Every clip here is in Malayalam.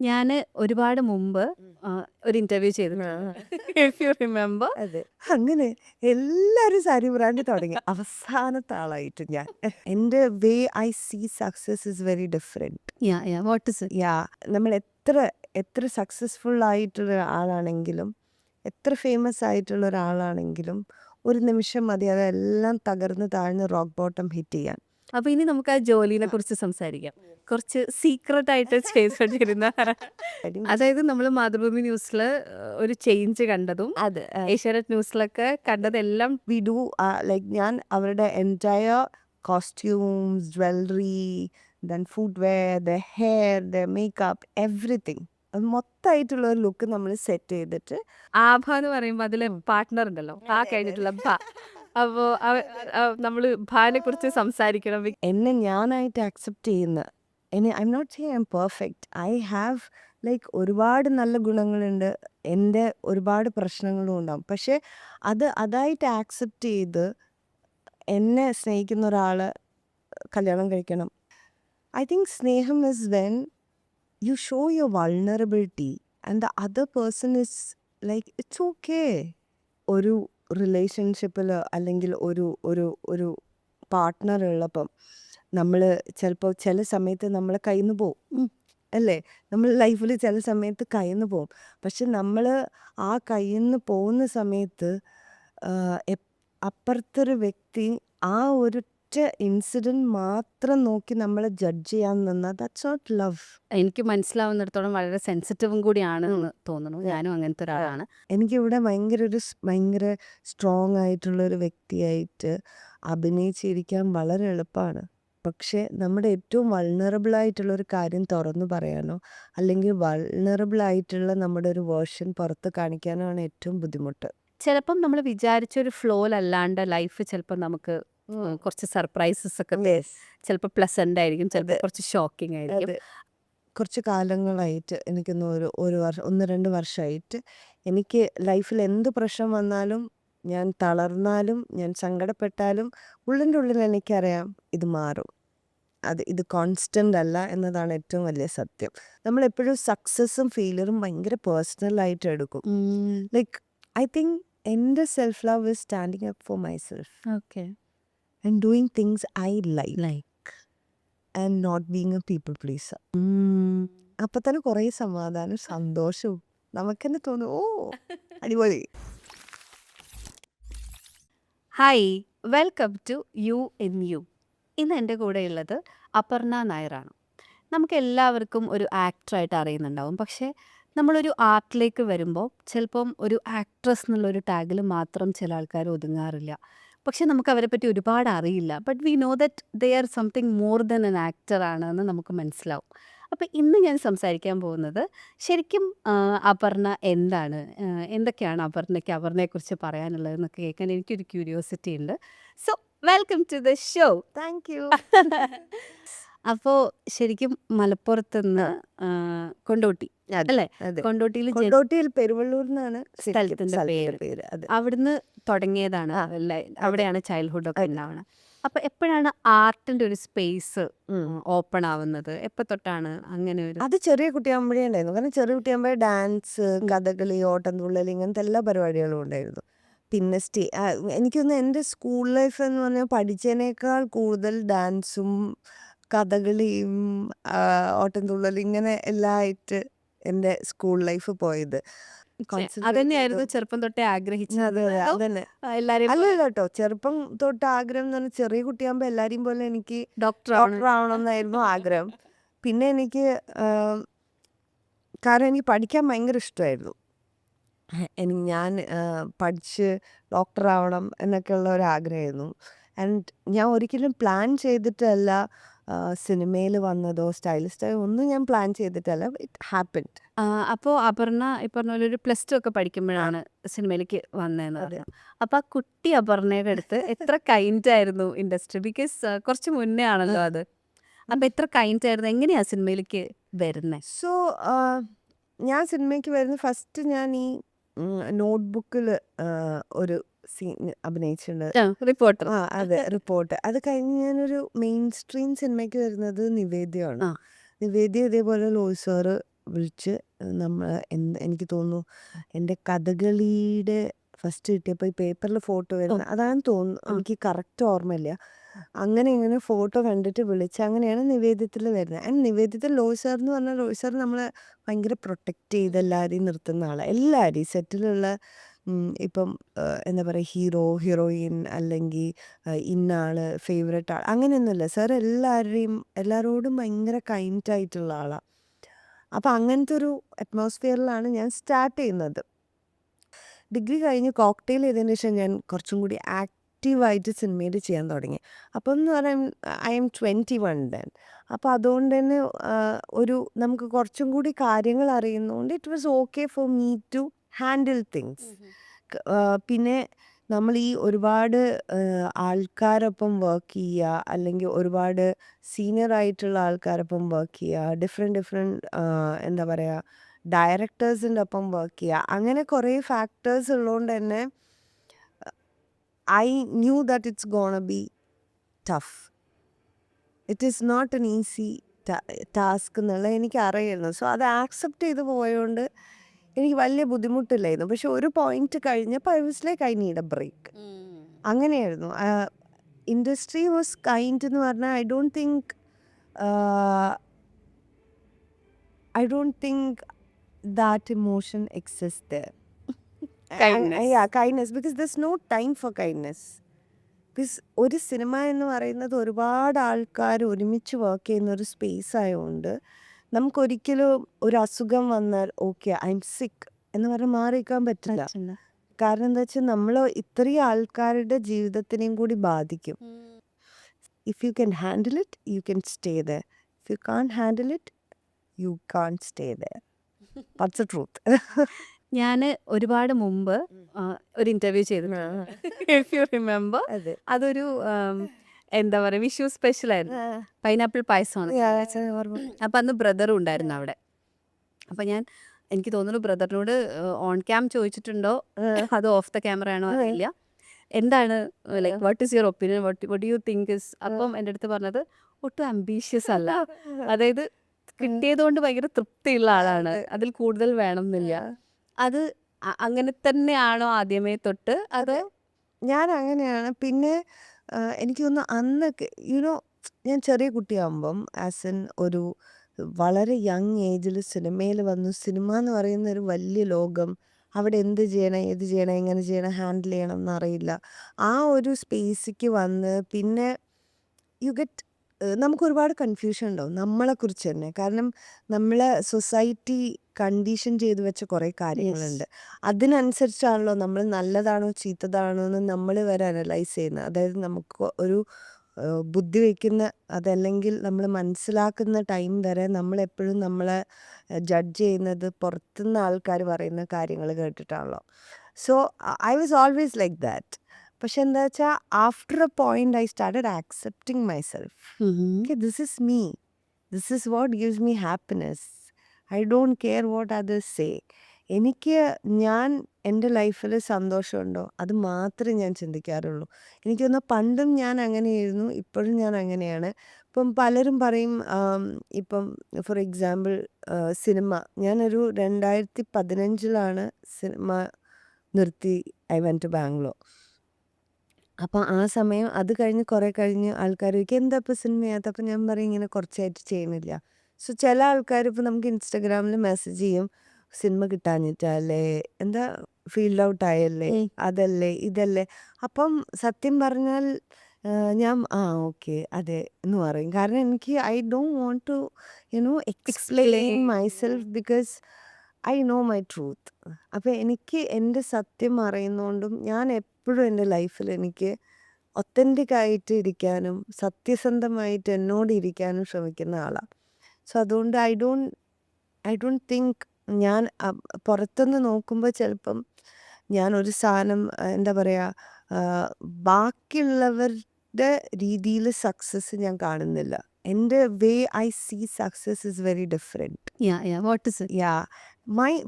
ഞാൻ ഒരുപാട് മുമ്പ് ഒരു ഇന്റർവ്യൂ ചെയ്തിട്ടുണ്ട്. If you remember. അതെ. അങ്ങനെ എല്ലാരും സാരി ബ്രാൻഡ് തുടങ്ങി. അവസാനത്തെ ആളായിട്ട് ഞാൻ. എന്റെ way I see success is very different. What is it? Yeah നമ്മൾ എത്ര സക്സസ്ഫുൾ ആയിട്ടുള്ള ആളാണെങ്കിലും എത്ര ഫേമസ് ആയിട്ടുള്ള ഒരാളാണെങ്കിലും ഒരു നിമിഷം മതി അതെല്ലാം തകർന്ന് താഴ്ന്ന് റോക്ക് ബോട്ടം ഹിറ്റ് ചെയ്യാൻ. അപ്പൊ ഇനി നമുക്ക് ആ ജോലിനെ കുറിച്ച് സംസാരിക്കാം. കുറച്ച് സീക്രട്ട് ആയിട്ട് ചെയ്തിരുന്ന അതായത് നമ്മൾ മാതൃഭൂമി ന്യൂസില് ഒരു ചേഞ്ച് കണ്ടതും അത് ഏഷ്യാനെറ്റ് ന്യൂസിലൊക്കെ കണ്ടതെല്ലാം വി ഡു ലൈക്ക് ഞാൻ അവരുടെ entire costumes jewellery then food wear the hair the makeup everything മൊത്തമായിട്ടുള്ള ഒരു ലുക്ക് നമ്മൾ സെറ്റ് ചെയ്തിട്ട് ആഭ എന്ന് പറയുമ്പോൾ അതിലെ പാർട്ട്ണർ ഉണ്ടല്ലോ, ആ കഴിഞ്ഞിട്ടുള്ള ഭ. അപ്പോ നമ്മള് ഭാനെ കുറിച്ച് സംസാരിക്കണം. എന്നെ ഞാനായിട്ട് അക്സെപ്റ്റ് ചെയ്യുന്ന I M not say I M perfect. I have like ഒരുപാട് നല്ല ഗുണങ്ങളുണ്ട്, എൻ്റെ ഒരുപാട് പ്രശ്നങ്ങളും ഉണ്ടാവും. പക്ഷേ അതായിട്ട് ആക്സെപ്റ്റ് ചെയ്ത് എന്നെ സ്നേഹിക്കുന്ന ഒരാളെ കല്യാണം കഴിക്കണം. ഐ തിങ്ക് സ്നേഹം is when you show your vulnerability and the other person is like it's okay. ഒരു റിലേഷൻഷിപ്പിൽ അല്ലെങ്കിൽ ഒരു ഒരു ഒരു പാർട്ട്ണർ ഉള്ളപ്പം നമ്മൾ ചിലപ്പോൾ ചില സമയത്ത് നമ്മളെ കയ്യിൽ നിന്ന് പോവും അല്ലേ, നമ്മൾ ലൈഫിൽ ചില സമയത്ത് കയ്യിൽ നിന്ന് പോവും. പക്ഷെ നമ്മൾ ആ കയ്യിൽ നിന്ന് പോകുന്ന സമയത്ത് അപ്പുറത്തൊരു വ്യക്തി ആ ഒരൊറ്റ ഇൻസിഡൻറ്റ് മാത്രം നോക്കി നമ്മളെ ജഡ്ജ് ചെയ്യാൻ നിന്നാൽ ദാറ്റ്സ് നോട്ട് ലവ്. എനിക്ക് മനസ്സിലാവുന്നിടത്തോളം വളരെ സെൻസിറ്റീവും കൂടിയാണ് എന്ന് തോന്നുന്നു. ഞാനും അങ്ങനത്തെ ഒരാളാണ്. എനിക്കിവിടെ ഭയങ്കര സ്ട്രോങ് ആയിട്ടുള്ളൊരു വ്യക്തിയായിട്ട് അഭിനയിച്ചിരിക്കാൻ വളരെ എളുപ്പമാണ്. പക്ഷേ നമ്മുടെ ഏറ്റവും വൾണറബിൾ ആയിട്ടുള്ളൊരു കാര്യം തുറന്നു പറയാനോ അല്ലെങ്കിൽ വൾണറബിൾ ആയിട്ടുള്ള നമ്മുടെ ഒരു വേർഷൻ പുറത്ത് കാണിക്കാനോ ആണ് ഏറ്റവും ബുദ്ധിമുട്ട്. ചിലപ്പം നമ്മൾ വിചാരിച്ചൊരു ഫ്ലോയിലല്ലാണ്ട് ലൈഫ് ചിലപ്പോൾ നമുക്ക് കുറച്ച് സർപ്രൈസസ് ഒക്കെ Yes. ചിലപ്പോൾ പ്ലസന്റ് ആയിരിക്കും, ചിലപ്പോൾ അതെ. കുറച്ച് ഷോക്കിംഗ് ആയിരിക്കും. അതെ. കുറച്ച് കാലങ്ങളായിട്ട് എനിക്കൊന്ന് ഒരു വർഷം 1-2 വർഷമായിട്ട് എനിക്ക് ലൈഫിൽ എന്ത് പ്രശ്നം വന്നാലും ഞാൻ തളർന്നാലും ഞാൻ സങ്കടപ്പെട്ടാലും ഉള്ളിൻ്റെ ഉള്ളിൽ എനിക്കറിയാം ഇത് മാറും, ഇത് കോൺസ്റ്റൻ്റ് അല്ല എന്നതാണ് ഏറ്റവും വലിയ സത്യം. നമ്മളെപ്പോഴും സക്സസ്സും ഫെയിലിയറും ഭയങ്കര പേഴ്സണലായിട്ട് എടുക്കും. ലൈക്ക് ഐ തിങ്ക് എൻ്റെ self love is standing up for my self okay. And doing things I like and not being a people pleaser. അപ്പം തന്നെ കുറേ സമാധാനം സന്തോഷവും നമുക്ക് തന്നെ തോന്നും ഓ അടിപൊളി. Hi, welcome to you in you. ഇന്ന് എൻ്റെ കൂടെ ഉള്ളത് അപർണ നായരാണ്. നമുക്ക് എല്ലാവർക്കും ഒരു ആക്ടറായിട്ട് അറിയുന്നുണ്ടാവും. പക്ഷേ നമ്മളൊരു ആർട്ടിലേക്ക് വരുമ്പോൾ ചിലപ്പം ഒരു ആക്ട്രസ് എന്നുള്ളൊരു ടാഗിൽ മാത്രം ചില ആൾക്കാർ ഒതുങ്ങാറില്ല. പക്ഷെ നമുക്ക് അവരെ പറ്റി ഒരുപാട് അറിയില്ല. But we know that they are something more than an actor ആണെന്ന് നമുക്ക് മനസ്സിലാവും. അപ്പം ഇന്ന് ഞാൻ സംസാരിക്കാൻ പോകുന്നത് ശരിക്കും അപർണ എന്താണ്, എന്തൊക്കെയാണ് അപർണയെക്കുറിച്ച് പറയാനുള്ളതെന്നൊക്കെ കേൾക്കാൻ എനിക്കൊരു ക്യൂരിയോസിറ്റി ഉണ്ട്. So welcome to the show. Thank you. അപ്പോൾ ശരിക്കും മലപ്പുറത്ത് നിന്ന് കൊണ്ടോട്ടി അല്ലേ? അതെ. കൊണ്ടോട്ടിയിൽ കൊണ്ടോട്ടിയിൽ പെരുവള്ളൂർ എന്നാണ് സ്ഥലത്തിന്റെ പേര്. അതെ. അവിടുന്ന് തുടങ്ങിയതാണ് അല്ലേ? അവിടെയാണ് ചൈൽഡ്ഹുഡ് ഒക്കെ ഉണ്ടാവണം. അപ്പൊ എപ്പോഴാണ് ആർട്ടിന്റെ ഒരു സ്പേസ് ഓപ്പൺ ആവുന്നത്? എപ്പോ തൊട്ടാണ് അങ്ങനെ ഒരു അത് ചെറിയ കുട്ടിയാകുമ്പോഴേ ഉണ്ടായിരുന്നു. കാരണം ചെറിയ കുട്ടിയാകുമ്പോഴേ ഡാൻസ്, കഥകളി, ഓട്ടംതുള്ളൽ ഇങ്ങനത്തെ എല്ലാ പരിപാടികളും ഉണ്ടായിരുന്നു. പിന്നെ എനിക്കൊന്ന് എൻ്റെ സ്കൂൾ ലൈഫ് എന്ന് പറഞ്ഞാൽ പഠിച്ചതിനേക്കാൾ കൂടുതൽ ഡാൻസും കഥകളിയും ഓട്ടംതുള്ളൽ ഇങ്ങനെ എല്ലാം ആയിട്ട് എൻ്റെ സ്കൂൾ ലൈഫ് പോയത്. അതന്നെയായിരുന്നു ചെറുപ്പം തൊട്ടേ ആഗ്രഹിച്ചത്? അതന്നെ. എല്ലാരും അല്ലല്ല കേട്ടോ, ചെറുപ്പം തൊട്ട് ആഗ്രഹം എന്ന് പറഞ്ഞാൽ ചെറിയ കുട്ടിയാകുമ്പോൾ എല്ലാരെയും പോലെ എനിക്ക് ഡോക്ടർ ഡോക്ടർ ആവണമെന്നായിരുന്നു ആഗ്രഹം. പിന്നെ എനിക്ക് കാരണം എനിക്ക് പഠിക്കാൻ ഭയങ്കര ഇഷ്ടമായിരുന്നു. ഞാൻ പഠിച്ച് ഡോക്ടർ ആവണം എന്നൊക്കെയുള്ള ഒരു ആഗ്രഹമായിരുന്നു. ആൻഡ് ഞാൻ ഒരിക്കലും പ്ലാൻ ചെയ്തിട്ടല്ല സിനിമയിൽ വന്നതോ സ്റ്റൈലിസ്റ്റായോ ഒന്നും ഞാൻ പ്ലാൻ ചെയ്തിട്ടല്ല. It happened. അപ്പോൾ അപർണ ഈ പറഞ്ഞ പോലെ ഒരു +2 ഒക്കെ പഠിക്കുമ്പോഴാണ് സിനിമയിലേക്ക് വന്നതെന്ന് പറഞ്ഞു. അപ്പോൾ ആ കുട്ടി അപർണയുടെ അടുത്ത് എത്ര കൈൻഡ് ആയിരുന്നു ഇൻഡസ്ട്രി? ബിക്കോസ് കുറച്ച് മുന്നേ ആണല്ലോ അത്. അപ്പോൾ എത്ര കൈൻഡ് ആയിരുന്നു? എങ്ങനെയാ സിനിമയിലേക്ക് വരുന്നത്? സോ ഞാൻ സിനിമയ്ക്ക് വരുന്ന ഫസ്റ്റ് ഞാൻ ഈ നോട്ട്ബുക്കിൽ ഒരു സീൻ അഭിനയിച്ചിട്ടുണ്ട്. റിപ്പോർട്ടർ. അതെ, റിപ്പോർട്ട്. അത് കഴിഞ്ഞ് ഞാനൊരു മെയിൻ സ്ട്രീം സിനിമയ്ക്ക് വരുന്നത് നിവേദ്യമാണ്. നിവേദ്യ ഇതേപോലെ ലോയ് സാറ് വിളിച്ച് നമ്മൾ എനിക്ക് തോന്നുന്നു എൻ്റെ കഥകളിയുടെ ഫസ്റ്റ് കിട്ടിയപ്പോൾ ഈ പേപ്പറിൽ ഫോട്ടോ ഓ വരുന്നത് അതാണെന്ന് തോന്നുന്നു, ആ എനിക്ക് കറക്റ്റ് ഓർമ്മയില്ല. അങ്ങനെ ഇങ്ങനെ ഫോട്ടോ കണ്ടിട്ട് വിളിച്ച് അങ്ങനെയാണ് നിവേദ്യത്തിൽ വരുന്നത്. ആൻഡ് നിവേദ്യത്തിൽ ലോയ് സാർ എന്ന് പറഞ്ഞാൽ ലോയ് സാർ നമ്മളെ ഭയങ്കര പ്രൊട്ടക്റ്റ് ചെയ്ത് എല്ലാവരെയും നിർത്തുന്ന ആളാണ്. എല്ലാവരെയും സെറ്റിലുള്ള ഇപ്പം എന്താ പറയുക, ഹീറോ ഹീറോയിൻ അല്ലെങ്കിൽ ഇന്ന ആള് ഫേവറേറ്റ് ആൾ അങ്ങനെയൊന്നുമില്ല. സാർ എല്ലാവരോടും ഭയങ്കര കൈൻഡ് ആയിട്ടുള്ള ആളാണ്. അപ്പം അങ്ങനത്തെ ഒരു അറ്റ്മോസ്ഫിയറിലാണ് ഞാൻ സ്റ്റാർട്ട് ചെയ്യുന്നത്. ഡിഗ്രി കഴിഞ്ഞ് കോക്ടെയിൽ ചെയ്തതിന് ശേഷം ഞാൻ കുറച്ചും കൂടി ആക്റ്റീവായിട്ട് സിനിമയിൽ ചെയ്യാൻ തുടങ്ങി. അപ്പം എന്ന് പറയാൻ ഐ എം 21 ദെൻ. അപ്പോൾ അതുകൊണ്ട് തന്നെ ഒരു നമുക്ക് കുറച്ചും കൂടി കാര്യങ്ങൾ അറിയുന്നതുകൊണ്ട് it was okay for me to handle things. പിന്നെ നമ്മൾ ഈ ഒരുപാട് ആൾക്കാരൊപ്പം വർക്ക് ചെയ്യുക, അല്ലെങ്കിൽ ഒരുപാട് സീനിയർ ആയിട്ടുള്ള ആൾക്കാരൊപ്പം വർക്ക് ചെയ്യുക, ഡിഫറെൻറ്റ് എന്താ പറയുക ഡയറക്ടേഴ്സിൻ്റെ ഒപ്പം വർക്ക് ചെയ്യുക, അങ്ങനെ കുറേ ഫാക്ടേഴ്സ് ഉള്ളതുകൊണ്ട് തന്നെ I knew that it's gonna be tough. It is not an easy task എന്നുള്ളത് എനിക്ക് അറിയായിരുന്നു. സോ അത് ആക്സെപ്റ്റ് ചെയ്ത് പോയതുകൊണ്ട് എനിക്ക് വലിയ ബുദ്ധിമുട്ടില്ലായിരുന്നു. പക്ഷെ ഒരു പോയിന്റ് കഴിഞ്ഞപ്പോൾ I was like I need a break. അങ്ങനെയായിരുന്നു. ഇൻഡസ്ട്രി വാസ് കൈൻഡ് എന്ന് പറഞ്ഞാൽ I don't think that emotion exists there. Kindness Yeah, kindness, because there's no time for kindness. Because ഒരു സിനിമ എന്ന് പറയുന്നത് ഒരുപാട് ആൾക്കാർ ഒരുമിച്ച് വർക്ക് ചെയ്യുന്ന ഒരു സ്പേസ് ആയതുകൊണ്ട് നമുക്കൊരിക്കലും ഒരു അസുഖം വന്നാൽ ഓക്കെ ഐ എം സിക്ക് എന്ന് പറഞ്ഞ് മാറിയിരിക്കാൻ പറ്റില്ല. പറ്റില്ല. കാരണം എന്താ വെച്ചാൽ നമ്മൾ ഇത്രയും ആൾക്കാരുടെ ജീവിതത്തിനെയും കൂടി ബാധിക്കും. If you can handle it you can stay there. If you can't handle it you can't stay there. That's the truth. ഞാൻ ഒരുപാട് മുമ്പ് ഒരു ഇന്റർവ്യൂ ചെയ്തിട്ടുണ്ട്. ഇഫ് യു റിമെമ്പർ, അതെ. അതൊരു എന്താ പറയുക വിഷു സ്പെഷ്യൽ ആയിരുന്നു. പൈനാപ്പിൾ പായസമാണ്. അപ്പം അന്ന് ബ്രദറും ഉണ്ടായിരുന്നു അവിടെ. അപ്പം എനിക്ക് തോന്നുന്നു ബ്രദറിനോട് ഓൺ ക്യാം ചോദിച്ചിട്ടുണ്ടോ അത് ഓഫ് ദ ക്യാമറ ആണോ അറിയില്ല, എന്താണ് like what is your opinion, what you think is. അപ്പം എൻ്റെ അടുത്ത് പറഞ്ഞത് ഒട്ടും അംബീഷ്യസ് അല്ല, അതായത് കിട്ടിയതുകൊണ്ട് ഭയങ്കര തൃപ്തിയുള്ള ആളാണ്, അതിൽ കൂടുതൽ വേണം എന്നില്ല. അത് അങ്ങനെ തന്നെയാണോ ആദ്യമേ തൊട്ട് അത്? ഞാൻ അങ്ങനെയാണ്. പിന്നെ എനിക്ക് തോന്നുന്നു അന്നൊക്കെ ഞാൻ ചെറിയ കുട്ടിയാകുമ്പം ഒരു വളരെ യങ് ഏജിൽ സിനിമയിൽ വന്നു. സിനിമ എന്ന് പറയുന്ന ഒരു വലിയ ലോകം. അവിടെ എന്ത് ചെയ്യണം, ഏത് ചെയ്യണം, എങ്ങനെ ചെയ്യണം, ഹാൻഡിൽ ചെയ്യണം എന്നറിയില്ല. ആ ഒരു സ്പേസിലേക്ക് വന്ന് പിന്നെ യു ഗെറ്റ് നമുക്ക് ഒരുപാട് കൺഫ്യൂഷൻ ഉണ്ടാവും നമ്മളെക്കുറിച്ച് തന്നെ. കാരണം നമ്മളെ സൊസൈറ്റി കണ്ടീഷൻ ചെയ്ത് വെച്ച കുറേ കാര്യങ്ങളുണ്ട്. അതിനനുസരിച്ചാണല്ലോ നമ്മൾ നല്ലതാണോ ചീത്തതാണോ എന്ന് നമ്മൾ വരെ അനലൈസ് ചെയ്യുന്നത്. അതായത് നമുക്ക് ഒരു ബുദ്ധി വയ്ക്കുന്ന അതല്ലെങ്കിൽ നമ്മൾ മനസ്സിലാക്കുന്ന ടൈം വരെ നമ്മളെപ്പോഴും നമ്മളെ ജഡ്ജ് ചെയ്യുന്നത് പുറത്തുനിന്ന് ആൾക്കാർ പറയുന്ന കാര്യങ്ങൾ കേട്ടിട്ടാണല്ലോ. So I was always like that. പക്ഷെ എന്താ വെച്ചാൽ after a point I started accepting myself. Okay, this is me. This is what gives me happiness. I don't care what others say. എനിക്ക് എൻ്റെ ലൈഫിൽ സന്തോഷമുണ്ടോ അത് മാത്രമേ ഞാൻ ചിന്തിക്കാറുള്ളൂ. എനിക്ക് തോന്നുന്നു പണ്ടും ഞാൻ അങ്ങനെയായിരുന്നു, ഇപ്പോഴും ഞാൻ അങ്ങനെയാണ്. ഇപ്പം പലരും പറയും ഇപ്പം ഫോർ എക്സാമ്പിൾ സിനിമ, ഞാനൊരു 2015 സിനിമ നിർത്തി. I went to Bangalore. അപ്പം ആ സമയം അത് കഴിഞ്ഞ് കുറേ കഴിഞ്ഞ് ആൾക്കാർ ചോദിക്കും എന്താ ഇപ്പോൾ സിനിമ ചെയ്യാത്തത്. അപ്പം ഞാൻ പറയും ഇങ്ങനെ കുറച്ചായിട്ട് ചെയ്യുന്നില്ല. സോ ചില ആൾക്കാർ ഇപ്പോൾ നമുക്ക് ഇൻസ്റ്റഗ്രാമിൽ മെസ്സേജ് ചെയ്യും, സിനിമ കിട്ടാഞ്ഞിട്ടല്ലേ, എന്താ ഫീൽഡ് ഔട്ട് ആയല്ലേ, അതല്ലേ ഇതല്ലേ. അപ്പം സത്യം പറഞ്ഞാൽ ഞാൻ ഓക്കെ അതെ എന്ന് പറയും. കാരണം എനിക്ക് I don't want to explain myself because I know my truth. അപ്പം എനിക്ക് എൻ്റെ സത്യം അറിയുന്നതുകൊണ്ടും ഞാൻ എപ്പോഴും എൻ്റെ ലൈഫിൽ എനിക്ക് ഒത്തൻറ്റിക് ആയിട്ട് ഇരിക്കാനും സത്യസന്ധമായിട്ട് എന്നോട് ഇരിക്കാനും ശ്രമിക്കുന്ന ആളാണ്. സോ അതുകൊണ്ട് ഐ ഡോണ്ട് തിങ്ക് ഞാൻ പുറത്തുനിന്ന് നോക്കുമ്പോൾ ചിലപ്പം ഞാനൊരു സാധനം എന്താ പറയുക ബാക്കിയുള്ളവരുടെ രീതിയിൽ സക്സസ് ഞാൻ കാണുന്നില്ല. എൻ്റെ way I see success is very different. What is it?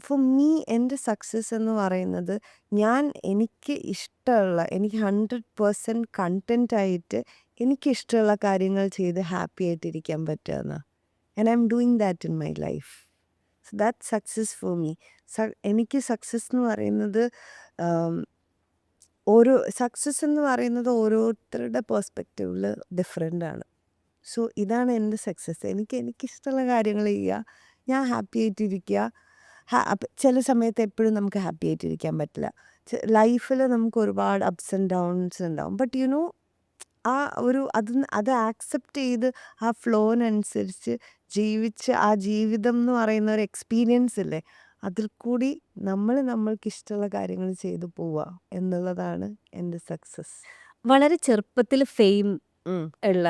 For me എൻ്റെ സക്സസ് എന്ന് പറയുന്നത് എനിക്ക് ഇഷ്ടമുള്ള, എനിക്ക് 100% കണ്ടൻ്റ് ആയിട്ട് എനിക്കിഷ്ടമുള്ള കാര്യങ്ങൾ ചെയ്ത് ഹാപ്പി ആയിട്ടിരിക്കാൻ പറ്റുമെന്നാണ്. And I am doing that in my life. So that success for me. എനിക്ക് സക്സസ് എന്ന് പറയുന്നത് ഓരോ സക്സസ് എന്ന് പറയുന്നത് ഓരോരുത്തരുടെ പെർസ്പെക്റ്റീവിൽ ഡിഫറെൻ്റ് ആണ്. സോ ഇതാണ് എൻ്റെ സക്സസ്. എനിക്കിഷ്ടമുള്ള കാര്യങ്ങൾ ചെയ്യുക, ഞാൻ ഹാപ്പി ആയിട്ടിരിക്കുക. ചില സമയത്ത് എപ്പോഴും നമുക്ക് ഹാപ്പി ആയിട്ടിരിക്കാൻ പറ്റില്ല. ലൈഫിൽ നമുക്ക് ഒരുപാട് അപ്സ് ആൻഡ് ഡൗൺസ് ഉണ്ടാവും. ബട്ട് ആ അത് ആക്സെപ്റ്റ് ചെയ്ത് ആ ഫ്ലോനനുസരിച്ച് ജീവിച്ച് ആ ജീവിതം എന്ന് പറയുന്ന ഒരു എക്സ്പീരിയൻസ് ഇല്ലേ, അതിൽ കൂടി നമ്മൾക്കിഷ്ടമുള്ള കാര്യങ്ങൾ ചെയ്തു പോവുക എന്നുള്ളതാണ് എൻ്റെ സക്സസ്. വളരെ ചെറുപ്പത്തിൽ ഫെയിം ഉള്ള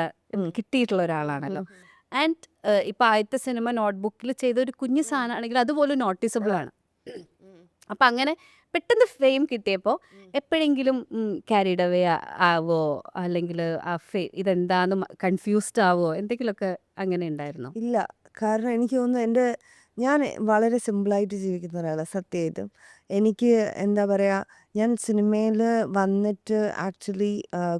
കിട്ടിയിട്ടുള്ള ഒരാളാണല്ലോ. ആൻഡ് ഇപ്പൊ ആദ്യത്തെ സിനിമ നോട്ട്ബുക്കിൽ ചെയ്ത ഒരു കുഞ്ഞു സാധനമാണെങ്കിൽ അതുപോലും നോട്ടീസബിൾ ആണ്. അപ്പൊ അങ്ങനെ പെട്ടെന്ന് ഫെയിം കിട്ടിയപ്പോൾ എപ്പോഴെങ്കിലും ക്യാരിഡ് അവേ ആവോ, അല്ലെങ്കിൽ ഇതെന്താന്ന് കൺഫ്യൂസ്ഡ് ആവോ, എന്തെങ്കിലുമൊക്കെ അങ്ങനെ ഉണ്ടായിരുന്നോ? ഇല്ല, കാരണം എനിക്ക് തോന്നുന്നു ഞാൻ വളരെ സിമ്പിളായിട്ട് ജീവിക്കുന്ന ഒരാളാണ് സത്യമായിട്ടും. എനിക്ക് എന്താ പറയുക, ഞാൻ സിനിമയിൽ വന്നിട്ട് ആക്ച്വലി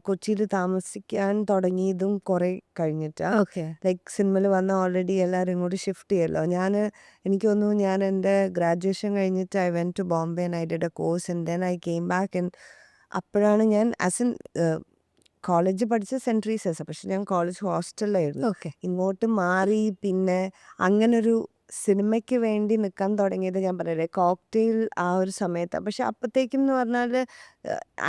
കൊച്ചിയിൽ താമസിക്കാൻ തുടങ്ങിയതും കുറേ കഴിഞ്ഞിട്ടാണ്. ഓക്കെ. ലൈക്ക് സിനിമയിൽ വന്ന ഓൾറെഡി എല്ലാവരും ഇങ്ങോട്ട് ഷിഫ്റ്റ് ചെയ്യല്ലോ. എനിക്ക് തോന്നുന്നു ഞാൻ എൻ്റെ ഗ്രാജുവേഷൻ കഴിഞ്ഞിട്ട് I went to Bombay and I did a course and then I came back. And അപ്പോഴാണ് ഞാൻ കോളേജ് പഠിച്ച സെൻറ്റ് ട്രീസസ്, പക്ഷെ ഞാൻ കോളേജ് ഹോസ്റ്റലിലായിരുന്നു. ഓക്കെ. ഇങ്ങോട്ട് മാറി പിന്നെ അങ്ങനൊരു സിനിമയ്ക്ക് വേണ്ടി നിൽക്കാൻ തുടങ്ങിയത് ഞാൻ പറയല്ലേ കോക്ടെയിൽ ആ ഒരു സമയത്താണ്. പക്ഷെ അപ്പോഴത്തേക്കും എന്ന് പറഞ്ഞാൽ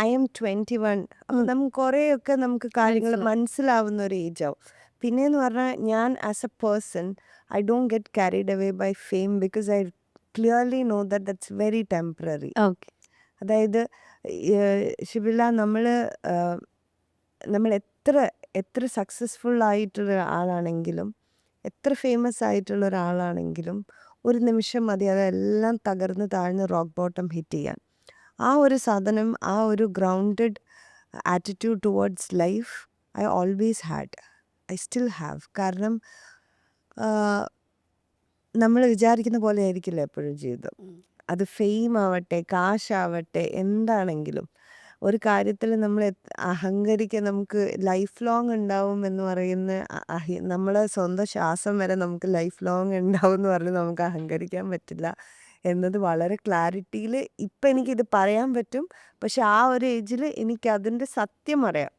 ഐ എം 21. അപ്പം നമുക്ക് കുറേയൊക്കെ നമുക്ക് കാര്യങ്ങൾ മനസ്സിലാവുന്ന ഒരു ഏജ് ആവും. പിന്നെയെന്ന് പറഞ്ഞാൽ ഞാൻ as a person I don't get carried away by fame because I clearly know that's very temporary. Okay. അതായത് ഷിബില, നമ്മൾ എത്ര സക്സസ്ഫുൾ ആയിട്ടുള്ള ആളാണെങ്കിലും എത്ര ഫേമസ് ആയിട്ടുള്ള ഒരാളാണെങ്കിലും ഒരു നിമിഷം മതി അതെല്ലാം തകർന്ന് താഴ്ന്ന് റോക്ക് ബോട്ടം ഹിറ്റ് ചെയ്യാൻ. ആ ഒരു സാധനം, ആ ഒരു grounded attitude towards life I always had, I still have. കാരണം നമ്മൾ വിചാരിക്കുന്ന പോലെ ആയിരിക്കില്ല എപ്പോഴും ജീവിതം. അത് ഫെയിം ആവട്ടെ, കാശാവട്ടെ, എന്താണെങ്കിലും ഒരു കാര്യത്തിൽ നമ്മൾ അഹങ്കരിക്കാൻ നമുക്ക് ലൈഫ് ലോങ് ഉണ്ടാവും എന്ന് പറയുന്ന നമ്മളെ സ്വന്തം ശ്വാസം വരെ നമുക്ക് ലൈഫ് ലോങ് ഉണ്ടാവും എന്ന് പറഞ്ഞ് നമുക്ക് അഹങ്കരിക്കാൻ പറ്റില്ല എന്നത് വളരെ ക്ലാരിറ്റിയിൽ ഇപ്പം എനിക്കിത് പറയാൻ പറ്റും. പക്ഷെ ആ ഒരു ഏജിൽ എനിക്ക് അതിൻ്റെ സത്യം അറിയാം.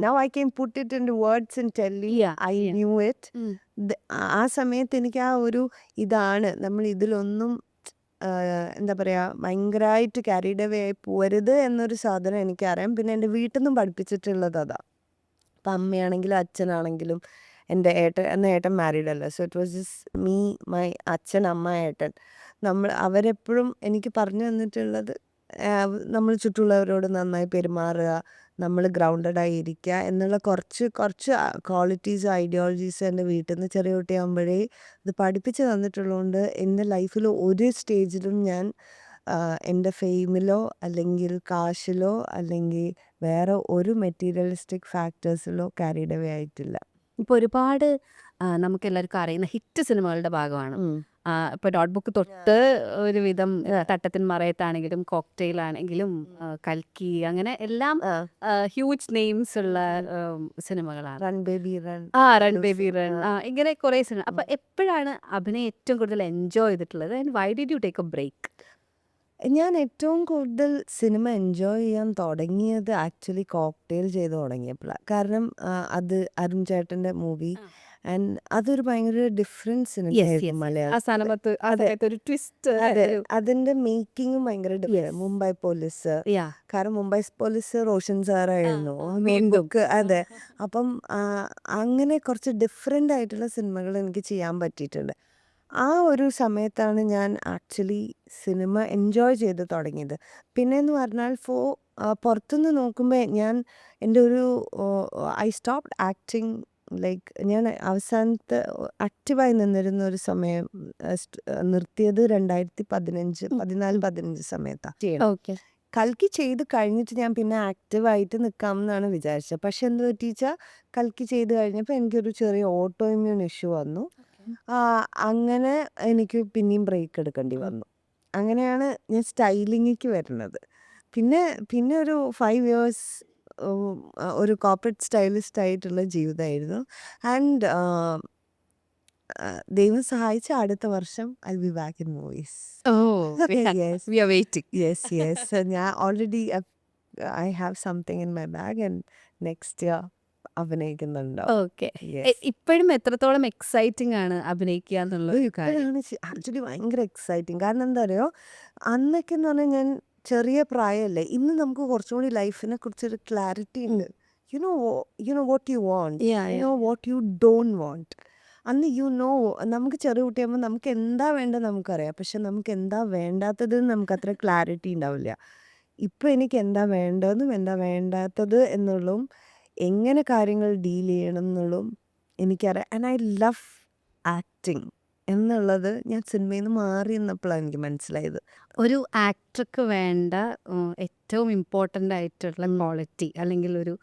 Now I can put it into words and tell you I knew it. ആ സമയത്ത് എനിക്ക് ആ ഒരു ഇതാണ് നമ്മൾ ഇതിലൊന്നും എന്താ പറയുക ഭയങ്കരമായിട്ട് ക്യാരിഡ് അവേ ആയി പോരുത് എന്നൊരു സാധനം എനിക്കറിയാം. പിന്നെ എൻ്റെ വീട്ടിൽ നിന്നും പഠിപ്പിച്ചിട്ടുള്ളത് അതാ. അപ്പം അമ്മയാണെങ്കിലും അച്ഛനാണെങ്കിലും എൻ്റെ ഏട്ടൻ മാരീഡ് അല്ല. So it was just me, my അച്ഛൻ, അമ്മ, ഏട്ടൻ. അവരെപ്പോഴും എനിക്ക് പറഞ്ഞു തന്നിട്ടുള്ളത് നമ്മൾ ചുറ്റുമുള്ളവരോട് നന്നായി പെരുമാറുക, നമ്മൾ ഗ്രൗണ്ടഡായി ഇരിക്കുക എന്നുള്ള കുറച്ച് ക്വാളിറ്റീസ്, ഐഡിയോളജീസ് എൻ്റെ വീട്ടിൽ നിന്ന് ചെറിയ കുട്ടിയാകുമ്പോഴേ ഇത് പഠിപ്പിച്ച് തന്നിട്ടുള്ളതുകൊണ്ട് എൻ്റെ ലൈഫിൽ ഒരു സ്റ്റേജിലും ഞാൻ എൻ്റെ ഫെയിമിലോ അല്ലെങ്കിൽ കാശിലോ അല്ലെങ്കിൽ വേറെ ഒരു മെറ്റീരിയലിസ്റ്റിക് ഫാക്ടേഴ്സിലോ ക്യാരിഡ് അവേ ആയിട്ടില്ല. ഇപ്പോൾ ഒരുപാട് നമുക്ക് എല്ലാവർക്കും അറിയുന്ന ഹിറ്റ് സിനിമകളുടെ ഭാഗമാണ്. ഇപ്പോൾ നോട്ട്ബുക്ക് തൊട്ട് ഒരുവിധം തട്ടത്തിൻ മറയത്താണെങ്കിലും കോക്ടെയിൽ ആണെങ്കിലും കൽക്കി, അങ്ങനെ എല്ലാം ഹ്യൂജ് നെയിംസ് ഉള്ള സിനിമകളാണ്. Run baby run, run baby run, ഇങ്ങനെ കുറേ സിനിമ. അപ്പം എപ്പോഴാണ് അഭിനയം ഏറ്റവും കൂടുതൽ എൻജോയ് ചെയ്തിട്ടുള്ളത്? And why did you take a break? ഞാൻ ഏറ്റവും കൂടുതൽ സിനിമ എൻജോയ് ചെയ്യാൻ തുടങ്ങിയത് ആക്ച്വലി കോക്ടെയിൽ ചെയ്ത് തുടങ്ങിയപ്പോഴാണ്. കാരണം അത് അരുൺ ചേട്ടൻ്റെ മൂവി ആൻഡ് അതൊരു ഭയങ്കര ഡിഫറൻസ് സിനിമയായിരുന്നു മലയാളം. ഒരു ട്വിസ്റ്റ്. അതെ, അതിൻ്റെ മേക്കിങ്ങും ഭയങ്കര ഡിഫറെന്റ്. മുംബൈ പോലീസ്, കാരണം മുംബൈ പോലീസ് റോഷൻ സാറായിരുന്നു ബുക്ക്. അതെ, അപ്പം അങ്ങനെ കുറച്ച് ഡിഫറെൻ്റ് ആയിട്ടുള്ള സിനിമകൾ എനിക്ക് ചെയ്യാൻ പറ്റിയിട്ടുണ്ട്. ആ ഒരു സമയത്താണ് ഞാൻ ആക്ച്വലി സിനിമ എൻജോയ് ചെയ്ത് തുടങ്ങിയത്. പിന്നെയെന്ന് പറഞ്ഞാൽ പുറത്തുനിന്ന് നോക്കുമ്പോൾ എൻ്റെ ഒരു ഐ സ്റ്റോപ്ഡ് ആക്ടിങ്. ലൈക്ക് ഞാൻ അവസാനത്തെ ആക്റ്റീവായി നിന്നിരുന്ന ഒരു സമയം നിർത്തിയത് 2014-15 സമയത്താണ്. കൽക്കി ചെയ്ത് കഴിഞ്ഞിട്ട് ഞാൻ പിന്നെ ആക്റ്റീവായിട്ട് നിൽക്കാമെന്നാണ് വിചാരിച്ചത്. പക്ഷെ എന്ത് പറ്റിച്ചാൽ കൽക്കി ചെയ്ത് കഴിഞ്ഞപ്പോൾ എനിക്കൊരു ചെറിയ ഓട്ടോ ഇമ്മ്യൂൺ ഇഷ്യൂ വന്നു. അങ്ങനെ എനിക്ക് പിന്നെയും ബ്രേക്ക് എടുക്കേണ്ടി വന്നു. അങ്ങനെയാണ് ഞാൻ സ്റ്റൈലിങ്ങിക്ക് വരുന്നത്. പിന്നെ ഒരു 5 years ഒരു കോർപ്പറേറ്റ് സ്റ്റൈലിസ്റ്റ് ആയിട്ടുള്ള ജീവിതമായിരുന്നു. ആൻഡ് ദൈവം സഹായിച്ച അടുത്ത വർഷം I be back in movies. Yes we are waiting. Yes ഞാൻ already I have something in my bag and next year അഭിനയിക്കുന്നുണ്ടോ. ഓക്കെ. യെസ് ഇപ്പോഴും എത്രത്തോളം എക്സൈറ്റിംഗ് ആണ് അഭിനയിക്കുക എന്നുള്ള ഒരു കാര്യം? ഇപ്പോഴാണ് ആക്ച്വലി ഭയങ്കര എക്സൈറ്റിങ്. കാരണം എന്താ അറിയോ, അന്നൊക്കെ എന്ന് പറഞ്ഞാൽ ഞാൻ ചെറിയ പ്രായമല്ലേ. ഇന്ന് നമുക്ക് കുറച്ചും കൂടി ലൈഫിനെ കുറിച്ചൊരു ക്ലാരിറ്റി ഉണ്ട്. You know what you want, Yeah, you yeah. Know what you don't want. അന്ന് നമുക്ക് ചെറിയ കുട്ടിയാകുമ്പോൾ നമുക്ക് എന്താ വേണ്ടത് നമുക്കറിയാം, പക്ഷെ നമുക്ക് എന്താ വേണ്ടാത്തത് നമുക്ക് അത്ര ക്ലാരിറ്റി ഉണ്ടാവില്ല. ഇപ്പം എനിക്ക് എന്താ വേണ്ടതെന്നും എന്താ വേണ്ടാത്തത് എന്നുള്ളതും എങ്ങനെ കാര്യങ്ങൾ ഡീൽ ചെയ്യണം എന്നുള്ളതും എനിക്കറിയാം. ആൻഡ് ഐ ലവ് ആക്ടിങ് എന്നുള്ളത് ഞാൻ സിനിമയിൽ നിന്ന് മാറി നിന്നപ്പോഴാണ് എനിക്ക് മനസ്സിലായത്. ഒരു ആക്ടർക്ക് വേണ്ട ഏറ്റവും ഇമ്പോർട്ടൻ്റ് ആയിട്ടുള്ള ക്വാളിറ്റി അല്ലെങ്കിൽ ഒരു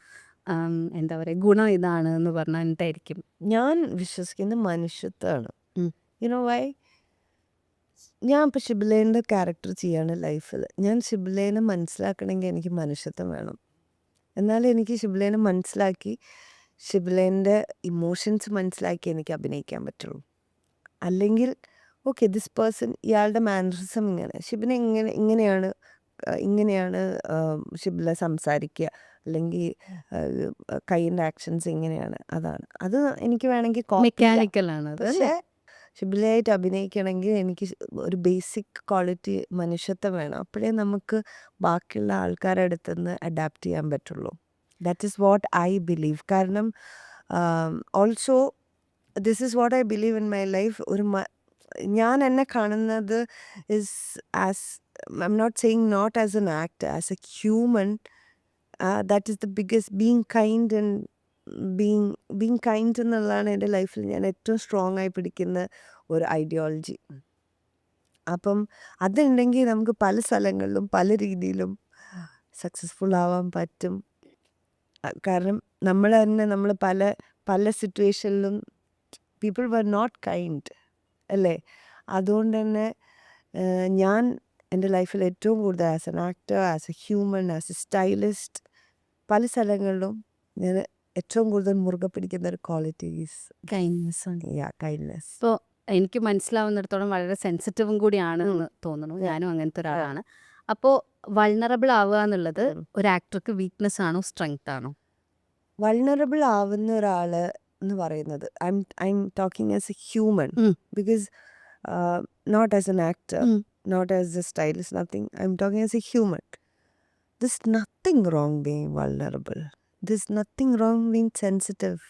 എന്താ പറയുക ഗുണം ഇതാണ് എന്ന് പറഞ്ഞാൽ എന്തായിരിക്കും? ഞാൻ വിശ്വസിക്കുന്ന മനുഷ്യത്വമാണ്. ഉം. വൈ ഞാൻ ഇപ്പോൾ ഷിബിലേൻ്റെ ക്യാരക്ടർ ചെയ്യാണ് ലൈഫിൽ. ഞാൻ ഷിബിലേനെ മനസ്സിലാക്കണമെങ്കിൽ എനിക്ക് മനുഷ്യത്വം വേണം. എന്നാലും എനിക്ക് ഷിബിലേനെ മനസ്സിലാക്കി ഷിബിലേൻ്റെ ഇമോഷൻസ് മനസ്സിലാക്കി എനിക്ക് അഭിനയിക്കാൻ പറ്റുള്ളൂ. അല്ലെങ്കിൽ ഓക്കെ ദിസ് പേഴ്സൺ ഇയാളുടെ മാനറിസം ഷിബിനെ ഇങ്ങനെയാണ് ഷിബില സംസാരിക്കുക, അല്ലെങ്കിൽ കൈയിൻ്റെ ആക്ഷൻസ് ഇങ്ങനെയാണ്, അത് എനിക്ക് വേണമെങ്കിൽ മെക്കാനിക്കലാണ് അത്. പക്ഷേ ഷിബിലയായിട്ട് അഭിനയിക്കണമെങ്കിൽ എനിക്ക് ഒരു ബേസിക് ക്വാളിറ്റി മനുഷ്യത്വം വേണം. അപ്പോഴേ നമുക്ക് ബാക്കിയുള്ള ആൾക്കാരുടെ അടുത്ത് നിന്ന് അഡാപ്റ്റ് ചെയ്യാൻ പറ്റുള്ളൂ. That is what I believe. കാരണം also this is what I believe in my life. ഞാൻ എന്നെ കാണുന്നത് is as I M not saying not as an actor, as a human. That is the biggest being kind and being kind എന്നുള്ളതാണ് എൻ്റെ ലൈഫിൽ ഞാൻ ഏറ്റവും സ്ട്രോങ് ആയി പിടിക്കുന്ന ഒരു ഐഡിയോളജി. അപ്പം അതുണ്ടെങ്കിൽ നമുക്ക് പല സ്ഥലങ്ങളിലും പല രീതിയിലും സക്സസ്ഫുൾ ആവാൻ പറ്റും. കാരണം നമ്മൾ പല സിറ്റുവേഷനിലും പീപ്പിൾ വർ നോട്ട് കൈൻഡ് അല്ലേ. അതുകൊണ്ട് തന്നെ ഞാൻ എൻ്റെ ലൈഫിൽ ഏറ്റവും കൂടുതൽ as an actor, as a human, as a stylist പല സ്ഥലങ്ങളിലും ഞാൻ ഏറ്റവും കൂടുതൽ മുറുകെ പിടിക്കുന്ന ഒരു ക്വാളിറ്റീസ് കൈൻഡ്നെസ് ആണ്. കൈൻഡ്നെസ്. ഇപ്പോൾ എനിക്ക് മനസ്സിലാവുന്നിടത്തോളം വളരെ സെൻസിറ്റീവും കൂടിയാണ് എന്ന് തോന്നുന്നു. ഞാനും അങ്ങനത്തെ ഒരാളാണ്. അപ്പോൾ വൾണറബിൾ ആവുക എന്നുള്ളത് ഒരു ആക്ടർക്ക് വീക്ക്നെസ് ആണോ സ്ട്രെങ്ത് ആണോ? വൾണറബിൾ ആവുന്ന ഒരാൾ എന്ന് പറയുന്നത് I'm talking as a human, because not as an actor, not as a stylist, nothing. I'm talking as a human. There's nothing wrong being vulnerable. There's nothing wrong being sensitive.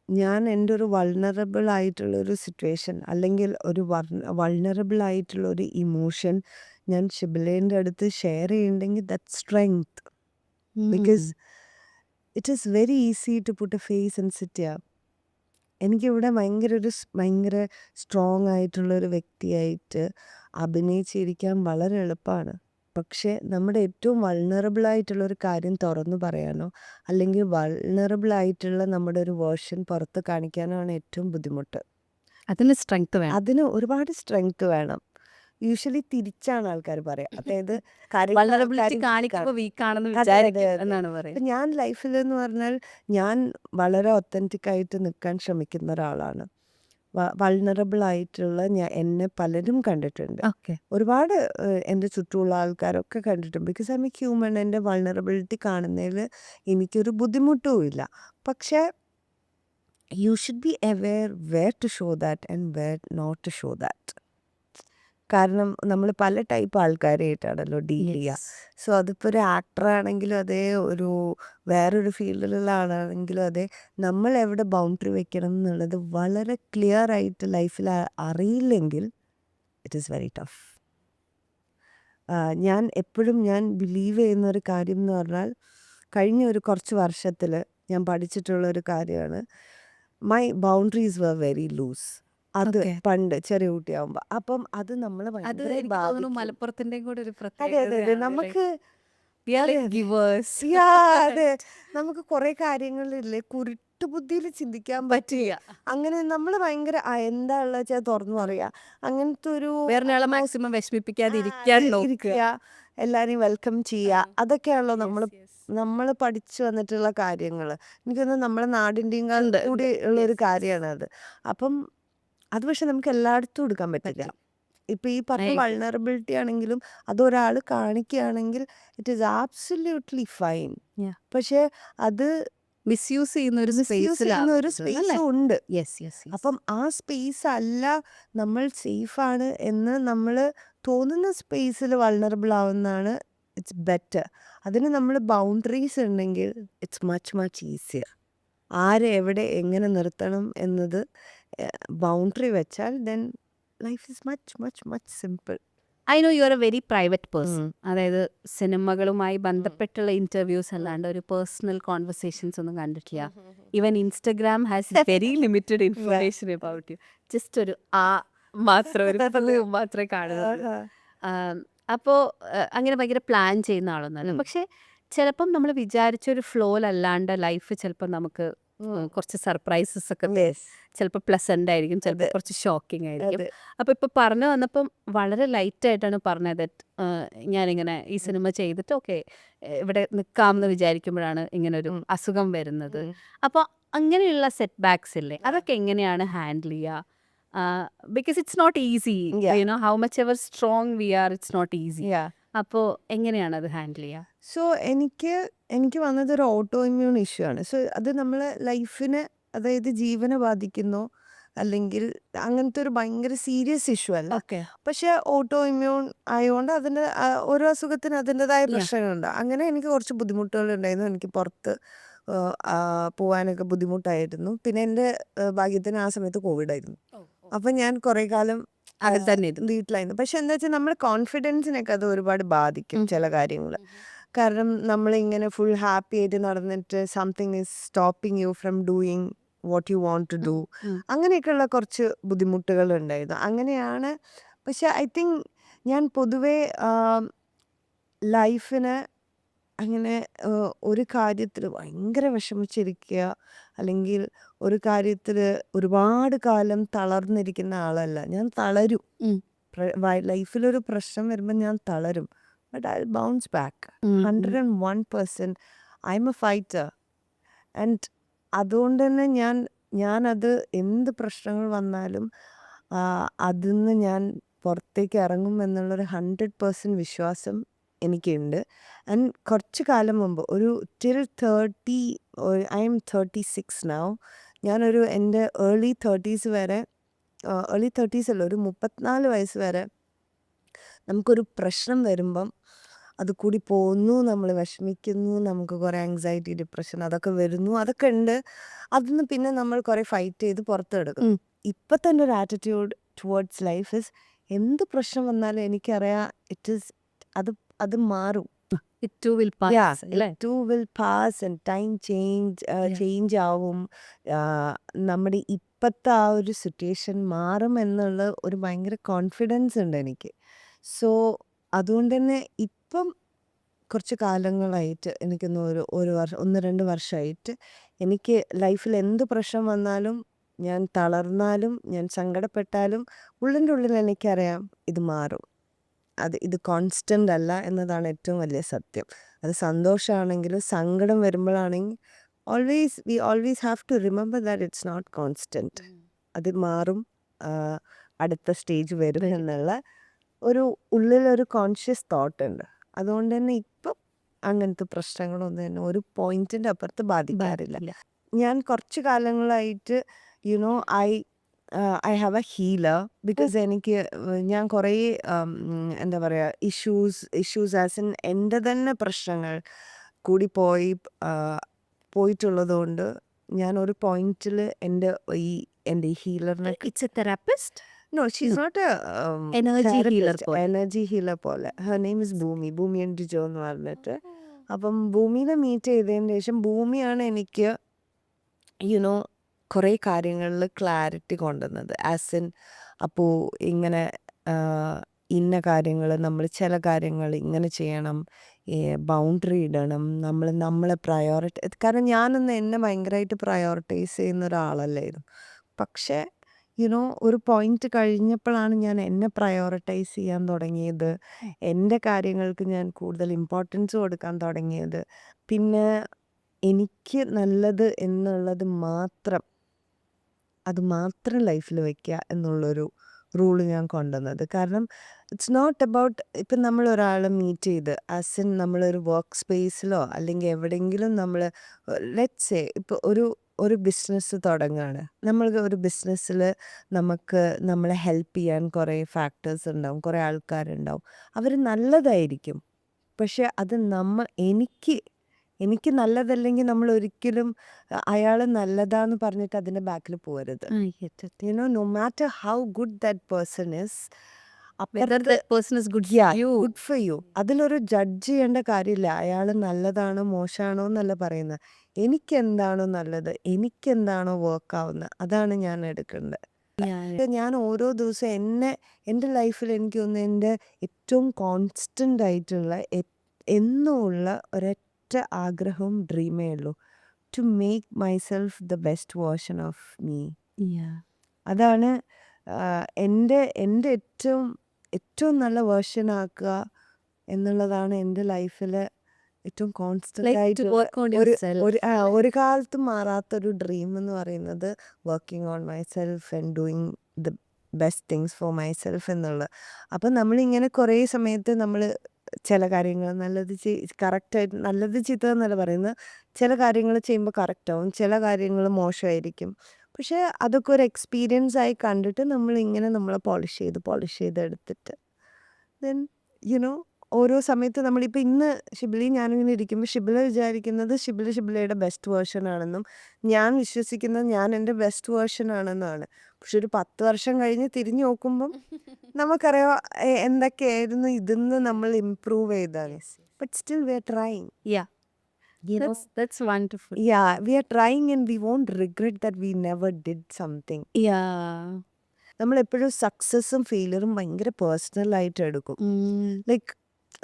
ഞാൻ എൻ്റെ ഒരു വൾണറബിൾ ആയിട്ടുള്ളൊരു സിറ്റുവേഷൻ അല്ലെങ്കിൽ ഒരു വൾണറബിൾ ആയിട്ടുള്ളൊരു ഇമോഷൻ ഞാൻ ഷിബിലേൻ്റെ അടുത്ത് ഷെയർ ചെയ്യുന്നുണ്ടെങ്കിൽ that strength. Because it is very easy to put a face and sit ചെയ്യാം. എനിക്കിവിടെ ഭയങ്കര സ്ട്രോങ് ആയിട്ടുള്ളൊരു വ്യക്തിയായിട്ട് അഭിനയിച്ചിരിക്കാൻ വളരെ എളുപ്പമാണ്. പക്ഷേ നമ്മുടെ ഏറ്റവും വൾണറബിൾ ആയിട്ടുള്ളൊരു കാര്യം തുറന്നു പറയാനോ അല്ലെങ്കിൽ വൾണറബിൾ ആയിട്ടുള്ള നമ്മുടെ ഒരു വേർഷൻ പുറത്ത് കാണിക്കാനോ ആണ് ഏറ്റവും ബുദ്ധിമുട്ട്. അതിന് സ്ട്രെങ്ത് വേണം. അതിന് ഒരുപാട് സ്ട്രെങ്ത് വേണം. യൂഷ്വലി തിരിച്ചാണ് ആൾക്കാർ പറയാം. അതായത് വൾണറബിലിറ്റി കാണിക്കുമ്പോൾ വീക്ക് ആണെന്ന് അതെ, വിചാരിക്കും അതെ. എന്നാണ് പറയുന്നത്. ഇപ്പം ഞാൻ ലൈഫിൽ എന്ന് പറഞ്ഞാൽ ഞാൻ വളരെ ഒത്തൻറ്റിക് ആയിട്ട് നിൽക്കാൻ ശ്രമിക്കുന്ന ഒരാളാണ്. വൾണറബിൾ ആയിട്ടുള്ള എന്നെ പലരും കണ്ടിട്ടുണ്ട്. ഓക്കെ. ഒരുപാട് എൻ്റെ ചുറ്റുമുള്ള ആൾക്കാരൊക്കെ കണ്ടിട്ടുണ്ട്. Because I M a human. എൻ്റെ വൾണറബിലിറ്റി കാണുന്നതിൽ എനിക്കൊരു ബുദ്ധിമുട്ടും ഇല്ല. പക്ഷേ you should be aware where to show that and where not to show that. കാരണം നമ്മൾ പല ടൈപ്പ് ആൾക്കാരായിട്ടാണല്ലോ ഡീൽ ചെയ്യുക. സോ അതിപ്പോൾ ഒരു ആക്ടർ ആണെങ്കിലും അതെ, വേറൊരു ഫീൽഡിലുള്ള ആളാണെങ്കിലും അതെ, നമ്മൾ എവിടെ ബൗണ്ടറി വെക്കണം എന്നുള്ളത് വളരെ ക്ലിയർ ആയിട്ട് ലൈഫിൽ അറിയില്ലെങ്കിൽ ഇറ്റ് ഈസ് വെരി ടഫ്. ഞാൻ ബിലീവ് ചെയ്യുന്ന ഒരു കാര്യം എന്ന് പറഞ്ഞാൽ കഴിഞ്ഞ ഒരു കുറച്ച് വർഷത്തിൽ ഞാൻ പഠിച്ചിട്ടുള്ളൊരു കാര്യമാണ് my boundaries were very loose. അത് പണ്ട് ചെറിയ കുട്ടിയാകുമ്പോൾ. അപ്പം അത് നമ്മൾ അത് എനിക്ക് തോന്നുന്നു മലപ്പുറത്തിന്റെയും കൂടെ ഒരു അതെ പ്രത്യേകത. നമുക്ക് അതെ നമുക്ക് കുറെ കാര്യങ്ങളില്ലേ കുരുട്ടുബുദ്ധിയിൽ ചിന്തിക്കാൻ പറ്റില്ല. അങ്ങനെ നമ്മൾ ഭയങ്കര എന്താ ഉള്ള വെച്ചാൽ തുറന്നു പറയാ. അങ്ങനത്തെ ഒരു വേറെ മാക്സിമം വിഷമിപ്പിക്കാതെ ഇരിക്കാൻ നോക്കുക. എല്ലാരെയും വെൽക്കം ചെയ്യുക. അതൊക്കെയാണല്ലോ നമ്മൾ നമ്മൾ പഠിച്ചു വന്നിട്ടുള്ള കാര്യങ്ങൾ എനിക്ക് തോന്നുന്നു നമ്മുടെ നാടിൻ്റെയും ഉണ്ട് കൂടി ഉള്ളൊരു കാര്യമാണ് അത്. അപ്പം അത് പക്ഷെ നമുക്ക് എല്ലായിടത്തും എടുക്കാൻ പറ്റില്ല. പറ്റില്ല. ഇപ്പം ഈ I പറഞ്ഞ agree. വൾണറബിലിറ്റി ആണെങ്കിലും അതൊരാൾ കാണിക്കുകയാണെങ്കിൽ it is absolutely fine. Yeah. പക്ഷെ അത് മിസ്യൂസ് ചെയ്യുന്ന ഒരു മിസ്യൂസ് ചെയ്യുന്ന ഒരു സ്പേസിലാണ് അല്ലേ? സ്പേസും ഉണ്ട്. Yes yes yes. അപ്പം ആ സ്പേസ് അല്ല നമ്മൾ സേഫാണ് എന്ന് നമ്മൾ തോന്നുന്ന സ്പേസിൽ വൾണറബിൾ ആവുന്നതാണ് ഇറ്റ്സ് ബെറ്റർ. അതിന് നമ്മൾ ബൗണ്ടറീസ് ഉണ്ടെങ്കിൽ ഇറ്റ്സ് മച്ച് ഈസിയർ. ആരെ എവിടെ എങ്ങനെ നിർത്തണം എന്നത് ബൗണ്ടറി വെച്ചാൽ then life is much simple. I know you are A very private person. അതായത് സിനിമകളുമായി ബന്ധപ്പെട്ടുള്ള ഇന്റർവ്യൂസ് അല്ലാണ്ട് ഒരു പേഴ്സണൽ കോൺവെർസേഷൻസ് ഒന്നും കണ്ടിട്ടില്ല. Even Instagram has very limited information about you. Just ഒരു മാത്രം ഒരു മാത്രമേ കാണുന്നുള്ളൂ. അപ്പോൾ അങ്ങനെ ഭയങ്കര പ്ലാൻ ചെയ്യുന്ന ആളൊന്നുമല്ല. പക്ഷെ ചിലപ്പം നമ്മൾ വിചാരിച്ച ഒരു ഫ്ലോയിലല്ലാണ്ട് ലൈഫ് ചിലപ്പോൾ നമുക്ക് കുറച്ച് സർപ്രൈസസ് ഒക്കെ ചിലപ്പോൾ പ്ലസന്റ് ആയിരിക്കും, ചിലപ്പോൾ കുറച്ച് ഷോക്കിംഗ് ആയിരിക്കും. അതെ. അപ്പോൾ ഇപ്പോൾ പറഞ്ഞു വന്നപ്പം വളരെ ലൈറ്റായിട്ടാണ് പറഞ്ഞത്. ഞാനിങ്ങനെ ഈ സിനിമ ചെയ്തിട്ട് ഓക്കെ ഇവിടെ നിൽക്കാമെന്ന് വിചാരിക്കുമ്പോഴാണ് ഇങ്ങനെ ഒരു അസുഖം വരുന്നത്. അപ്പോൾ അങ്ങനെയുള്ള സെറ്റ് ബാക്സ് ഇല്ലേ, അതൊക്കെ എങ്ങനെയാണ് ഹാൻഡിൽ ചെയ്യുക? Because it's not easy. Yeah. You know how much ever strong we are, it's not easy. Yeah. അപ്പോൾ എങ്ങനെയാണ് അത് ഹാൻഡിൽ ചെയ്യുക? സോ എനിക്ക് വന്നതൊരു ഓട്ടോ ഇമ്മ്യൂൺ ഇഷ്യൂ ആണ്. സോ അത് നമ്മളെ ലൈഫിനെ, അതായത് ജീവനെ ബാധിക്കുന്നോ അല്ലെങ്കിൽ അങ്ങനത്തെ ഒരു ഭയങ്കര സീരിയസ് ഇഷ്യൂ അല്ല. ഓക്കെ. പക്ഷെ ഓട്ടോ ഇമ്മ്യൂൺ ആയതുകൊണ്ട് അതിൻ്റെ ഓരോ അസുഖത്തിന് അതിൻ്റെതായ Yeah. പ്രശ്നങ്ങളുണ്ട്. അങ്ങനെ എനിക്ക് കുറച്ച് ബുദ്ധിമുട്ടുകളുണ്ടായിരുന്നു. എനിക്ക് പുറത്ത് പോകാനൊക്കെ ബുദ്ധിമുട്ടായിരുന്നു. പിന്നെ എൻ്റെ ഭാഗ്യത്തിന് ആ സമയത്ത് കോവിഡായിരുന്നു. അപ്പം ഞാൻ കുറേ കാലം അത് തന്നെ ഇത്. വീട്ടിലായിരുന്നു. പക്ഷെ എന്താ വെച്ചാൽ നമ്മുടെ കോൺഫിഡൻസിനൊക്കെ അത് ഒരുപാട് ബാധിക്കും ചില കാര്യങ്ങൾ. കാരണം നമ്മളിങ്ങനെ ഫുൾ ഹാപ്പി ആയിട്ട് നടന്നിട്ട് something is stopping you from doing what you want to do. അങ്ങനെയൊക്കെയുള്ള കുറച്ച് ബുദ്ധിമുട്ടുകൾ ഉണ്ടായിരുന്നു. അങ്ങനെയാണ്. പക്ഷെ ഐ തിങ്ക് ഞാൻ പൊതുവേ ലൈഫിനെ അങ്ങനെ ഒരു കാര്യത്തിൽ ഭയങ്കര വിഷമിച്ചിരിക്കുക അല്ലെങ്കിൽ ഒരു കാര്യത്തിൽ ഒരുപാട് കാലം തളർന്നിരിക്കുന്ന ആളല്ല. ഞാൻ തളരും. ലൈഫിലൊരു പ്രശ്നം വരുമ്പോൾ ഞാൻ തളരും. But I will bounce back 101%. I M a fighter. And അതുകൊണ്ട് തന്നെ ഞാനത് എന്ത് പ്രശ്നങ്ങൾ വന്നാലും അതിൽ നിന്ന് ഞാൻ പുറത്തേക്ക് ഇറങ്ങും എന്നുള്ളൊരു 100% വിശ്വാസം എനിക്കുണ്ട്. ആൻഡ് കുറച്ച് കാലം മുമ്പ് ഒരു ടിൽ 30, ഐ എം 36 നൗ. ഞാനൊരു എൻ്റെ ഏർലി 30s വരെ, ഏർലി 30s അല്ല, ഒരു 34 വയസ്സ് വരെ നമുക്കൊരു പ്രശ്നം വരുമ്പം അത് കൂടി പോകുന്നു, നമ്മൾ വിഷമിക്കുന്നു, നമുക്ക് കുറേ ആങ്സൈറ്റി, ഡിപ്രഷൻ അതൊക്കെ വരുന്നു, അതൊക്കെ ഉണ്ട്. അതിന്ന് പിന്നെ നമ്മൾ കുറേ ഫൈറ്റ് ചെയ്ത് പുറത്തെടുക്കും. ഇപ്പം തന്നെ ഒരു ആറ്റിറ്റ്യൂഡ് ടുവേർഡ്സ് ലൈഫ് ഇസ് എന്ത് പ്രശ്നം വന്നാലും എനിക്കറിയാം അത് മാറും. It too will pass, അല്ലേ? Too will pass and time change ആവും. നമ്മുടെ ഇപ്പോഴത്തെ ആ ഒരു സിറ്റുവേഷൻ മാറും എന്നുള്ള ഒരു ഭയങ്കര കോൺഫിഡൻസ് ഉണ്ട് എനിക്ക്. സോ അതുകൊണ്ട് തന്നെ ഇപ്പം കുറച്ച് കാലങ്ങളായിട്ട് എനിക്കൊന്ന് ഒരു വർഷം 1-2 വർഷമായിട്ട് എനിക്ക് ലൈഫിൽ എന്ത് പ്രശ്നം വന്നാലും, ഞാൻ തളർന്നാലും, ഞാൻ സങ്കടപ്പെട്ടാലും ഉള്ളിൻ്റെ ഉള്ളിൽ എനിക്കറിയാം ഇത് മാറും. ഇത് കോൺസ്റ്റൻ്റ് അല്ല എന്നതാണ് ഏറ്റവും വലിയ സത്യം. അത് സന്തോഷമാണെങ്കിലും സങ്കടം വരുമ്പോഴാണെങ്കിൽ we always have to remember that it's not constant. അത് മാറും, അടുത്ത സ്റ്റേജ് വരും എന്നുള്ള ഒരു ഉള്ളിലൊരു കോൺഷ്യസ് തോട്ട് ഉണ്ട്. അതുകൊണ്ട് തന്നെ ഇപ്പം അങ്ങനത്തെ പ്രശ്നങ്ങളൊന്നും തന്നെ ഒരു പോയിന്റിൻ്റെ അപ്പുറത്ത് ബാധിക്കാറില്ല. ഞാൻ കുറച്ച് കാലങ്ങളായിട്ട് I have A healer. Because എനിക്ക് ഞാൻ കുറേ എന്താ പറയുക ഇഷ്യൂസ് ആസ് ഇൻ എൻ്റെ തന്നെ പ്രശ്നങ്ങൾ കൂടി പോയിട്ടുള്ളത് കൊണ്ട് ഞാൻ ഒരു പോയിന്റിൽ എൻ്റെ ഹീലറിനെ It's a therapist? No, she's not a Energy healer therapist. പോലെ. എനർജി ഹീലർ പോലെ. ഹെർ നെയിം ഇസ് ഭൂമി ആൻഡ് ജോ എന്ന് പറഞ്ഞിട്ട്. അപ്പം ഭൂമിനെ മീറ്റ് ചെയ്തതിന് ശേഷം ഭൂമിയാണ് എനിക്ക് കുറേ കാര്യങ്ങളിൽ ക്ലാരിറ്റി കൊണ്ടുവന്നത്. ആസ് ഇൻ അപ്പോൾ ഇങ്ങനെ ഇന്ന കാര്യങ്ങൾ, നമ്മൾ ചില കാര്യങ്ങൾ ഇങ്ങനെ ചെയ്യണം, ബൗണ്ടറി ഇടണം, നമ്മളെ കാരണം ഞാനൊന്ന് എന്നെ ഭയങ്കരമായിട്ട് പ്രയോറിറ്റൈസ് ചെയ്യുന്ന ഒരാളല്ലായിരുന്നു. പക്ഷേ ഒരു പോയിന്റ് കഴിഞ്ഞപ്പോഴാണ് ഞാൻ എന്നെ പ്രയോറിറ്റൈസ് ചെയ്യാൻ തുടങ്ങിയത്. എൻ്റെ കാര്യങ്ങൾക്ക് ഞാൻ കൂടുതൽ ഇമ്പോർട്ടൻസ് കൊടുക്കാൻ തുടങ്ങിയത്. പിന്നെ എനിക്ക് നല്ലത് എന്നുള്ളത് മാത്രം, അത് മാത്രം ലൈഫിൽ വെക്കുക എന്നുള്ളൊരു റൂള് ഞാൻ കൊണ്ടുവന്നത്. കാരണം ഇറ്റ്സ് നോട്ട് അബൌട്ട് ഇപ്പം നമ്മൾ ഒരാളെ മീറ്റ് ചെയ്ത് ആസ് ഇൻ നമ്മളൊരു വർക്ക് സ്പേസിലോ അല്ലെങ്കിൽ എവിടെയെങ്കിലും നമ്മൾ ലെറ്റ്സ് സേ ഇപ്പോൾ ഒരു ബിസിനസ് തുടങ്ങുകയാണ്. നമ്മൾ ഒരു ബിസിനസ്സിൽ നമുക്ക് നമ്മളെ ഹെൽപ്പ് ചെയ്യാൻ കുറേ ഫാക്ടേഴ്സ് ഉണ്ടാവും, കുറേ ആൾക്കാരുണ്ടാവും. അവർ നല്ലതായിരിക്കും. പക്ഷെ അത് എനിക്ക് നല്ലതല്ലെങ്കിൽ നമ്മൾ ഒരിക്കലും അയാൾ നല്ലതാന്ന് പറഞ്ഞിട്ട് അതിൻ്റെ ബാക്കിൽ പോകരുത്. I get it. No matter how good that person is, Whether അപ്പുറത്ത് that person is good for yeah, you. good for you. അതിലൊരു ജഡ്ജ് ചെയ്യേണ്ട കാര്യമില്ല. അയാൾ നല്ലതാണോ മോശമാണോ എന്നല്ല പറയുന്നത്. എനിക്കെന്താണോ നല്ലത്, എനിക്കെന്താണോ വർക്ക് ആവുന്നത്, അതാണ് ഞാൻ എടുക്കേണ്ടത്. Yeah. ഞാൻ ഓരോ ദിവസം എൻ്റെ ലൈഫിൽ എനിക്ക് തോന്നുന്നു എൻ്റെ ഏറ്റവും കോൺസ്റ്റൻ്റ് ആയിട്ടുള്ള എന്നുമുള്ള ഒരൊറ്റ ആഗ്രഹവും ഡ്രീമേ ഉള്ളൂ. To make myself the best version of me. Yeah. അതാണ് എൻ്റെ ഏറ്റവും നല്ല വേർഷൻ ആക്കുക എന്നുള്ളതാണ് എൻ്റെ ലൈഫിൽ ഏറ്റവും കോൺസ്റ്റൻ്റ് Like to ആയിട്ടുള്ള work on ഒരു yourself. ഒരു കാലത്തും മാറാത്തൊരു ഡ്രീം എന്ന് പറയുന്നത് working on myself and doing the best things for myself എന്നുള്ളത്. അപ്പം നമ്മളിങ്ങനെ കുറേ സമയത്ത് നമ്മൾ ചില കാര്യങ്ങൾ കറക്റ്റായിട്ട് നല്ലത് ചീത്ത എന്നല്ല പറയുന്നത്, ചില കാര്യങ്ങൾ ചെയ്യുമ്പോൾ കറക്റ്റാവും, ചില കാര്യങ്ങൾ മോശമായിരിക്കും. പക്ഷേ അതൊക്കെ ഒരു എക്സ്പീരിയൻസ് ആയി കണ്ടിട്ട് നമ്മളിങ്ങനെ നമ്മളെ പോളിഷ് ചെയ്ത് എടുത്തിട്ട് ദെൻ ഓരോ സമയത്ത് നമ്മളിപ്പോൾ ഇന്ന് ഞാനിങ്ങനെ ഇരിക്കുമ്പോൾ ഷിബില വിചാരിക്കുന്നത് ഷിബിലയുടെ ബെസ്റ്റ് വേർഷൻ ആണെന്നും ഞാൻ വിശ്വസിക്കുന്നത് ഞാൻ എൻ്റെ ബെസ്റ്റ് വേർഷൻ ആണെന്നാണ്. പക്ഷെ ഒരു 10 വർഷം കഴിഞ്ഞ് തിരിഞ്ഞു നോക്കുമ്പം നമുക്കറിയാം എന്തൊക്കെയായിരുന്നു ഇതിന്ന് നമ്മൾ ഇമ്പ്രൂവ് ചെയ്താണ്. But still we are trying. Yeah. That's wonderful. We are trying and we won't regret that we never did something. Yeah. നമ്മളെപ്പോഴും സക്സസ്സും ഫെയിലിയറും ഭയങ്കര പേഴ്സണലായിട്ട് എടുക്കും. ലൈക്ക്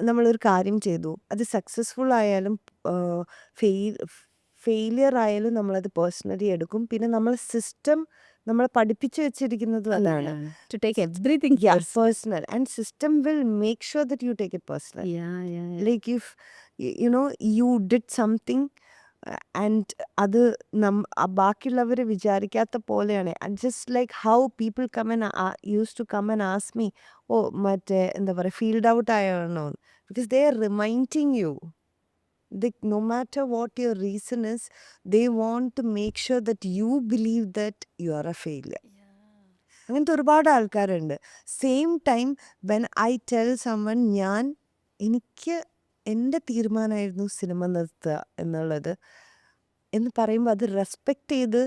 നമ്മളൊരു കാര്യം ചെയ്തു, അത് സക്സസ്ഫുൾ ആയാലും ഫെയിലിയർ ആയാലും നമ്മളത് പേഴ്സണലി എടുക്കും. പിന്നെ നമ്മളെ പഠിപ്പിച്ചു വെച്ചിരിക്കുന്നത് അതാണ്. To take everything personal and system will make sure that you take it personal. Yeah. Like if you did something and അത് ബാക്കിയുള്ളവർ വിചാരിക്കാത്ത പോലെയാണ്. Just like how people use to come and ask me, മറ്റേ എന്താ പറയുക, ഫീൽഡ് ഔട്ട് ആയാണോ, because they are reminding you. No matter what your reason is, they want to make sure that you believe that you are a failure. അങ്ങനത്തെ ഒരുപാട് ആൾക്കാരുണ്ട്. Same time when I tell someone എനിക്ക് എൻ്റെ തീരുമാനമായിരുന്നു സിനിമ നിർത്തുക എന്നുള്ളത് എന്ന് പറയുമ്പോൾ അത് റെസ്പെക്റ്റ് ചെയ്ത്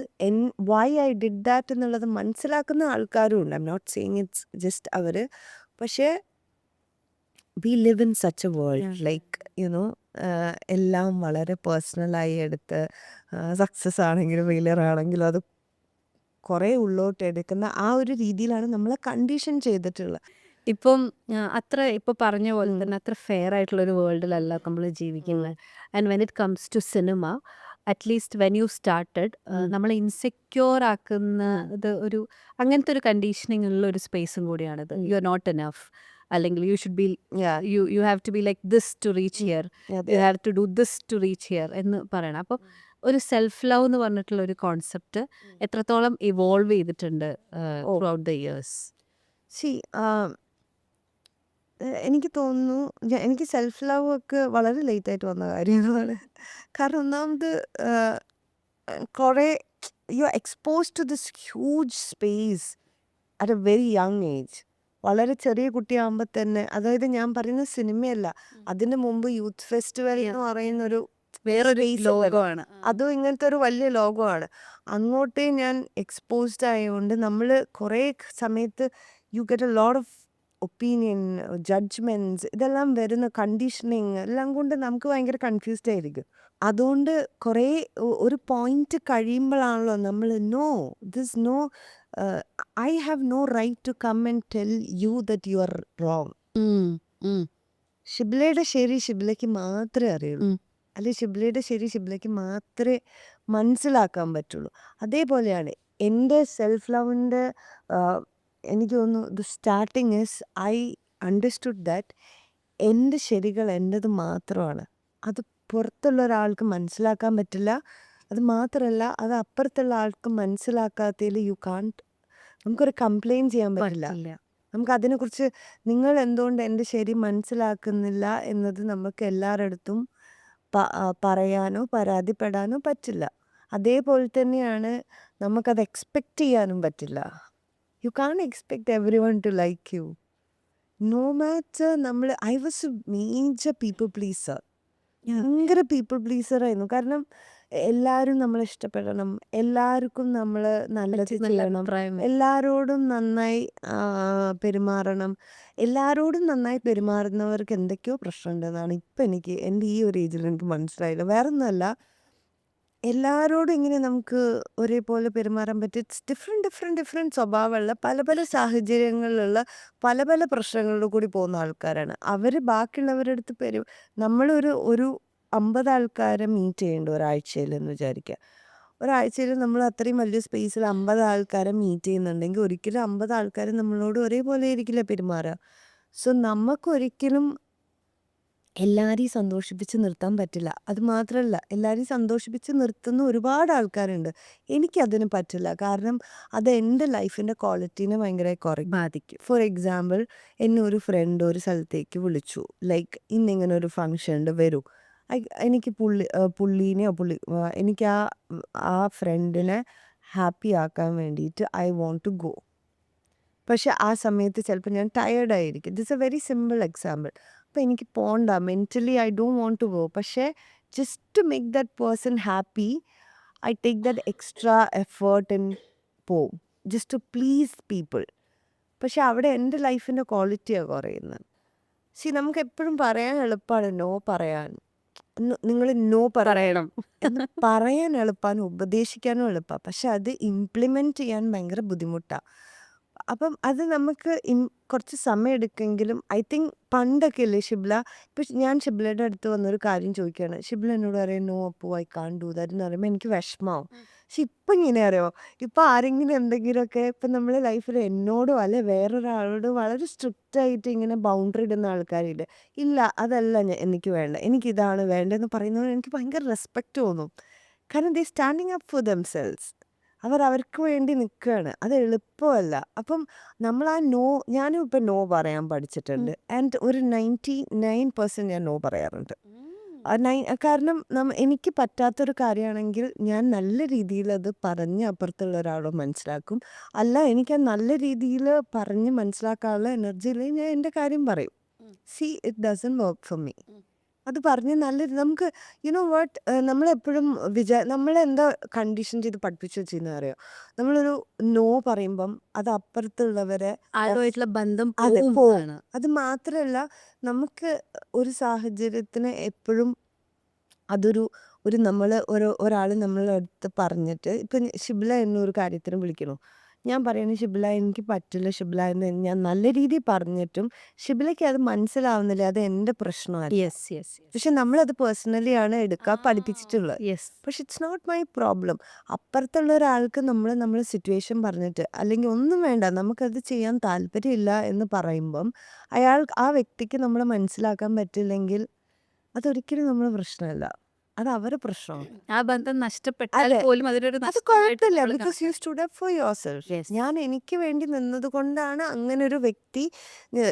വൈ ഐ ഡിഡ് ദാറ്റ് എന്നുള്ളത് മനസ്സിലാക്കുന്ന ആൾക്കാരും ഉണ്ട്. I M not saying it's just അവർ. പക്ഷേ we live in such a world like എല്ലാം വളരെ പേഴ്സണലായി എടുത്ത് സക്സസ് ആണെങ്കിലും ഫെയിലിയർ ആണെങ്കിലും അത് കുറേ ഉള്ളോട്ട് എടുക്കുന്ന ആ ഒരു രീതിയിലാണ് നമ്മളെ കണ്ടീഷൻ ചെയ്തിട്ടുള്ളത്. ഇപ്പം ഇപ്പൊ പറഞ്ഞ പോലെ തന്നെ അത്ര ഫെയർ ആയിട്ടുള്ള ഒരു വേൾഡിലല്ല നമ്മൾ ജീവിക്കുന്നത്. And when it comes to cinema, at least when you started, നമ്മളെ ഇൻസെക്യൂർ ആക്കുന്ന അങ്ങനത്തെ ഒരു കണ്ടീഷനിങ് ഉള്ള ഒരു സ്പേസും കൂടിയാണിത്. യു ആർ നോട്ട് എനഫ്, അല്ലെങ്കിൽ you should be you have to be like this to reach here, you have to do this to reach here എന്ന് പറയണം. അപ്പം ഒരു സെൽഫ് ലവ് എന്ന് പറഞ്ഞിട്ടുള്ള ഒരു കോൺസെപ്റ്റ് എത്രത്തോളം ഇവോൾവ് ചെയ്തിട്ടുണ്ട് ത്രൂ ഔട്ട് ദ ഇയേഴ്സ്? എനിക്ക് തോന്നുന്നു എനിക്ക് സെൽഫ് ലവ് ഒക്കെ വളരെ ലേറ്റായിട്ട് വന്ന കാര്യങ്ങളാണ്. കാരണം ഒന്നാമത് കുറേ you are exposed to this huge space at a very young age. വളരെ ചെറിയ കുട്ടിയാകുമ്പോൾ തന്നെ, അതായത് ഞാൻ പറയുന്ന സിനിമയല്ല, അതിന് മുമ്പ് യൂത്ത് ഫെസ്റ്റിവൽ എന്ന് പറയുന്നൊരു വേറൊരു ലോകമാണ്. അതും ഇങ്ങനത്തെ ഒരു വലിയ ലോകമാണ്. അങ്ങോട്ടേ ഞാൻ എക്സ്പോസ്ഡ് ആയതുകൊണ്ട് നമ്മൾ കുറേ സമയത്ത് you get A lot of opinion, judgements, ഇതെല്ലാം വരുന്ന കണ്ടീഷനിങ് എല്ലാം കൊണ്ട് നമുക്ക് ഭയങ്കര കൺഫ്യൂസ്ഡ് ആയിരിക്കും. അതുകൊണ്ട് കുറേ ഒരു പോയിന്റ് കഴിയുമ്പോഴാണല്ലോ നമ്മൾ I have no right to come and tell you that you are wrong. ഷിബിലയുടെ ശരി ഷിബിലയ്ക്ക് മാത്രമേ അറിയുള്ളൂ, അല്ലെ ഷിബിലയുടെ ശരി ഷിബിലയ്ക്ക് മാത്രമേ മനസ്സിലാക്കാൻ പറ്റുള്ളൂ. അതേപോലെയാണ് എൻ്റെ സെൽഫ് ലവിൻ്റെ എനിക്ക് തോന്നുന്നു the starting is I understood that എൻ്റെ ശരികൾ എൻ്റെത് മാത്രമാണ്. അത് പുറത്തുള്ള ഒരാൾക്ക് മനസ്സിലാക്കാൻ പറ്റില്ല. അത് മാത്രമല്ല അത് അപ്പുറത്തുള്ള ആൾക്ക് മനസ്സിലാക്കാത്തതിൽ നമുക്കൊരു കംപ്ലയിൻറ്റ് ചെയ്യാൻ പറ്റില്ല. പറ്റില്ല. നമുക്ക് അതിനെക്കുറിച്ച് നിങ്ങൾ എന്തുകൊണ്ട് എൻ്റെ ശരി മനസ്സിലാക്കുന്നില്ല എന്നത് നമുക്ക് എല്ലാവരുടെ അടുത്തും പറയാനോ പരാതിപ്പെടാനോ പറ്റില്ല. അതേപോലെ തന്നെയാണ് നമുക്കത് എക്സ്പെക്റ്റ് ചെയ്യാനും പറ്റില്ല. You can't expect everyone to like you. No matter I was a major people pleaser. ഭയങ്കര പീപ്പിൾ പ്ലീസറായിരുന്നു. കാരണം എല്ലാവരും നമ്മളെ ഇഷ്ടപ്പെടണം, എല്ലാവർക്കും നമ്മൾ നല്ലത് പറ്റി നല്ല ചെയ്യണം, അഭിപ്രായം വരും. എല്ലാവരോടും നന്നായി പെരുമാറണം. എല്ലാവരോടും നന്നായി പെരുമാറുന്നവർക്ക് എന്തൊക്കെയോ പ്രശ്നമുണ്ടെന്നാണ് ഇപ്പം എൻ്റെ ഈ ഒരു ഏജിൽ എനിക്ക് മനസ്സിലായില്ല. വേറൊന്നുമല്ല, എല്ലാവരോടും ഇങ്ങനെ നമുക്ക് ഒരേപോലെ പെരുമാറാൻ പറ്റും. ഇറ്റ്സ് ഡിഫറെൻറ്റ് സ്വഭാവമുള്ള പല പല സാഹചര്യങ്ങളിലുള്ള പല പല പ്രശ്നങ്ങളിലൂടെ കൂടി പോകുന്ന ആൾക്കാരാണ്. അവർ ബാക്കിയുള്ളവരുടെ അടുത്ത് നമ്മളൊരു 50 ആൾക്കാരെ മീറ്റ് ചെയ്യേണ്ട ഒരാഴ്ചയിലെന്ന് വിചാരിക്കുക. ഒരാഴ്ചയിൽ നമ്മൾ അത്രയും വലിയ സ്പേസിൽ 50 ആൾക്കാരെ മീറ്റ് ചെയ്യുന്നുണ്ടെങ്കിൽ ഒരിക്കലും 50 ആൾക്കാരും നമ്മളോട് ഒരേപോലെ ആയിരിക്കില്ല പെരുമാറുക. സോ നമുക്കൊരിക്കലും എല്ലാവരെയും സന്തോഷിപ്പിച്ച് നിർത്താൻ പറ്റില്ല. അത് മാത്രമല്ല, എല്ലാവരെയും സന്തോഷിപ്പിച്ച് നിർത്തുന്ന ഒരുപാട് ആൾക്കാരുണ്ട്. എനിക്കതിന് പറ്റില്ല. കാരണം അത് എൻ്റെ ലൈഫിൻ്റെ ക്വാളിറ്റീനെ ഭയങ്കരമായി ബാധിക്കും. ഫോർ എക്സാമ്പിൾ, എന്നെ ഒരു ഫ്രണ്ട് ഒരു സ്ഥലത്തേക്ക് വിളിച്ചു. ലൈക്ക് ഇന്നിങ്ങനെ ഒരു ഫംഗ്ഷൻ ഉണ്ട്, വരൂ. എനിക്ക് എനിക്ക് ആ ഫ്രണ്ടിനെ ഹാപ്പി ആക്കാൻ വേണ്ടിയിട്ട് ഐ വോണ്ട് ടു ഗോ. പക്ഷെ ആ സമയത്ത് ചിലപ്പോൾ ഞാൻ ടയേർഡായിരിക്കും. This a very simple example. അപ്പോൾ എനിക്ക് പോകണ്ട, mentally I don't want to go. പക്ഷേ just to make that person happy I take that extra effort പോവും, ജസ്റ്റ് ടു പ്ലീസ് പീപ്പിൾ. പക്ഷെ അവിടെ എൻ്റെ ലൈഫിൻ്റെ ക്വാളിറ്റിയാണ് കുറയുന്നത്. നമുക്ക് എപ്പോഴും പറയാൻ എളുപ്പമാണ് നോ പറയാൻ. നിങ്ങൾ നോ പറയണം. എന്ന് പറയാൻ എളുപ്പമാണ്, ഉപദേശിക്കാനും എളുപ്പമാണ്. പക്ഷെ അത് ഇംപ്ലിമെൻറ്റ് ചെയ്യാൻ ഭയങ്കര ബുദ്ധിമുട്ടാണ്. അപ്പം അത് നമുക്ക് കുറച്ച് സമയം എടുക്കുമെങ്കിലും ഐ തിങ്ക് പണ്ടൊക്കെ അല്ലേ ഷിബ്ല, ഇപ്പം ഞാൻ ഷിബ്ലയുടെ അടുത്ത് വന്നൊരു കാര്യം ചോദിക്കുകയാണ്. ഷിബ്ല എന്നോട് പറയും നോ അപ്പോ ഐ കാൺ ഡു ദാറ്റ് എന്ന് പറയുമ്പോൾ എനിക്ക് വിഷമാവും. പക്ഷെ ഇപ്പം ഇങ്ങനെ അറിയോ, ഇപ്പം ആരെങ്കിലും എന്തെങ്കിലുമൊക്കെ ഇപ്പം നമ്മുടെ ലൈഫിൽ എന്നോടോ അല്ലെ വേറൊരാളോട് വളരെ സ്ട്രിക്റ്റ് ആയിട്ട് ഇങ്ങനെ ബൗണ്ടറി ഇടുന്ന ആൾക്കാരില്ല. ഇല്ല അതല്ല എനിക്ക് വേണ്ട, എനിക്കിതാണ് വേണ്ടതെന്ന് പറയുന്നത് എനിക്ക് ഭയങ്കര റെസ്പെക്റ്റ് തോന്നും. കാരണം ദേ സ്റ്റാൻഡിങ് അപ്പ് ഫോർ ദംസെൽസ്. അവർക്ക് വേണ്ടി നിൽക്കുകയാണ്. അത് എളുപ്പമല്ല. അപ്പം നമ്മൾ ഞാനും ഇപ്പം നോ പറയാൻ പഠിച്ചിട്ടുണ്ട്. ആൻഡ് ഒരു 99% ഞാൻ നോ പറയാറുണ്ട്. കാരണം എനിക്ക് പറ്റാത്തൊരു കാര്യമാണെങ്കിൽ ഞാൻ നല്ല രീതിയിൽ അത് പറഞ്ഞ് അപ്പുറത്തുള്ള ഒരാളോട് മനസ്സിലാക്കും. അല്ല എനിക്ക് നല്ല രീതിയിൽ പറഞ്ഞ് മനസ്സിലാക്കാനുള്ള എനർജിയിൽ ഞാൻ എൻ്റെ കാര്യം പറയും. It doesn't work for me. അത് പറഞ്ഞ് നമുക്ക് വാട്ട്, നമ്മളെപ്പോഴും നമ്മളെന്താ കണ്ടീഷൻ ചെയ്ത് പഠിപ്പിച്ചു വെച്ചിരുന്നത് അറിയോ, നമ്മളൊരു നോ പറയുമ്പം അത് അപ്പുറത്തുള്ളവരെ ആരുമായിട്ടുള്ള ബന്ധം പോവും. പോവുകയാണ്. അത് മാത്രമല്ല, നമുക്ക് ഒരു സാഹചര്യത്തിന് എപ്പോഴും അതൊരു ഒരാൾ നമ്മളെ അടുത്ത് പറഞ്ഞിട്ട്, ഇപ്പം ഷിബ്ല എന്നൊരു കാര്യത്തിന് വിളിക്കണു, ഞാൻ പറയുന്നത് ഷിബ്ല എനിക്ക് പറ്റില്ല ഷിബ്ല എന്ന് ഞാൻ നല്ല രീതിയിൽ പറഞ്ഞിട്ടും ഷിബ്ലയ്ക്ക് അത് മനസ്സിലാവുന്നില്ല, അത് എൻ്റെ പ്രശ്നമല്ല. യെസ് യെസ് പക്ഷെ നമ്മളത് പേഴ്സണലി ആണ് എടുക്കാൻ പഠിപ്പിച്ചിട്ടുള്ളത്. യെസ്. പക്ഷെ ഇറ്റ്സ് നോട്ട് മൈ പ്രോബ്ലം. അപ്പുറത്തുള്ള ഒരാൾക്ക് നമ്മളെ സിറ്റുവേഷൻ പറഞ്ഞിട്ട്, അല്ലെങ്കിൽ ഒന്നും വേണ്ട നമുക്കത് ചെയ്യാൻ താല്പര്യമില്ല എന്ന് പറയുമ്പം ആ വ്യക്തിക്ക് നമ്മളെ മനസ്സിലാക്കാൻ പറ്റില്ലെങ്കിൽ അതൊരിക്കലും നമ്മളെ പ്രശ്നമല്ല, അത് അവരുടെ പ്രശ്നമാണ്. ആ ബന്ധം നഷ്ടപ്പെട്ടാൽ അതെ, പോലും അതൊരു അത് നഷ്ടമായിട്ട് കുഴപ്പമില്ല. നമ്മൾ ബിക്കോസ് യു കണക്കാക്കും. Stood up for your self. Yes. ഞാൻ എനിക്ക് വേണ്ടി നിന്നത് കൊണ്ടാണ് അങ്ങനെ ഒരു വ്യക്തി.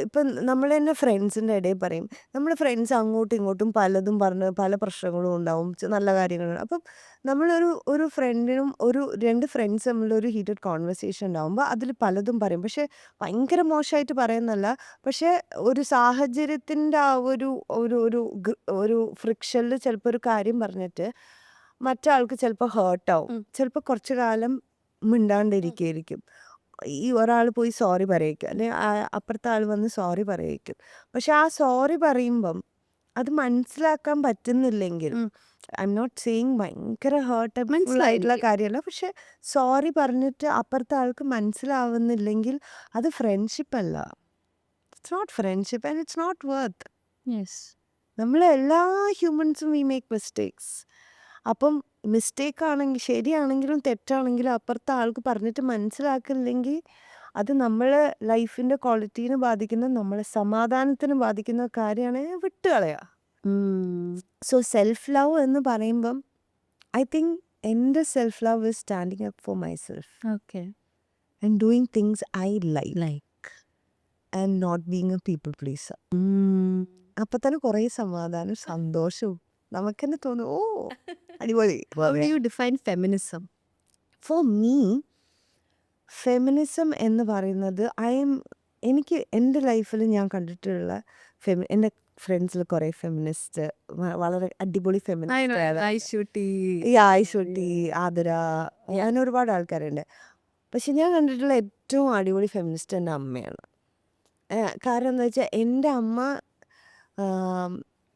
ഇപ്പം നമ്മൾ തന്നെ ഫ്രണ്ട്സിൻ്റെ ഇടയിൽ പറയും, നമ്മൾ ഫ്രണ്ട്സ് അങ്ങോട്ടും ഇങ്ങോട്ടും പലതും പറഞ്ഞ് പല പ്രശ്നങ്ങളും ഉണ്ടാവും, നല്ല കാര്യങ്ങളും. അപ്പം ഒരു ഫ്രണ്ടിനും രണ്ട് ഫ്രണ്ട്സ് തമ്മിലൊരു ഹീറ്റഡ് കോൺവെർസേഷൻ ഉണ്ടാകുമ്പോൾ അതിൽ പലതും പറയും. പക്ഷെ ഭയങ്കര മോശമായിട്ട് പറയുന്നല്ല, പക്ഷേ ഒരു സാഹചര്യത്തിൻ്റെ ആ ഒരു ഒരു ഒരു ഒരു ഫ്രിക്ഷനിൽ ചിലപ്പോൾ ഒരു കാര്യം പറഞ്ഞിട്ട് മറ്റാൾക്ക് ചിലപ്പോൾ ഹേർട്ടാവും. ചിലപ്പോൾ കുറച്ച് കാലം മിണ്ടാണ്ടിരിക്കുകയായിരിക്കും. ഈ ഒരാൾ പോയി സോറി പറയിക്കും, അല്ലെങ്കിൽ അപ്പുറത്തെ ആൾ വന്ന് സോറി പറയിക്കും. പക്ഷെ ആ സോറി പറയുമ്പം അത് മനസ്സിലാക്കാൻ പറ്റുന്നില്ലെങ്കിൽ, ഐ എം നോട്ട് സേയിങ് ഭയങ്കര ഹേർട്ടഫുൾ ആയിട്ടുള്ള മനസ്സിലായിരിക്കും. കാര്യമല്ല, പക്ഷെ സോറി പറഞ്ഞിട്ട് അപ്പുറത്തെ ആൾക്ക് മനസ്സിലാവുന്നില്ലെങ്കിൽ അത് ഫ്രണ്ട്ഷിപ്പ് അല്ല. It's not friendship and it's not worth. Yes. നമ്മൾ എല്ലാ ഹ്യൂമൻസും വി മേക്ക് മിസ്റ്റേക്സ്. അപ്പം മിസ്റ്റേക്ക് ആണെങ്കിൽ ശരിയാണെങ്കിലും തെറ്റാണെങ്കിലും അപ്പുറത്തെ ആൾക്ക് പറഞ്ഞിട്ട് മനസ്സിലാക്കില്ലെങ്കിൽ അത് നമ്മളെ ലൈഫിൻ്റെ ക്വാളിറ്റീനെ ബാധിക്കുന്ന നമ്മളെ സമാധാനത്തിന് ബാധിക്കുന്ന കാര്യമാണ് വിട്ടുകളയുക. സോ സെൽഫ് ലവ് എന്ന് പറയുമ്പം ഐ തിങ്ക് എൻ്റെ self love is standing up for my self okay. And doing things I like and not being a people pleaser. അപ്പം തന്നെ കുറേ സമാധാനം സന്തോഷവും നമുക്ക് തന്നെ തോന്നും ഓ അടിപൊളി. How do you define feminism? For me feminism എന്ന് പറയുന്നത് എനിക്ക് എൻ്റെ ലൈഫിൽ ഞാൻ കണ്ടിട്ടുള്ള എൻ്റെ ഫ്രണ്ട്സിൽ കുറേ ഫെമിനിസ്റ്റ് വളരെ അടിപൊളി ഫെമിനിസ്റ്റ് ഐശുട്ടി. ഈ ആയിഷുട്ടി ആതിര അങ്ങനെ ഒരുപാട് ആൾക്കാരുണ്ട്. പക്ഷെ ഞാൻ കണ്ടിട്ടുള്ള ഏറ്റവും അടിപൊളി ഫെമിനിസ്റ്റ് എൻ്റെ അമ്മയാണ്. കാരണം എന്താ വെച്ചാൽ എൻ്റെ അമ്മ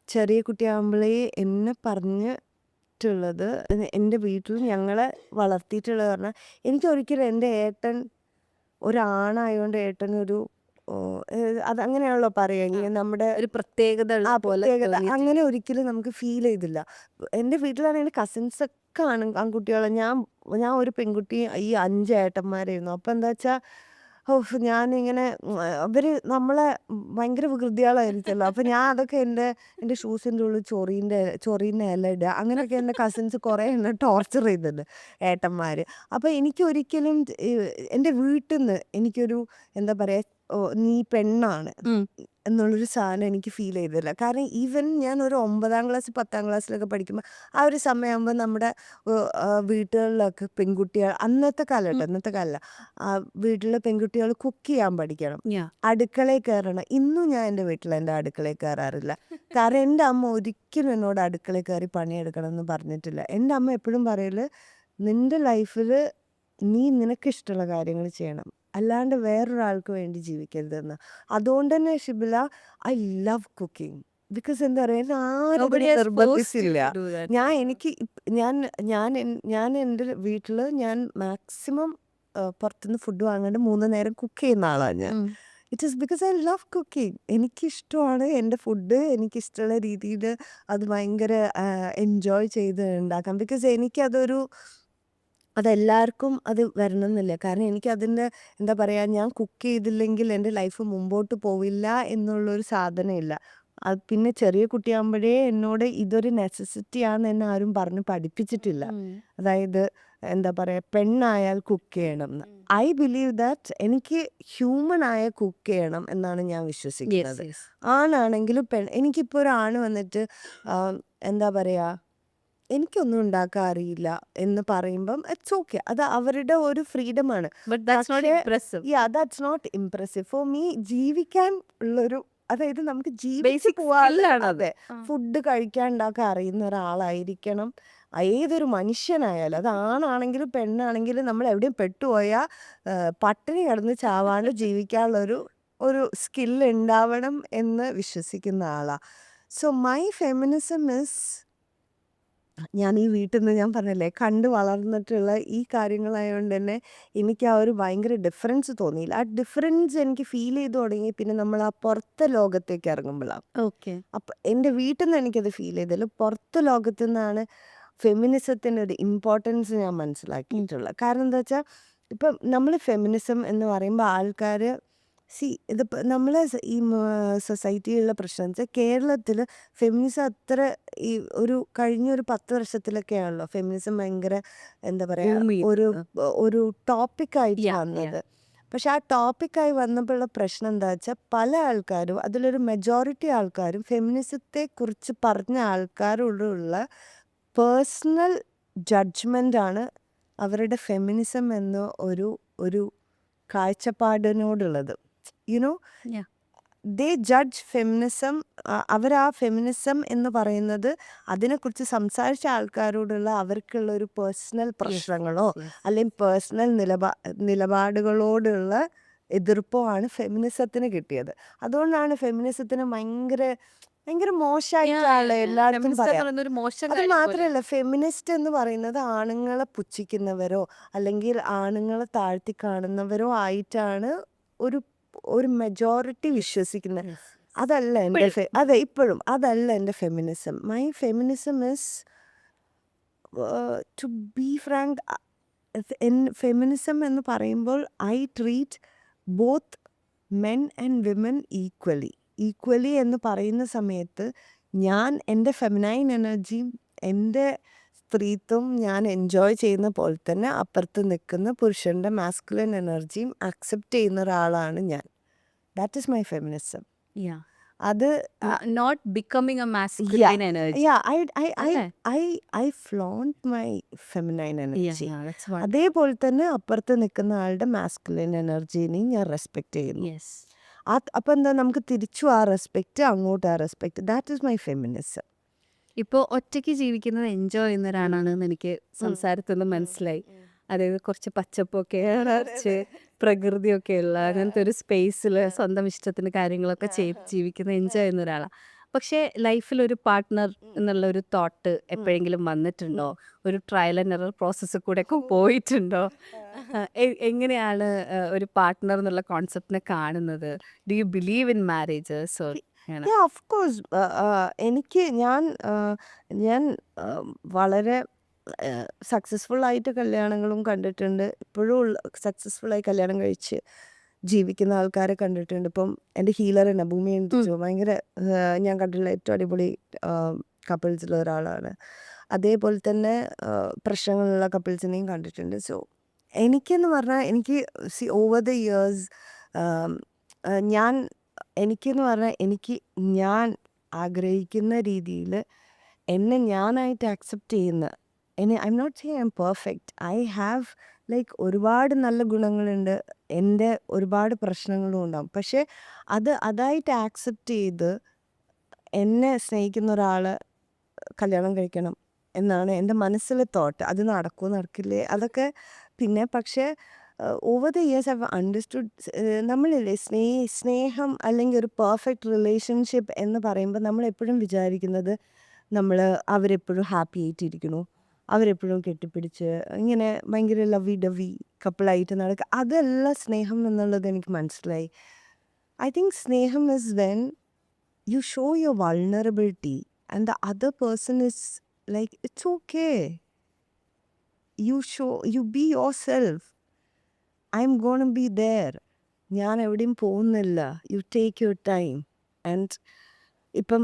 ചെറിയ കുട്ടിയാകുമ്പോഴേ എന്നെ പറഞ്ഞിട്ടുള്ളത് എൻ്റെ വീട്ടിൽ ഞങ്ങളെ വളർത്തിയിട്ടുള്ളത് പറഞ്ഞാൽ എനിക്കൊരിക്കലും എൻ്റെ ഏട്ടൻ ഒരാണായതുകൊണ്ട് ഏട്ടനൊരു അതങ്ങനെയാണല്ലോ പറയുക നമ്മുടെ ഒരു പ്രത്യേകത ഉള്ള പോലെ പ്രത്യേകത തോന്നിയിട്ടില്ല. അങ്ങനെ ഒരിക്കലും നമുക്ക് ഫീൽ ചെയ്തില്ല. എൻ്റെ വീട്ടിലാണെങ്കിൽ എൻ്റെ കസിൻസൊക്കെ ആൺകുട്ടികളെ ഞാൻ ഒരു പെൺകുട്ടി ഈ 5 ഏട്ടന്മാരായിരുന്നു. അപ്പം എന്താ വെച്ചാൽ ഞാനിങ്ങനെ അവർ നമ്മളെ ഭയങ്കര വികൃതികളായിരിക്കുമല്ലോ. അപ്പം ഞാൻ അതൊക്കെ എൻ്റെ ഷൂസിൻ്റെ ഉള്ളിൽ ചൊറീൻ്റെ ഇല ഇടുക അങ്ങനെയൊക്കെ എൻ്റെ കസിൻസ് കുറേ എന്നെ ടോർച്ചർ ചെയ്തിട്ടുണ്ട് ഏട്ടന്മാർ. അപ്പോൾ എനിക്കൊരിക്കലും എൻ്റെ വീട്ടിൽ നിന്ന് എനിക്കൊരു എന്താ പറയുക നീ പെണ്ണാണ് എന്നുള്ളൊരു സാധനം എനിക്ക് ഫീൽ ചെയ്തില്ല. കാരണം ഈവൻ ഞാൻ ഒരു 9ാം ക്ലാസ് 10ാം ക്ലാസ്സിലൊക്കെ പഠിക്കുമ്പോൾ ആ ഒരു സമയമാകുമ്പോൾ നമ്മുടെ വീട്ടുകളിലൊക്കെ പെൺകുട്ടികൾ ഇന്നത്തെ കാലമല്ല വീട്ടിലെ പെൺകുട്ടികൾ കുക്ക് ചെയ്യാൻ പഠിക്കണം, അടുക്കളയിൽ കയറണം. ഇന്നും ഞാൻ എൻ്റെ വീട്ടിൽ എൻ്റെ അടുക്കളയിൽ കയറാറില്ല. കാരണം എൻ്റെ അമ്മ ഒരിക്കലും എന്നോട് അടുക്കളയിൽ കയറി പണിയെടുക്കണം എന്ന് പറഞ്ഞിട്ടില്ല. എൻ്റെ അമ്മ എപ്പോഴും പറയല് നിൻ്റെ ലൈഫിൽ നിനക്കിഷ്ടമുള്ള കാര്യങ്ങൾ ചെയ്യണം, അല്ലാണ്ട് വേറൊരാൾക്ക് വേണ്ടി ജീവിക്കരുതെന്ന്. അതുകൊണ്ട് തന്നെ Shibila I love cooking. Because എന്താ പറയുക ആരും നിർബന്ധിച്ചില്ല. ഞാൻ എൻ്റെ വീട്ടിൽ ഞാൻ മാക്സിമം പുറത്തുനിന്ന് ഫുഡ് വാങ്ങാണ്ട് 3 നേരം കുക്ക് ചെയ്യുന്ന ആളാണ് ഞാൻ. It is because I love cooking. എനിക്കിഷ്ടമാണ് എൻ്റെ ഫുഡ് എനിക്കിഷ്ടമുള്ള രീതിയിൽ അത് ഭയങ്കര എൻജോയ് ചെയ്ത് ഉണ്ടാക്കാം. ബിക്കോസ് എനിക്കതൊരു അതെല്ലാവർക്കും അത് വരണമെന്നില്ല. കാരണം എനിക്കതിൻ്റെ എന്താ പറയുക ഞാൻ കുക്ക് ചെയ്തില്ലെങ്കിൽ എൻ്റെ ലൈഫ് മുമ്പോട്ട് പോവില്ല എന്നുള്ളൊരു സാധനമില്ല. അത് പിന്നെ ചെറിയ കുട്ടിയാകുമ്പോഴേ എന്നോട് ഇതൊരു നെസസിറ്റിയാണെന്ന് എന്നെ ആരും പറഞ്ഞ് പഠിപ്പിച്ചിട്ടില്ല. അതായത് എന്താ പറയുക പെണ്ണായാൽ കുക്ക് ചെയ്യണം എന്ന്. ഐ ബിലീവ് ദാറ്റ് എനിക്ക് ഹ്യൂമനായ കുക്ക് ചെയ്യണം എന്നാണ് ഞാൻ വിശ്വസിക്കുന്നത്. ആണാണെങ്കിലും എനിക്കിപ്പോൾ ഒരു ആണ് വന്നിട്ട് എന്താ പറയുക എനിക്കൊന്നും ഉണ്ടാക്കാൻ അറിയില്ല എന്ന് പറയുമ്പം ഇറ്റ്സ് ഓക്കെ, അത് അവരുടെ ഒരു ഫ്രീഡമാണ്. That's not impressive for me. ജീവിക്കാൻ ഉള്ളൊരു അതായത് നമുക്ക് ജീവിച്ച് പോവാതെ അതെ ഫുഡ് കഴിക്കാൻ ഉണ്ടാക്കാൻ അറിയുന്ന ഒരാളായിരിക്കണം ഏതൊരു മനുഷ്യനായാലും. അത് ആണാണെങ്കിലും പെണ്ണാണെങ്കിലും നമ്മൾ എവിടെയും പെട്ടുപോയാൽ പട്ടിണി കിടന്ന് ചാവാണ്ട് ജീവിക്കാനുള്ളൊരു സ്കില്ല് ഉണ്ടാവണം എന്ന് വിശ്വസിക്കുന്ന ആളാണ്. സോ മൈ ഫെമിനിസം ഇസ് ഞാൻ ഈ വീട്ടിൽ നിന്ന് ഞാൻ പറഞ്ഞില്ലേ കണ്ട് വളർന്നിട്ടുള്ള ഈ കാര്യങ്ങളായതുകൊണ്ട് തന്നെ എനിക്ക് ആ ഒരു ഭയങ്കര ഡിഫറൻസ് തോന്നിയില്ല. ആ ഡിഫറൻസ് എനിക്ക് ഫീൽ ചെയ്ത് തുടങ്ങി പിന്നെ നമ്മൾ ആ പുറത്തെ ലോകത്തേക്ക് ഇറങ്ങുമ്പോഴാണ്. ഓക്കെ. അപ്പം എൻ്റെ വീട്ടിൽ നിന്ന് എനിക്കത് ഫീൽ ചെയ്തില്ല. പുറത്തെ ലോകത്തു നിന്നാണ് ഫെമിനിസത്തിൻ്റെ ഒരു ഇമ്പോർട്ടൻസ് ഞാൻ മനസ്സിലാക്കിയിട്ടുള്ളത്. കാരണം എന്താ വെച്ചാൽ ഇപ്പം നമ്മൾ ഫെമിനിസം എന്ന് പറയുമ്പോൾ ആൾക്കാർ ഇതിപ്പോൾ നമ്മളെ ഈ സൊസൈറ്റിയിലുള്ള പ്രശ്നം വെച്ചാൽ കേരളത്തിൽ ഫെമിനിസം അത്ര ഈ കഴിഞ്ഞൊരു 10 വർഷത്തിലൊക്കെയാണല്ലോ ഫെമിനിസം ഭയങ്കര എന്താ പറയുക ഒരു ടോപ്പിക്കായിട്ട് വന്നത്. പക്ഷെ ആ ടോപ്പിക്കായി വന്നപ്പോഴുള്ള പ്രശ്നം എന്താ വെച്ചാൽ പല ആൾക്കാരും അതിലൊരു മെജോറിറ്റി ആൾക്കാരും ഫെമിനിസത്തെ കുറിച്ച് പറഞ്ഞ ആൾക്കാരോടുള്ള പേഴ്സണൽ ജഡ്ജ്മെൻ്റാണ് അവരുടെ ഫെമിനിസം എന്ന ഒരു കാഴ്ചപ്പാടിനോടുള്ളത്. ദേ ജഡ്ജ് ഫെമിനിസം. അവർ ആ ഫെമിനിസം എന്ന് പറയുന്നത് അതിനെക്കുറിച്ച് സംസാരിച്ച ആൾക്കാരോടുള്ള അവർക്കുള്ള ഒരു പേഴ്സണൽ പ്രശ്നങ്ങളോ അല്ലെങ്കിൽ പേഴ്സണൽ നിലപാടുകളോടുള്ള എതിർപ്പോ ആണ് ഫെമിനിസത്തിന് കിട്ടിയത്. അതുകൊണ്ടാണ് ഫെമിനിസത്തിന് ഭയങ്കര മോശമായിട്ടാണ് എല്ലായിടത്തും പറയാം. അത് മാത്രമല്ല ഫെമിനിസ്റ്റ് എന്ന് പറയുന്നത് ആണുങ്ങളെ പുച്ഛിക്കുന്നവരോ അല്ലെങ്കിൽ ആണുങ്ങളെ താഴ്ത്തി കാണുന്നവരോ ആയിട്ടാണ് ഒരു മെജോറിറ്റി വിശ്വസിക്കുന്നത്. അതല്ല എൻ്റെ ഇപ്പോഴും അതല്ല എൻ്റെ feminism. My feminism is to be frank, feminism എന്ന് പറയുമ്പോൾ I treat both men and women equally എന്ന് പറയുന്ന സമയത്ത് ഞാൻ എൻ്റെ ഫെമിനൈൻ എനർജിയും എൻ്റെ സ്ത്രീത്വം ഞാൻ എൻജോയ് ചെയ്യുന്ന പോലെ തന്നെ അപ്പുറത്ത് നിൽക്കുന്ന പുരുഷൻ്റെ മാസ്കുലിൻ എനർജിയും അക്സെപ്റ്റ് ചെയ്യുന്ന ഒരാളാണ് ഞാൻ. That is my feminism. Yeah. അത് Not becoming a masculine energy. yeah, I അല്ലേ? I flaunt my feminine Yeah, energy. yeah, that's what. അതേപോലെ തന്നെ അപ്പുറത്ത് നിൽക്കുന്ന ആളുടെ മാസ്കുലിൻ എനർജീനെയും ഞാൻ റെസ്പെക്റ്റ് ചെയ്യുന്നു. Yes. അപ്പം എന്താ, നമുക്ക് തിരിച്ചു ആ റെസ്പെക്റ്റ്, അങ്ങോട്ട് ആ respect. That is my feminism. ഇപ്പോൾ ഒറ്റയ്ക്ക് ജീവിക്കുന്നത് എൻജോയ് ചെയ്യുന്ന ഒരാളാണെന്ന് എനിക്ക് സംസാരത്തിൽ നിന്ന് മനസ്സിലായി. അതായത് കുറച്ച് പച്ചപ്പൊക്കെ നിറച്ച് പ്രകൃതിയൊക്കെ ഉള്ള അങ്ങനത്തെ ഒരു സ്പേസിൽ സ്വന്തം ഇഷ്ടത്തിന് കാര്യങ്ങളൊക്കെ ചെയ്ത് ജീവിക്കുന്ന എൻജോയ് ചെയ്യുന്ന ഒരാളാണ്. പക്ഷേ ലൈഫിൽ ഒരു പാർട്ട്ണർ എന്നുള്ള ഒരു തോട്ട് എപ്പോഴെങ്കിലും വന്നിട്ടുണ്ടോ? ഒരു ട്രയൽ ആൻഡ് എറർ പ്രോസസ്സിൽ കൂടെ ഒക്കെ പോയിട്ടുണ്ടോ? എങ്ങനെയാണ് ഒരു പാർട്ട്ണർ എന്നുള്ള കോൺസെപ്റ്റിനെ കാണുന്നത്? Do you believe in marriages or Yeah, of course. എനിക്ക് ഞാൻ വളരെ സക്സസ്ഫുൾ ആയിട്ട് കല്യാണങ്ങളും കണ്ടിട്ടുണ്ട്. ഇപ്പോഴും സക്സസ്ഫുള്ളായി കല്യാണം കഴിച്ച് ജീവിക്കുന്ന ആൾക്കാരെ കണ്ടിട്ടുണ്ട്. ഇപ്പം എൻ്റെ ഹീലർ തന്നെ ഭൂമി എന്തിച്ചു ഭയങ്കര ഞാൻ കണ്ടിട്ടുള്ള ഏറ്റവും അടിപൊളി കപ്പിൾസിലുള്ള ഒരാളാണ്. അതേപോലെ തന്നെ പ്രശ്നങ്ങളുള്ള കപ്പിൾസിനെയും കണ്ടിട്ടുണ്ട്. സോ എനിക്കെന്ന് പറഞ്ഞാൽ എനിക്ക് ഓവർ ദ ഇയേഴ്സ് ഞാൻ എനിക്കെന്ന് പറഞ്ഞാൽ ഞാൻ ആഗ്രഹിക്കുന്ന രീതിയിൽ എന്നെ ഞാനായിട്ട് അക്സെപ്റ്റ് ചെയ്യുന്ന, I M not saying I M perfect. I have like ഒരുപാട് നല്ല ഗുണങ്ങളുണ്ട്, എൻ്റെ ഒരുപാട് പ്രശ്നങ്ങളും ഉണ്ടാവും. പക്ഷേ അതായിട്ട് ആക്സെപ്റ്റ് ചെയ്ത് എന്നെ സ്നേഹിക്കുന്ന ഒരാളെ കല്യാണം കഴിക്കണം എന്നാണ് എൻ്റെ മനസ്സിലെ തോട്ട്. അത് നടക്കുമോ നടക്കില്ലേ അതൊക്കെ പിന്നെ. പക്ഷേ over the years I have understood, നമ്മളില്ലേ സ്നേഹം അല്ലെങ്കിൽ ഒരു പെർഫെക്റ്റ് റിലേഷൻഷിപ്പ് എന്ന് പറയുമ്പോൾ നമ്മളെപ്പോഴും വിചാരിക്കുന്നത് അവരെപ്പോഴും ഹാപ്പി ആയിട്ടിരിക്കണു, അവരെപ്പോഴും കെട്ടിപ്പിടിച്ച് ഇങ്ങനെ ഭയങ്കര ലവി ഡവി കപ്പിളായിട്ട് നടക്കുക. അതല്ല സ്നേഹം എന്നുള്ളത് എനിക്ക് മനസ്സിലായി. ഐ തിങ്ക് സ്നേഹം is when you show your vulnerability and the other person is like, it's okay, you be yourself, I'm gonna be there, ഞാൻ എവിടെയും പോകുന്നില്ല, you take your time. And ഇപ്പം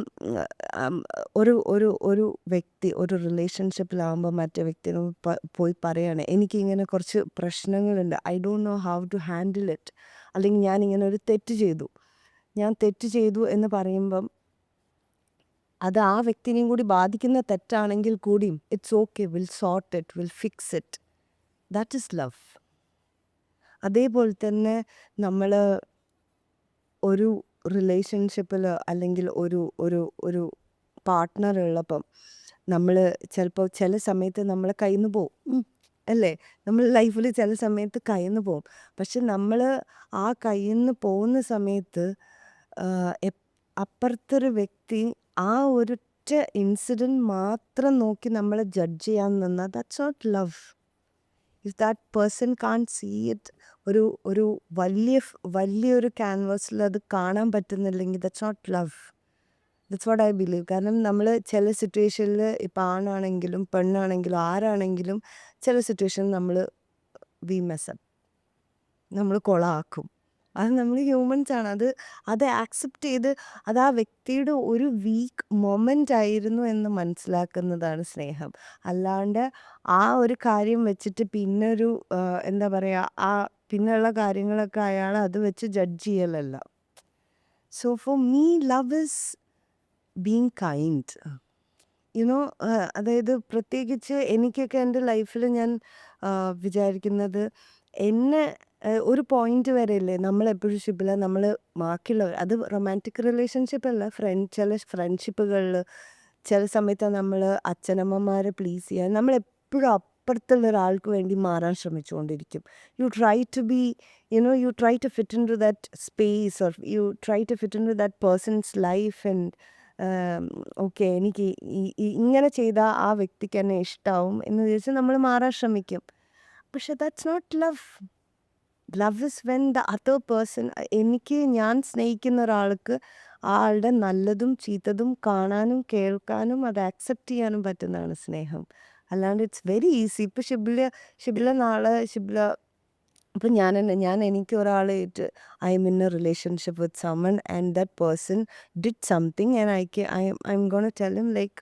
ഒരു ഒരു ഒരു വ്യക്തി ഒരു റിലേഷൻഷിപ്പിലാവുമ്പോൾ മറ്റേ വ്യക്തിനോട് പോയി പറയാണ്, എനിക്കിങ്ങനെ കുറച്ച് പ്രശ്നങ്ങളുണ്ട്, I don't know how to handle it, അല്ലെങ്കിൽ ഞാനിങ്ങനെ ഒരു ഞാൻ തെറ്റ് ചെയ്തു എന്ന് പറയുമ്പം അത് ആ വ്യക്തിനെയും കൂടി ബാധിക്കുന്ന തെറ്റാണെങ്കിൽ കൂടിയും it's okay, will sort it, will fix it. That is love. അതേപോലെ തന്നെ നമ്മൾ ഒരു റിലേഷൻഷിപ്പിൽ അല്ലെങ്കിൽ ഒരു ഒരു ഒരു പാർട്ട്ണർ ഉള്ളപ്പം നമ്മൾ ചിലപ്പോൾ ചില സമയത്ത് നമ്മളെ കയ്യിൽ നിന്ന് പോവും അല്ലേ, നമ്മൾ ലൈഫിൽ ചില സമയത്ത് കയ്യിൽ നിന്ന് പോവും. പക്ഷെ നമ്മൾ ആ കയ്യിൽ നിന്ന് പോകുന്ന സമയത്ത് അപ്പുറത്തൊരു വ്യക്തി ആ ഒരൊറ്റ ഇൻസിഡൻറ്റ് മാത്രം നോക്കി നമ്മളെ ജഡ്ജ് ചെയ്യാൻ നിന്നാൽ that's not love. If that person can't see it, ഒരു വലിയൊരു ക്യാൻവാസിൽ അത് കാണാൻ പറ്റുന്നില്ലെങ്കിൽ that's not love. That's what I believe. കാരണം നമ്മൾ ചില സിറ്റുവേഷനിൽ ഇപ്പം ആണാണെങ്കിലും പെണ്ണാണെങ്കിലും ആരാണെങ്കിലും ചില സിറ്റുവേഷനിൽ വി മെസ്സപ്പ്, നമ്മൾ കൊളാക്കും. അത് നമ്മൾ ഹ്യൂമൻസ് ആണ്. അത് ആക്സെപ്റ്റ് ചെയ്ത് അത് ആ വ്യക്തിയുടെ ഒരു വീക്ക് മൊമെൻ്റ് ആയിരുന്നു എന്ന് മനസ്സിലാക്കുന്നതാണ് സ്നേഹം. അല്ലാണ്ട് ആ ഒരു കാര്യം വെച്ചിട്ട് പിന്നൊരു എന്താ പറയുക, ആ പിന്നെയുള്ള കാര്യങ്ങളൊക്കെ അയാൾ അത് വെച്ച് ജഡ്ജ് ചെയ്യലല്ല. So for me love is being kind, you know. അതായത് പ്രത്യേകിച്ച് എനിക്കൊക്കെ എൻ്റെ ലൈഫിൽ ഞാൻ വിചാരിക്കുന്നത്, എന്നെ ഒരു പോയിന്റ് വരെ ഇല്ലേ നമ്മളെപ്പോഴും ഷിപ്പില്ല, നമ്മൾ ബാക്കിയുള്ളവർ, അത് റൊമാൻറ്റിക് റിലേഷൻഷിപ്പ് അല്ല, ചില ഫ്രണ്ട്ഷിപ്പുകളിൽ ചില സമയത്ത് നമ്മൾ അച്ഛനമ്മമാരെ പ്ലീസ് ചെയ്യാൻ നമ്മളെപ്പോഴും അപ്പുറത്തുള്ള ഒരാൾക്ക് വേണ്ടി മാറാൻ ശ്രമിച്ചുകൊണ്ടിരിക്കും. You try to be you try to fit in to that space, or you try to fit in to that person's life. And okay, എനിക്ക് ഇങ്ങനെ ചെയ്താൽ ആ വ്യക്തിക്ക് എന്നെ ഇഷ്ടമാവും എന്ന് വിചാരിച്ച് നമ്മൾ മാറാൻ ശ്രമിക്കും. പക്ഷെ that's not love. Love is when the other person, ഞാൻ സ്നേഹിക്കുന്ന ഒരാൾക്ക് ആളുടെ നല്ലതും ചീത്തതും കാണാനും കേൾക്കാനും അത് ആക്സെപ്റ്റ് ചെയ്യാനും പറ്റുന്നതാണ് സ്നേഹം. അല്ലാണ്ട് ഇറ്റ്സ് വെരി ഈസി. ഇപ്പം ഷിബില നാളെ ഇപ്പം ഞാൻ എനിക്ക് ഒരാളായിട്ട് I'm in a relationship with someone and that person did something and I'm gonna tell him like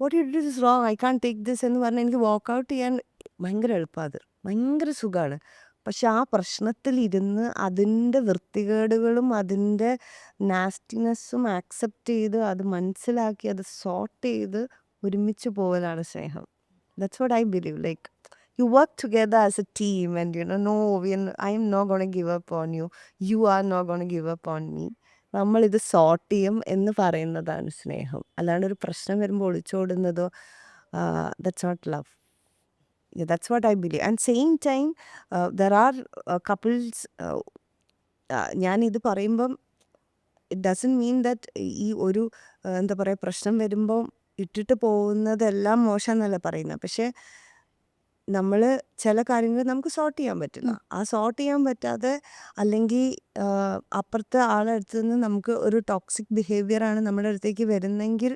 what you did is wrong, I can't take this എന്ന് പറഞ്ഞാൽ എനിക്ക് വാക്ക് ഔട്ട് ചെയ്യാൻ ഭയങ്കര എളുപ്പമാണ്. അത് ഭയങ്കര സുഖമാണ്. പക്ഷെ ആ പ്രശ്നത്തിലിരുന്ന് അതിൻ്റെ വൃത്തികേടുകളും അതിൻ്റെ നാസ്റ്റിനെസ്സും ആക്സെപ്റ്റ് ചെയ്ത് അത് മനസ്സിലാക്കി അത് സോർട്ട് ചെയ്ത് ഒരുമിച്ച് പോകലാണ് സ്നേഹം. That's what I believe. Like you work together as a team and no, I am not going to give up on you, you are not going to give up on me. നമ്മളിത് സോർട്ട് ചെയ്യും എന്ന് പറയുന്നതാണ് സ്നേഹം. അല്ലാണ്ട് ഒരു പ്രശ്നം വരുമ്പോൾ ഒളിച്ചോടുന്നതോ that's not love. That's what I believe. And same time, there are couples, ഞാനിത് പറയുമ്പം ഇറ്റ് ഡസൻ മീൻ ദാറ്റ് ഈ ഒരു എന്താ പറയുക, പ്രശ്നം വരുമ്പം ഇട്ടിട്ട് പോകുന്നതെല്ലാം മോശം എന്നല്ല പറയുന്നത്. പക്ഷേ നമ്മൾ ചില കാര്യങ്ങൾ നമുക്ക് സോർട്ട് ചെയ്യാൻ പറ്റില്ല. ആ സോർട്ട് ചെയ്യാൻ പറ്റാതെ അല്ലെങ്കിൽ അപ്പുറത്തെ ആളടുത്ത് നിന്ന് നമുക്ക് ഒരു ടോക്സിക് ബിഹേവിയറാണ് നമ്മുടെ അടുത്തേക്ക് വരുന്നെങ്കിൽ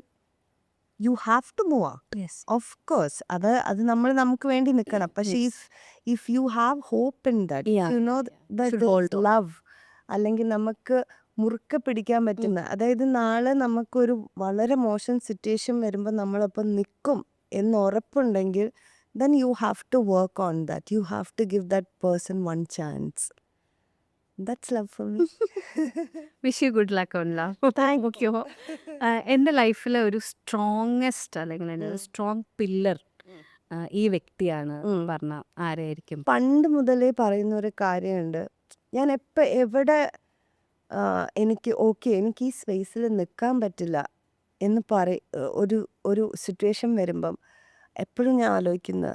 you have to move out. Yes. Of course അത് നമ്മൾ നമുക്ക് വേണ്ടി നിൽക്കണം. പക്ഷേ if you have hope in that, Yeah, you know should hold on. Love, അല്ലെങ്കിൽ നമുക്ക് മുറുക്കെ പിടിക്കാൻ പറ്റുന്ന, അതായത് നാളെ നമുക്കൊരു വളരെ മോശം സിറ്റുവേഷൻ വരുമ്പോൾ നമ്മളൊപ്പം നിൽക്കും എന്ന് ഉറപ്പുണ്ടെങ്കിൽ then you have to work on that. You have to give that person one chance. That's love for me. Wish you good luck on love. Thank you. എൻ്റെ ലൈഫിലെ ഒരു സ്ട്രോങ്ങസ്റ്റ് അല്ലെങ്കിൽ എൻ്റെ ഒരു സ്ട്രോങ് പില്ലർ ഈ വ്യക്തിയാണ് പറഞ്ഞ ആരായിരിക്കും? പണ്ട് മുതലേ പറയുന്ന ഒരു കാര്യമുണ്ട്. ഞാൻ എവിടെ എനിക്ക് ഈ സ്പേസിൽ നിൽക്കാൻ പറ്റില്ല എന്ന് ഒരു സിറ്റുവേഷൻ വരുമ്പം എപ്പോഴും ഞാൻ ആലോചിക്കുന്ന,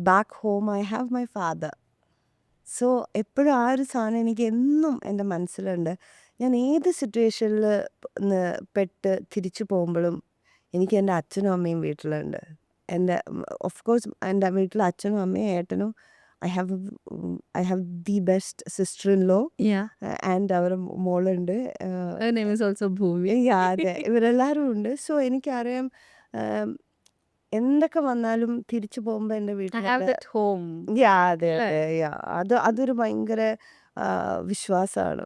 back home I have my father. So എപ്പോഴും ആ ഒരു സാധനം എനിക്ക് എന്നും എൻ്റെ മനസ്സിലുണ്ട്. ഞാൻ ഏത് സിറ്റുവേഷനിൽ പെട്ട് തിരിച്ചു പോകുമ്പോഴും എനിക്ക് എൻ്റെ അച്ഛനും അമ്മയും വീട്ടിലുണ്ട്. ഓഫ് കോഴ്സ് എൻ്റെ വീട്ടിൽ അച്ഛനും അമ്മയും ഏട്ടനും, I have the best sister in law and അവരുടെ മോളുണ്ട്. Her name is also ഭൂമി. അതെ, ഇവരെല്ലാവരും ഉണ്ട്. സോ എനിക്കറിയാം എന്തൊക്കെ വന്നാലും തിരിച്ചു പോകുമ്പോൾ എൻ്റെ I വീട്ടിൽ have that home. അതെ അതൊരു ഭയങ്കര വിശ്വാസമാണ്.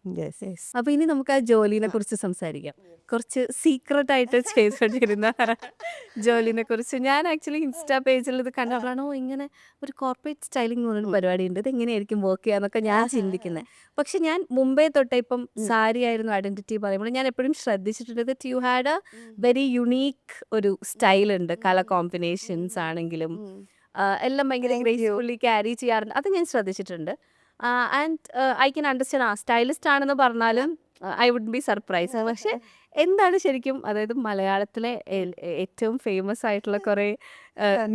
യെസ്. അപ്പൊ ഇനി നമുക്ക് ആ ജോലിനെ കുറിച്ച് സംസാരിക്കാം. കുറച്ച് സീക്രട്ട് ആയിട്ട് ചെയ്തുകൊണ്ടിരുന്ന ജോലിനെ കുറിച്ച്. ഞാൻ ആക്ച്വലി ഇൻസ്റ്റാ പേജിൽ ഇത് കണ്ടപ്പോഴാണോ ഇങ്ങനെ ഒരു കോർപ്പറേറ്റ് സ്റ്റൈലിംഗ് എന്ന് പറഞ്ഞൊരു പരിപാടി ഉണ്ട്, ഇത് എങ്ങനെയായിരിക്കും വർക്ക് ചെയ്യാന്നൊക്കെ ഞാൻ ചിന്തിക്കുന്നത്. പക്ഷെ ഞാൻ മുമ്പേ തൊട്ടേ ഇപ്പം സാരി ആയിരുന്നു ഐഡന്റിറ്റി പറയുമ്പോൾ ഞാൻ എപ്പോഴും ശ്രദ്ധിച്ചിട്ടുണ്ട് that you had A very unique ഒരു സ്റ്റൈൽ ഉണ്ട്. കളർ കോമ്പിനേഷൻസ് ആണെങ്കിലും എല്ലാം ഭയങ്കര ഗ്രേസ്ഫുള്ളി ക്യാരി ചെയ്യാറുണ്ട്. അത് ഞാൻ ശ്രദ്ധിച്ചിട്ടുണ്ട്. And I can understand stylist ആണെന്ന് പറഞ്ഞാലും ഐ വുഡ് ബി സർപ്രൈസ്. പക്ഷെ എന്താണ് ശരിക്കും, അതായത് മലയാളത്തിലെ ഏറ്റവും ഫേമസ് ആയിട്ടുള്ള കുറേ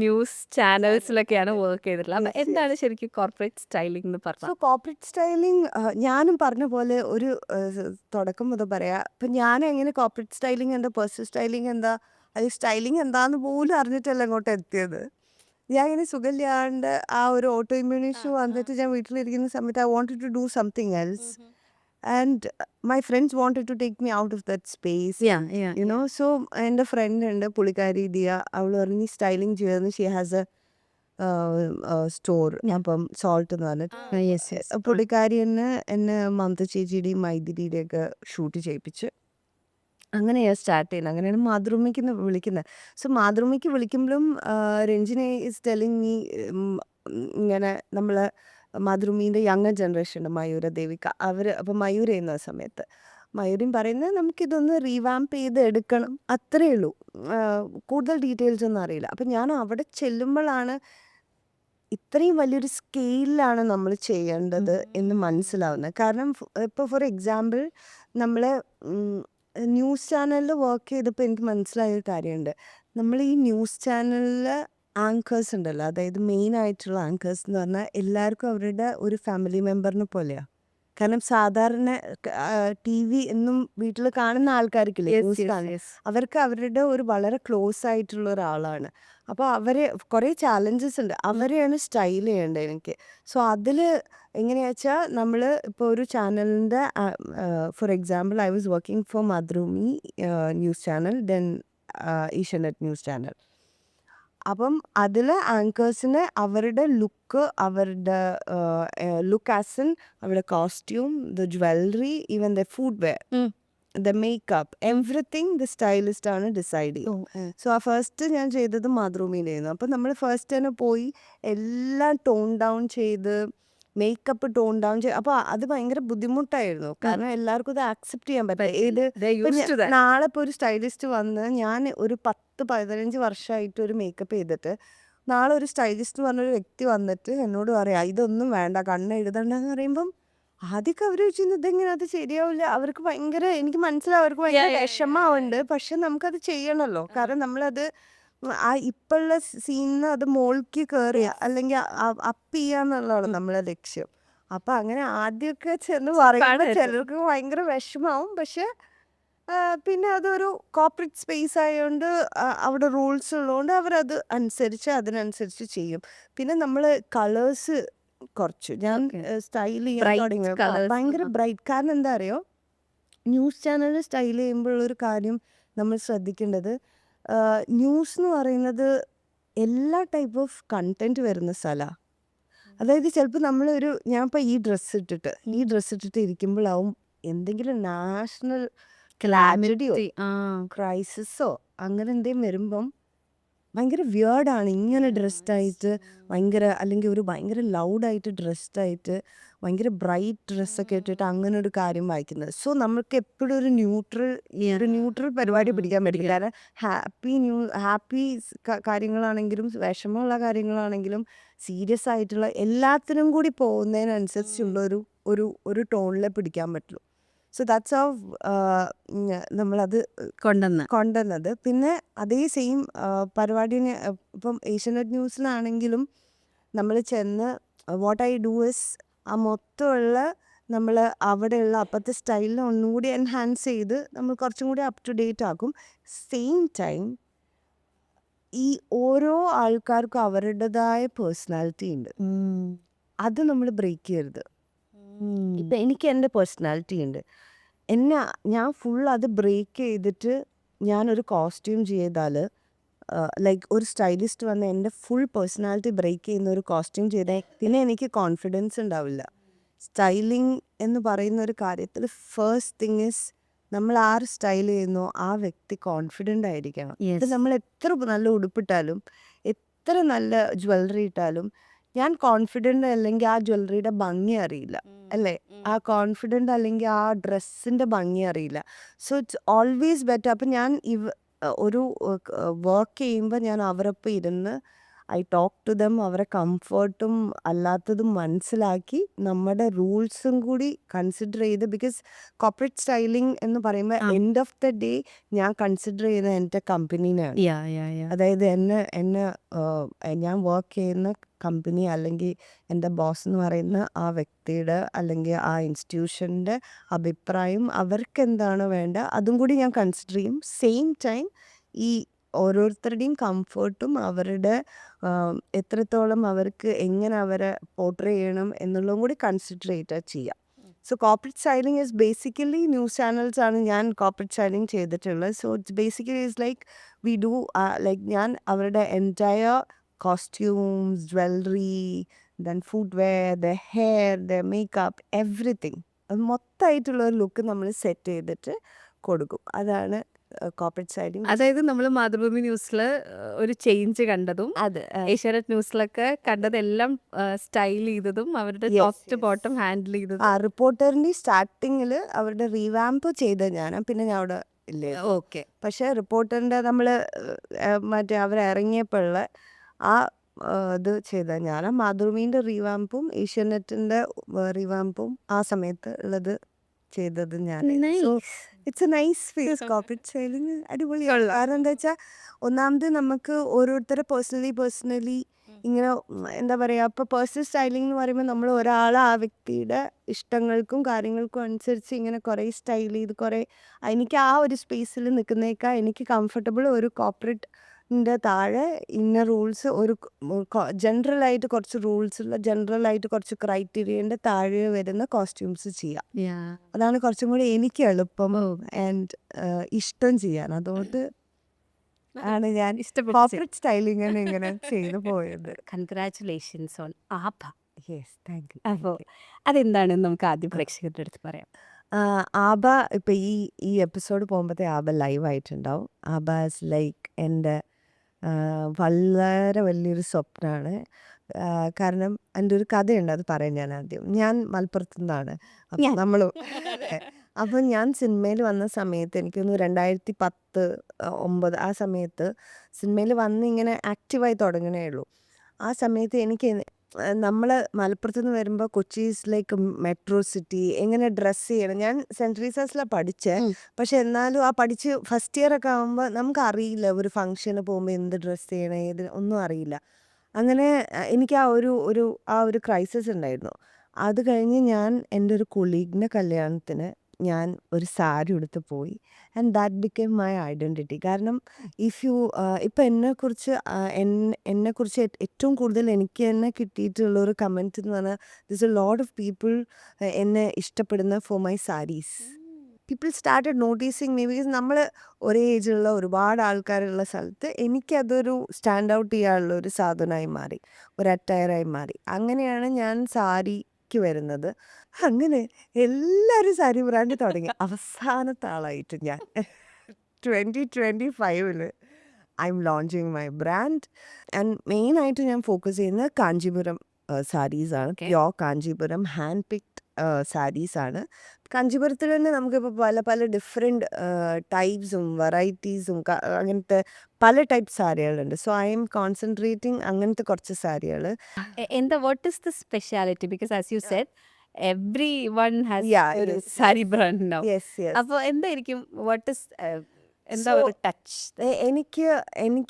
ന്യൂസ് ചാനൽസിലൊക്കെയാണ് വർക്ക് ചെയ്തിട്ടുള്ളത്. അപ്പം എന്താണ് ശരിക്കും കോർപ്പറേറ്റ് സ്റ്റൈലിംഗ് എന്ന് പറഞ്ഞാൽ? സോ കോർപ്പറേറ്റ് സ്റ്റൈലിംഗ്, ഞാനും പറഞ്ഞ പോലെ ഒരു തുടക്കം മുതൽ പറയാം. ഇപ്പം ഞാൻ എങ്ങനെ കോർപ്പറേറ്റ് സ്റ്റൈലിംഗ് എന്താ, പേഴ്സണൽ സ്റ്റൈലിംഗ് എന്താ, അത് സ്റ്റൈലിംഗ് എന്താന്ന് പോലും അറിഞ്ഞിട്ടല്ല ഇങ്ങോട്ട് എത്തിയത്. ഞാൻ ഇങ്ങനെ സുഖമില്ലാണ്ട് ആ ഒരു ഓട്ടോ ഇമ്മ്യൂൺ ഇഷ്യൂ വന്നിട്ട് ഞാൻ വീട്ടിലിരിക്കുന്ന സമയത്ത് I wanted to do something else and my friends wanted to take me out of that space. You know, so എൻ്റെ ഫ്രണ്ട് ഉണ്ട്, പുള്ളിക്കാരി ദിയ, അവൾ പറഞ്ഞ് സ്റ്റൈലിംഗ് ചെയ്യുന്നത്. ഷീ ഹാസ് എ സ്റ്റോർ, അപ്പം സോൾട്ട് എന്ന് പറഞ്ഞിട്ട് പുള്ളിക്കാരി എന്നെ മമത ചേച്ചിയുടെയും മൈഥിലിയുടെയൊക്കെ ഷൂട്ട് ചെയ്യിപ്പിച്ച് അങ്ങനെയാണ് സ്റ്റാർട്ട് ചെയ്യുന്നത്. അങ്ങനെയാണ് മാതൃഭൂമിക്ക് വിളിക്കുന്നത്. സോ മാതൃഭൂമിക്ക് വിളിക്കുമ്പോഴും രഞ്ജിനി ഈസ് ടെല്ലിങ് മീ, ഇങ്ങനെ നമ്മൾ മാതൃഭൂമിൻ്റെ യങ്ങർ ജനറേഷൻ ഉണ്ട്, മയൂര ദേവിക, അപ്പം മയൂർ ചെയ്യുന്ന സമയത്ത് മയൂരിയും പറയുന്നത് നമുക്കിതൊന്ന് റീവാമ്പ് ചെയ്ത് എടുക്കണം, അത്രയേ ഉള്ളൂ. കൂടുതൽ ഡീറ്റെയിൽസ് ഒന്നും അറിയില്ല. അപ്പം ഞാൻ അവിടെ ചെല്ലുമ്പോഴാണ് ഇത്രയും വലിയൊരു സ്കെയിലാണ് നമ്മൾ ചെയ്യേണ്ടത് എന്ന് മനസ്സിലാവുന്നത്. കാരണം ഇപ്പോൾ ഫോർ എക്സാമ്പിൾ നമ്മൾ ന്യൂസ് ചാനലിൽ വർക്ക് ചെയ്തപ്പോൾ എനിക്ക് മനസ്സിലായൊരു കാര്യമുണ്ട്. നമ്മൾ ഈ ന്യൂസ് ചാനലിൽ ആങ്കേഴ്സ് ഉണ്ടല്ലോ, അതായത് മെയിൻ ആയിട്ടുള്ള ആങ്കേഴ്സ് എന്ന് പറഞ്ഞാൽ എല്ലാവർക്കും അവരുടെ ഒരു ഫാമിലി മെമ്പറിനെ പോലെയാണ്. കാരണം സാധാരണ TV എന്നും വീട്ടിൽ കാണുന്ന ആൾക്കാർക്കില്ലേ, ന്യൂസ് കാണുക, അവർക്ക് അവരുടെ ഒരു വളരെ ക്ലോസ് ആയിട്ടുള്ള ഒരാളാണ്. അപ്പോൾ കുറേ ചാലഞ്ചസ് ഉണ്ട്, അവരെയാണ് സ്റ്റൈൽ ചെയ്യേണ്ടത് എനിക്ക്. സോ അതിൽ എങ്ങനെയാ വെച്ചാൽ നമ്മൾ ഇപ്പോൾ ഒരു ചാനലിൻ്റെ, for example I was working for Mathrubhumi news channel, then Asianet news channel. അപ്പം അതിൽ ആങ്കേഴ്സിന് അവരുടെ അവരുടെ ലുക്ക് ആസ് ഇൻ അവരുടെ costume, the jewellery, even the food wear, the makeup, everything the stylist ആണ് ഡിസൈഡ് ചെയ്യും. സോ ആ ഫസ്റ്റ് ഞാൻ ചെയ്തത് മാതൃഭൂമിയിലായിരുന്നു. അപ്പം നമ്മൾ ഫസ്റ്റ് തന്നെ പോയി എല്ലാം ടോൺ ഡൗൺ ചെയ്ത് മേക്കപ്പ് ടോൺ ഡൗൺ ചെയ്ത്, അപ്പോൾ അത് ഭയങ്കര ബുദ്ധിമുട്ടായിരുന്നു. കാരണം എല്ലാവർക്കും ഇത് ആക്സെപ്റ്റ് ചെയ്യാൻ പറ്റില്ല. നാളെ ഇപ്പോൾ ഒരു സ്റ്റൈലിസ്റ്റ് വന്ന് ഞാൻ ഒരു 10-15 വർഷമായിട്ട് ഒരു മേക്കപ്പ് ചെയ്തിട്ട് നാളെ ഒരു സ്റ്റൈലിസ്റ്റ് പറഞ്ഞൊരു വ്യക്തി വന്നിട്ട് എന്നോട് പറയാം ഇതൊന്നും വേണ്ട, കണ്ണ് എഴുതണ്ടെന്ന് പറയുമ്പം ആദ്യമൊക്കെ അവർ ചോദിച്ചിരുന്നു ഇതെങ്ങനെ, അത് ശരിയാവില്ല. അവർക്ക് ഭയങ്കര, എനിക്ക് മനസ്സിലാവും അവർക്ക് ഭയങ്കര വിഷമമുണ്ട്. പക്ഷെ നമുക്കത് ചെയ്യണമല്ലോ. കാരണം നമ്മളത് ആ ഇപ്പോഴുള്ള സീനിന്ന് അത് മോൾക്ക് കയറുക അല്ലെങ്കിൽ അപ്പ് ചെയ്യാന്നുള്ളതാണ് നമ്മളെ ലക്ഷ്യം. അപ്പം അങ്ങനെ ആദ്യമൊക്കെ ചെന്ന് പറയുമ്പോൾ ചിലർക്ക് ഭയങ്കര വിഷമാവും. പക്ഷെ പിന്നെ അതൊരു കോർപ്പറേറ്റ് സ്പേസ് ആയതുകൊണ്ട് അവിടെ റൂൾസ് ഉള്ളതുകൊണ്ട് അവരത് അതിനനുസരിച്ച് ചെയ്യും. പിന്നെ നമ്മൾ കളേഴ്സ് കുറച്ചു ഞാൻ സ്റ്റൈൽ ചെയ്യാൻ തുടങ്ങി. ഭയങ്കര ബ്രൈറ്റ്. കാരണം എന്താ അറിയോ, ന്യൂസ് ചാനൽ സ്റ്റൈൽ ചെയ്യുമ്പോഴുള്ളൊരു കാര്യം നമ്മൾ ശ്രദ്ധിക്കേണ്ടത്, ന്യൂസ് എന്ന് പറയുന്നത് എല്ലാ ടൈപ്പ് ഓഫ് കണ്ടന്റ് വരുന്ന സ്ഥലമാണ്. അതായത് ചിലപ്പോൾ ഞാൻ ഇപ്പോൾ ഈ ഡ്രസ്സ് ഇട്ടിട്ട് ഇരിക്കുമ്പോഴാവും എന്തെങ്കിലും നാഷണൽ ക്ലാമിഡിയോ ക്രൈസിസോ അങ്ങനെ എന്തെങ്കിലും വരുമ്പം ഭയങ്കര വിയേർഡാണ് ഇങ്ങനെ ഡ്രസ്ഡ് ആയിട്ട് അല്ലെങ്കിൽ ഒരു ഭയങ്കര ലൗഡായിട്ട് ഡ്രസ്ഡ് ആയിട്ട് ഭയങ്കര ബ്രൈറ്റ് ഡ്രസ്സൊക്കെ ഇട്ടിട്ട് അങ്ങനെ ഒരു കാര്യം വായിക്കുന്നത്. സോ നമുക്ക് എപ്പോഴും ഒരു ന്യൂട്രൽ പരിപാടി പിടിക്കാൻ പറ്റില്ല. കാരണം ഹാപ്പി കാര്യങ്ങളാണെങ്കിലും വിഷമമുള്ള കാര്യങ്ങളാണെങ്കിലും സീരിയസ് ആയിട്ടുള്ള എല്ലാത്തിനും കൂടി പോകുന്നതിനനുസരിച്ചുള്ള ഒരു ടോണിലെ പിടിക്കാൻ പറ്റുള്ളൂ. സോ ദാറ്റ്സ് ഹൗ നമ്മളത് കൊണ്ടുവന്നത്. പിന്നെ അതേ സെയിം പരിപാടി ഇപ്പം ഏഷ്യാനെറ്റ് ന്യൂസിലാണെങ്കിലും നമ്മൾ ചെന്ന് വാട്ട് ഐ ഡു ഇസ് ആ മൊത്തമുള്ള നമ്മൾ അവിടെയുള്ള അപ്പോഴത്തെ സ്റ്റൈലിനെ ഒന്നുകൂടി എൻഹാൻസ് ചെയ്ത് നമ്മൾ കുറച്ചും കൂടി അപ് ടു ഡേറ്റ് ആക്കും. സെയിം ടൈം ഈ ഓരോ ആൾക്കാർക്കും അവരുടേതായ പേഴ്സണാലിറ്റി ഉണ്ട്. അത് നമ്മൾ ബ്രേക്ക് ചെയ്യരുത്. ഇപ്പം എനിക്ക് എൻ്റെ പേഴ്സണാലിറ്റി ഉണ്ട്. ഞാൻ ഫുൾ അത് ബ്രേക്ക് ചെയ്തിട്ട് ഞാനൊരു കോസ്റ്റ്യൂം ചെയ്താൽ, ലൈക്ക് ഒരു സ്റ്റൈലിസ്റ്റ് വന്ന് എൻ്റെ ഫുൾ പേഴ്സണാലിറ്റി ബ്രേക്ക് ചെയ്യുന്ന ഒരു കോസ്റ്റ്യൂം ചെയ്താൽ പിന്നെ എനിക്ക് കോൺഫിഡൻസ് ഉണ്ടാവില്ല. സ്റ്റൈലിംഗ് എന്ന് പറയുന്ന ഒരു കാര്യത്തിൽ ഫസ്റ്റ് തിങ് ഇസ് നമ്മൾ ആര് സ്റ്റൈൽ ചെയ്യുന്നോ ആ വ്യക്തി കോൺഫിഡൻ്റ് ആയിരിക്കണം. ഇത് നമ്മൾ എത്ര നല്ല ഉടുപ്പിട്ടാലും എത്ര നല്ല ജ്വല്ലറി ഇട്ടാലും ഞാൻ കോൺഫിഡൻ്റ് അല്ലെങ്കിൽ ആ ജ്വല്ലറിയുടെ ഭംഗി അറിയില്ല, അല്ലേ? ആ കോൺഫിഡൻ്റ് അല്ലെങ്കിൽ ആ ഡ്രസ്സിൻ്റെ ഭംഗി അറിയില്ല. So it's always better. അപ്പം ഞാൻ ഒരു വർക്ക് ചെയ്യുമ്പോൾ ഞാൻ അവരൊപ്പം ഇരുന്ന് ഐ ടോക്ക് ടു ദം, അവരെ കംഫർട്ടും അല്ലാത്തതും മനസ്സിലാക്കി നമ്മുടെ റൂൾസും കൂടി കൺസിഡർ ചെയ്ത്. ബിക്കോസ് കോർപ്പറേറ്റ് സ്റ്റൈലിംഗ് എന്ന് പറയുമ്പോൾ എൻഡ് ഓഫ് ദ ഡേ ഞാൻ കൺസിഡർ ചെയ്യുന്നത് എൻ്റെ കമ്പനീനെയാണ്. അതായത് ഞാൻ വർക്ക് ചെയ്യുന്ന കമ്പനി അല്ലെങ്കിൽ എൻ്റെ ബോസ് എന്ന് പറയുന്ന ആ വ്യക്തിയുടെ അല്ലെങ്കിൽ ആ ഇൻസ്റ്റിറ്റ്യൂഷൻ്റെ അഭിപ്രായം അവർക്ക് എന്താണ് വേണ്ട അതും കൂടി ഞാൻ കൺസിഡർ ചെയ്യും. സെയിം ടൈം ഈ ഓരോരുത്തരുടെയും കംഫർട്ടും അവരുടെ എത്രത്തോളം അവർക്ക് എങ്ങനെ അവരെ പോർട്രേ ചെയ്യണം എന്നുള്ളതും കൂടി കൺസിഡർ ചെയ്യാം. So corporate styling is basically news channels ആണ് ഞാൻ കോർപ്പറേറ്റ് സ്റ്റൈലിംഗ് ചെയ്തിട്ടുള്ളത്. So it's basically is like we do like ഞാൻ അവരുടെ entire costumes, jewellery, then food wear, the hair, the makeup, everything അത് മൊത്തമായിട്ടുള്ള ഒരു ലുക്ക് നമ്മൾ സെറ്റ് ചെയ്തിട്ട് കൊടുക്കും. അതാണ് കോർപ്പറേറ്റ് സ്റ്റൈലിംഗ്. അതായത് നമ്മൾ മാതൃഭൂമി ന്യൂസിൽ ഒരു ചേഞ്ച് കണ്ടതും ഏഷ്യാനെറ്റ് ന്യൂസിലൊക്കെ കണ്ടതെല്ലാം സ്റ്റൈൽ ചെയ്തതും അവരുടെ ടോപ്പ് ടു ബോട്ടം ഹാൻഡിൽ ചെയ്തതും. റിപ്പോർട്ടറിന്റെ സ്റ്റാർട്ടിങ്ങിൽ അവരുടെ റീവാമ്പ് ചെയ്ത പിന്നെ ഞാൻ അവിടെ ഇല്ലേ. ഓക്കെ. പക്ഷെ റിപ്പോർട്ടറിന്റെ നമ്മൾ മറ്റേ അവരിറങ്ങിയപ്പോഴുള്ള ആ ഇത് ചെയ്ത ഞാൻ മാതൃഭൂമിന്റെ റീവാമ്പും ഏഷ്യാനെറ്റിന്റെ റീവാമ്പും ആ സമയത്ത് ഉള്ളത് ചെയ്തത് ഞാൻ. So it's a nice phase. Corporate styling അടിപൊളിയുള്ള കാരണം എന്താ വെച്ചാൽ ഒന്നാമത് നമുക്ക് ഓരോരുത്തരെ പേഴ്സണലി ഇങ്ങനെ എന്താ പറയുക, ഇപ്പോൾ പേഴ്സണൽ സ്റ്റൈലിംഗ് എന്ന് പറയുമ്പോൾ നമ്മൾ ഒരാൾ ആ വ്യക്തിയുടെ ഇഷ്ടങ്ങൾക്കും കാര്യങ്ങൾക്കും അനുസരിച്ച് ഇങ്ങനെ കുറേ സ്റ്റൈൽ ചെയ്ത് എനിക്ക് ആ ഒരു സ്പേസിൽ നിൽക്കുന്നേക്കാൾ എനിക്ക് കംഫർട്ടബിൾ ഒരു കോർപ്പറേറ്റിൻ്റെ താഴെ ഇന്ന റൂൾസ് ഒരു ജനറലായിട്ട് കുറച്ച് റൂൾസുള്ള ജനറലായിട്ട് കുറച്ച് ക്രൈറ്റീരിയൻ്റെ താഴെ വരുന്ന കോസ്റ്റ്യൂംസ് ചെയ്യാം. അതാണ് കുറച്ചും കൂടി എനിക്ക് എളുപ്പം ആൻഡ് ഇഷ്ടം ചെയ്യാൻ. അതുകൊണ്ട് ആണ് ഞാൻ ഇഷ്ടപ്പെട്ടു കോർപ്പറേറ്റ് സ്റ്റൈലിങ്ങനെ ഇങ്ങനെ ചെയ്തു പോയത്. Congratulations on Abha. Yes, thank you, അപ്പോൾ താങ്ക് യു. അതെന്താണെന്ന് നമുക്ക് ആദ്യം പ്രേക്ഷകരുടെ അടുത്ത് പറയാം. ആബ ഇപ്പം ഈ എപ്പിസോഡ് പോകുമ്പോഴത്തേ ആബ ലൈവ് ആയിട്ടുണ്ടാവും. ആബ ഇസ് ലൈക്ക് എൻ്റെ വളരെ വലിയൊരു സ്വപ്നമാണ്. കാരണം എൻ്റെ ഒരു കഥയുണ്ട്, അത് പറയാം ഞാൻ ആദ്യം. ഞാൻ മലപ്പുറത്തു നിന്നാണ്. ഞാൻ നമ്മൾ അപ്പം ഞാൻ സിനിമയിൽ വന്ന സമയത്ത് എനിക്കൊന്ന് 2010, 9 ആ സമയത്ത് സിനിമയിൽ വന്ന് ഇങ്ങനെ ആക്റ്റീവായി തുടങ്ങണേ ഉള്ളൂ. ആ സമയത്ത് എനിക്ക് നമ്മൾ മലപ്പുറത്ത് നിന്ന് വരുമ്പോൾ Kochi is like metro city. എങ്ങനെ ഡ്രസ്സ് ചെയ്യണം, ഞാൻ സെൻറ്റ് ട്രീസാസിലാണ് പഠിച്ചത്. ഉം. പക്ഷെ എന്നാലും ആ പഠിച്ച് ഫസ്റ്റ് ഇയർ ഒക്കെ ആകുമ്പോൾ നമുക്കറിയില്ല ഒരു ഫംഗ്ഷന് പോകുമ്പോൾ എന്ത് ഡ്രസ്സ് ചെയ്യണം, ഏത് ഒന്നും അറിയില്ല. അങ്ങനെ എനിക്ക് ആ ഒരു ക്രൈസിസ് ഉണ്ടായിരുന്നു. അത് കഴിഞ്ഞ് ഞാൻ എൻ്റെ ഒരു കൊളീഗിൻ്റെ കല്യാണത്തിന് ഞാൻ ഒരു സാരി ഉടുത്ത് പോയി. And that became my identity. കാരണം ഇപ്പം എന്നെക്കുറിച്ച് ഏറ്റവും കൂടുതൽ എനിക്ക് തന്നെ കിട്ടിയിട്ടുള്ള ഒരു കമൻറ്റ് എന്ന് പറഞ്ഞാൽ, this a lot of people എന്നെ ഇഷ്ടപ്പെടുന്ന for my saris. People started noticing me. Because നമ്മൾ ഒരേ ഏജിലുള്ള ഒരുപാട് ആൾക്കാരുള്ള സ്ഥലത്ത് എനിക്കതൊരു സ്റ്റാൻഡ് ഔട്ട് ചെയ്യാനുള്ള ഒരു സാധനമായി മാറി, ഒരു അറ്റയറായി മാറി. അങ്ങനെയാണ് ഞാൻ സാരിക്ക് വരുന്നത്. അങ്ങനെ എല്ലാവരും സാരി ബ്രാൻഡ് തുടങ്ങി. അവസാനത്തെ ആളായിട്ട് ഞാൻ 2025 I am launching my brand. And മെയിനായിട്ട് ഞാൻ ഫോക്കസ് ചെയ്യുന്നത് കാഞ്ചീപുരം സാരീസാണ്. Okay. Pure Kanchipuram hand picked സാരീസാണ്. കാഞ്ചീപുരത്തിൽ തന്നെ നമുക്കിപ്പോൾ പല പല ഡിഫറെൻറ്റ് ടൈപ്സും വെറൈറ്റീസും അങ്ങനത്തെ പല ടൈപ്പ് സാരികളുണ്ട്. സോ ഐ എം കോൺസെൻട്രേറ്റിംഗ് അങ്ങനത്തെ കുറച്ച് സാരികൾ. എന്താ what is the speciality? Because as you said every one has yeah, ഒരു യെസ്, സാരി ബ്രാൻഡ് ഉണ്ടാവും. Yes, yes. അപ്പോൾ എന്തായിരിക്കും വാട്ട് ഇസ് എന്താ സോ ഒരു ടച്ച്? എനിക്ക്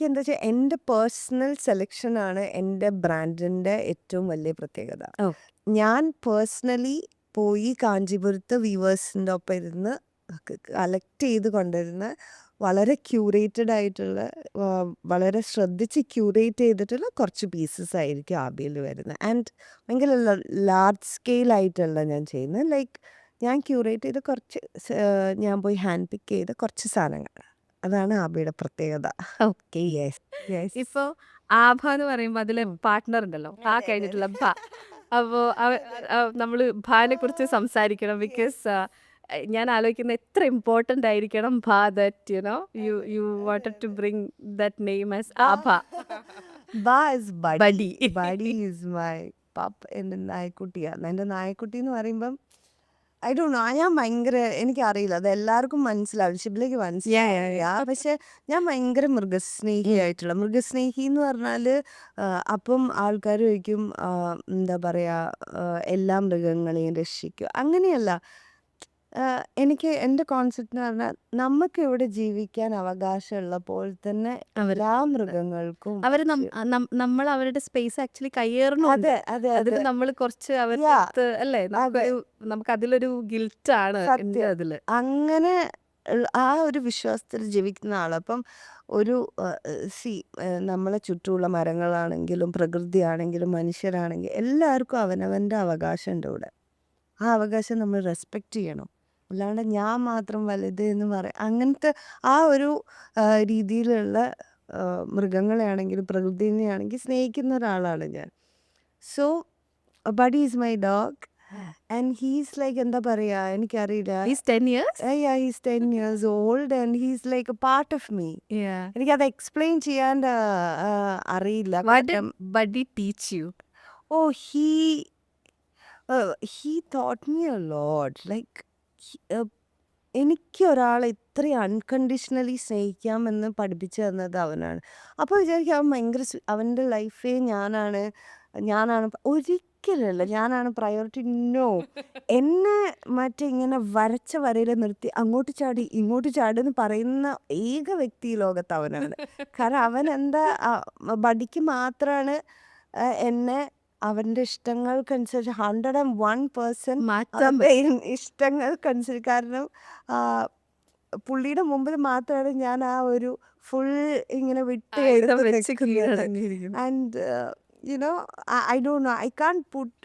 എന്താ വെച്ചാൽ എൻ്റെ പേഴ്സണൽ സെലക്ഷനാണ് എൻ്റെ ബ്രാൻഡിൻ്റെ ഏറ്റവും വലിയ പ്രത്യേകത. ഓ. ഞാൻ പേഴ്സണലി പോയി കാഞ്ചീപുരത്ത് വീവേഴ്സിൻ്റെ ഒപ്പം ഇരുന്ന് കളക്ട് ചെയ്ത് കൊണ്ടുവരുന്ന വളരെ ക്യൂറേറ്റഡ് ആയിട്ടുള്ള വളരെ ശ്രദ്ധിച്ച് ക്യൂറേറ്റ് ചെയ്തിട്ടുള്ള കുറച്ച് പീസസ് ആയിരിക്കും ആബിയിൽ വരുന്നത്. ആൻഡ് ഭയങ്കര ലാർജ് സ്കെയിലായിട്ടല്ല ഞാൻ ചെയ്യുന്നത്. ലൈക്ക് ഞാൻ ക്യൂറേറ്റ് ചെയ്ത് കുറച്ച് ഞാൻ പോയി ഹാൻഡ് പിക്ക് ചെയ്ത കുറച്ച് സാധനങ്ങൾ. അതാണ് ആബിയുടെ പ്രത്യേകത. ഓക്കെ. Yes, yes. ഇപ്പൊ ആഭ എന്ന് പറയുമ്പോ അതിലെ പാർട്ട്ണർ ഉണ്ടല്ലോ, ആ കഴിഞ്ഞിട്ടുള്ള ഭ. അപ്പോ നമ്മള് ഭാനെ കുറിച്ച് സംസാരിക്കണം. ബിക്കോസ് ഞാൻ ആലോചിക്കുന്ന എത്ര ഇമ്പോർട്ടന്റ് ആയിരിക്കണം ഭ, that you wanted to bring that name as Abha. ബാ is Buddy. Buddy. Buddy is my pup. എൻ്റെ നായക്കുട്ടിയാണ്. എൻ്റെ നായക്കുട്ടി എന്ന് പറയുമ്പം ഐ ഡോണ്ട് നോ, ഞാൻ ഭയങ്കര എനിക്കറിയില്ല, അത് എല്ലാവർക്കും മനസ്സിലാവും, ഷിബിലേക്ക് മനസ്സിലാവില്ല. പക്ഷെ ഞാൻ ഭയങ്കര മൃഗസ്നേഹിയായിട്ടുള്ള മൃഗസ്നേഹി എന്ന് പറഞ്ഞാൽ അപ്പം ആൾക്കാർ ചോദിക്കും എന്താ പറയുക, എല്ലാ മൃഗങ്ങളെയും രക്ഷിക്കുക, അങ്ങനെയല്ല. എനിക്ക് എൻ്റെ കോൺസെപ്റ്റ് എന്ന് പറഞ്ഞാൽ നമുക്ക് ഇവിടെ ജീവിക്കാൻ അവകാശമുള്ളപ്പോൾ തന്നെ എല്ലാ മൃഗങ്ങൾക്കും അവര് നമ്മൾ അവരുടെ സ്പേസ് ആക്ച്വലി കയ്യേറണുണ്ട്. അതെ, അതെ, അതിൽ അതെ. നമ്മൾ കുറച്ച് അവരുടെ Yeah, അടുത്ത് അല്ലേ, നമുക്ക് അതിലൊരു ഗിൽറ്റ് ആണ് ഉണ്ട് സത്യം. അതില്. അങ്ങനെ ആ ഒരു വിശ്വാസത്തിൽ ജീവിക്കുന്ന ആളപ്പം ഒരു നമ്മളെ ചുറ്റുമുള്ള മരങ്ങളാണെങ്കിലും പ്രകൃതിയാണെങ്കിലും മനുഷ്യരാണെങ്കിലും എല്ലാവർക്കും അവനവൻ്റെ അവകാശമുണ്ട് ഇവിടെ. ആ അവകാശം നമ്മൾ റെസ്പെക്റ്റ് ചെയ്യണം. അല്ലാണ്ട് ഞാൻ മാത്രം വലുത് എന്ന് പറയാം, അങ്ങനത്തെ ആ ഒരു രീതിയിലുള്ള മൃഗങ്ങളെയാണെങ്കിലും പ്രകൃതിനെയാണെങ്കിൽ സ്നേഹിക്കുന്ന ഒരാളാണ് ഞാൻ. So buddy is my dog. And he's like എന്താ പറയുക, എനിക്കറിയില്ല. He's 10 years? Yeah, he's 10 years old and he's like a part of me. Yeah. എനിക്കത് എക്സ്പ്ലെയിൻ ചെയ്യാൻ അറിയില്ല. What did Buddy teach you? Oh, he taught me a lot. Like, എനിക്ക് ഒരാളെ ഇത്രയും അൺകണ്ടീഷണലി സ്നേഹിക്കാമെന്ന് പഠിപ്പിച്ചു തന്നത് അവനാണ്. അപ്പോൾ വിചാരിക്കും അവൻ ഭയങ്കര അവൻ്റെ ലൈഫേ ഞാനാണ് ഒരിക്കലല്ല ഞാനാണ് പ്രയോറിറ്റി. നോ, എന്നെ ഇങ്ങനെ വരച്ച വരയിൽ നിർത്തി അങ്ങോട്ട് ചാടി ഇങ്ങോട്ട് ചാടി എന്ന് പറയുന്ന ഏക വ്യക്തി ഈ ലോകത്ത് അവനാണ്. കാരണം അവൻ എന്താ ബഡിക്ക് മാത്രമാണ് എന്നെ അവൻ്റെ ഇഷ്ടങ്ങൾക്കനുസരിച്ച് 101% മാറ്റാൻ ഇഷ്ടങ്ങൾക്കനുസരിച്ച്. കാരണം പുള്ളിയുടെ മുമ്പിൽ മാത്രമാണ് ഞാൻ ആ ഒരു ഫുൾ ഇങ്ങനെ വിട്ട് ആയുധം എടുത്ത് വെച്ച് നിൽക്കുന്നത്. കീഴടങ്ങിയിരിക്കുന്നു. And I don't know, I can't put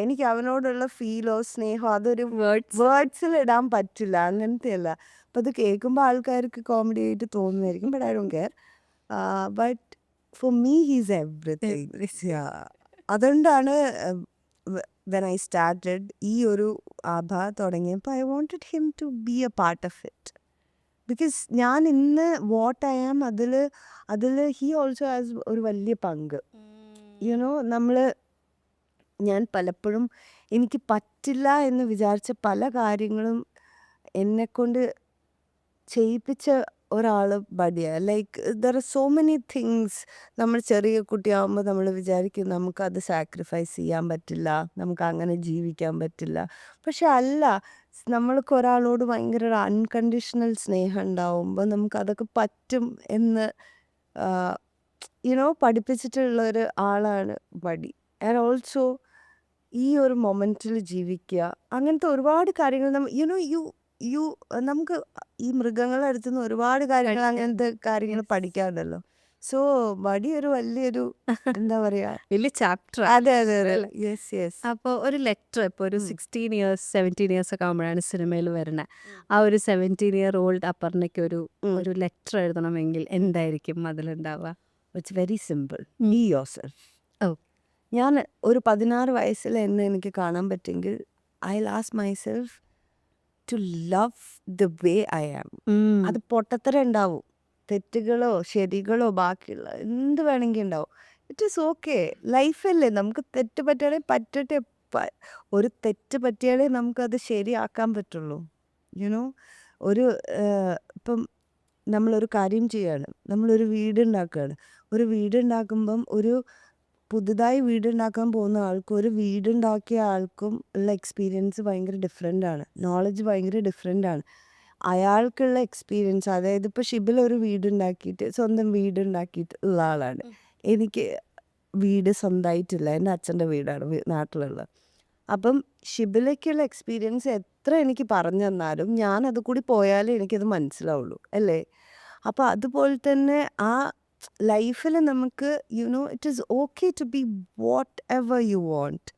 എനിക്ക് അവനോടുള്ള ഫീലോ സ്നേഹമോ അതൊരു Words. വേർഡ്സിൽ ഇടാൻ പറ്റില്ല. അങ്ങനത്തെ അല്ല. അപ്പം അത് കേൾക്കുമ്പോൾ ആൾക്കാർക്ക് കോമഡി ആയിട്ട് തോന്നുമായിരിക്കും, but I don't care. But for me he's everything. അതുകൊണ്ടാണ് വെൻ ഐ സ്റ്റാർട്ടഡ് ഈ ഒരു ആഭ തുടങ്ങിയപ്പോൾ I wanted him to be a part of it. Because ഞാൻ ഇന്ന് വാട്ട് ഐ ആം അതിൽ ഹീ ഓൾസോ ഹാസ് ഒരു വലിയ പങ്ക്. യുനോ ഞാൻ പലപ്പോഴും എനിക്ക് പറ്റില്ല എന്ന് വിചാരിച്ച പല കാര്യങ്ങളും എന്നെക്കൊണ്ട് ചെയ്യിപ്പിച്ച ഒരാൾ ബഡിയാണ്. Like there are so many things. നമ്മൾ ചെറിയ കുട്ടിയാകുമ്പോൾ നമ്മൾ വിചാരിക്കും നമുക്കത് സാക്രിഫൈസ് ചെയ്യാൻ പറ്റില്ല, നമുക്ക് അങ്ങനെ ജീവിക്കാൻ പറ്റില്ല. പക്ഷെ അല്ല, നമ്മൾക്ക് ഒരാളോട് ഭയങ്കര ഒരു അൺകണ്ടീഷണൽ സ്നേഹം ഉണ്ടാവുമ്പോൾ നമുക്കതൊക്കെ പറ്റും എന്ന് പഠിപ്പിച്ചിട്ടുള്ള ഒരു ആളാണ് ബഡി. ആൻഡ് ഓൾസോ ഈ ഒരു മൊമെൻറ്റിൽ ജീവിക്കുക, അങ്ങനത്തെ ഒരുപാട് കാര്യങ്ങൾ നമുക്ക് ഈ മൃഗങ്ങളുടെ അടുത്ത് നിന്ന് ഒരുപാട് കാര്യങ്ങൾ അങ്ങനത്തെ കാര്യങ്ങൾ പഠിക്കാറുണ്ടല്ലോ. സോ ബഡി ഒരു വലിയൊരു എന്താ പറയാ വലിയ ചാപ്റ്റർ. അതെ അതെ അതെ, യെസ് യെസ്. അപ്പോൾ ഒരു ലെറ്റർ ഇപ്പോൾ ഒരു 16 years 17 years ഒക്കെ ആകുമ്പോഴാണ് സിനിമയിൽ വരുന്നത്. ആ ഒരു 17-year-old അപർണയ്ക്ക് ഒരു ലെറ്റർ എഴുതണമെങ്കിൽ എന്തായിരിക്കും അതിലുണ്ടാവുക? It's very simple. Be yourself. ഓ, ഞാൻ ഒരു 16 വയസ്സിൽ എന്നെ എനിക്ക് കാണാൻ പറ്റുമെങ്കിൽ I last myself to love the way I am. അത് പൊട്ടത്തരം ഉണ്ടാവും, തെറ്റുകളോ ശരികളോ ബാക്കിയുള്ള എന്ത് വേണമെങ്കിൽ ഉണ്ടാവും. It is okay. ലൈഫല്ലേ, നമുക്ക് തെറ്റ് പറ്റുകയാണെങ്കിൽ പറ്റട്ടെ. ഒരു തെറ്റ് പറ്റിയാലേ നമുക്കത് ശരിയാക്കാൻ പറ്റുള്ളൂ. യുനോ ഇപ്പം നമ്മളൊരു കാര്യം ചെയ്യാണ്, നമ്മളൊരു വീടുണ്ടാക്കുകയാണ്. ഒരു വീടുണ്ടാക്കുമ്പം പുതുതായി വീടുണ്ടാക്കാൻ പോകുന്ന ആൾക്കും ഒരു വീടുണ്ടാക്കിയ ആൾക്കും ഉള്ള എക്സ്പീരിയൻസ് ഭയങ്കര ഡിഫറെൻ്റ് ആണ്, നോളജ് ഭയങ്കര ഡിഫറെൻ്റ് ആണ്. അയാൾക്കുള്ള എക്സ്പീരിയൻസ്, അതായത് ഇപ്പോൾ ഷിബിൽ ഒരു വീടുണ്ടാക്കിയിട്ട് സ്വന്തം വീടുണ്ടാക്കിയിട്ട് ഉള്ള ആളാണ്. എനിക്ക് വീട് സ്വന്തമായിട്ടില്ല, എൻ്റെ അച്ഛൻ്റെ വീടാണ് നാട്ടിലുള്ളത്. അപ്പം ഷിബിലേക്കുള്ള എക്സ്പീരിയൻസ് എത്ര എനിക്ക് പറഞ്ഞു തന്നാലും ഞാൻ അത് കൂടി പോയാലേ എനിക്കത് മനസ്സിലാവുള്ളൂ, അല്ലേ? അപ്പോൾ അതുപോലെ തന്നെ ആ ലൈഫിൽ നമുക്ക് it is okay to be whatever you want,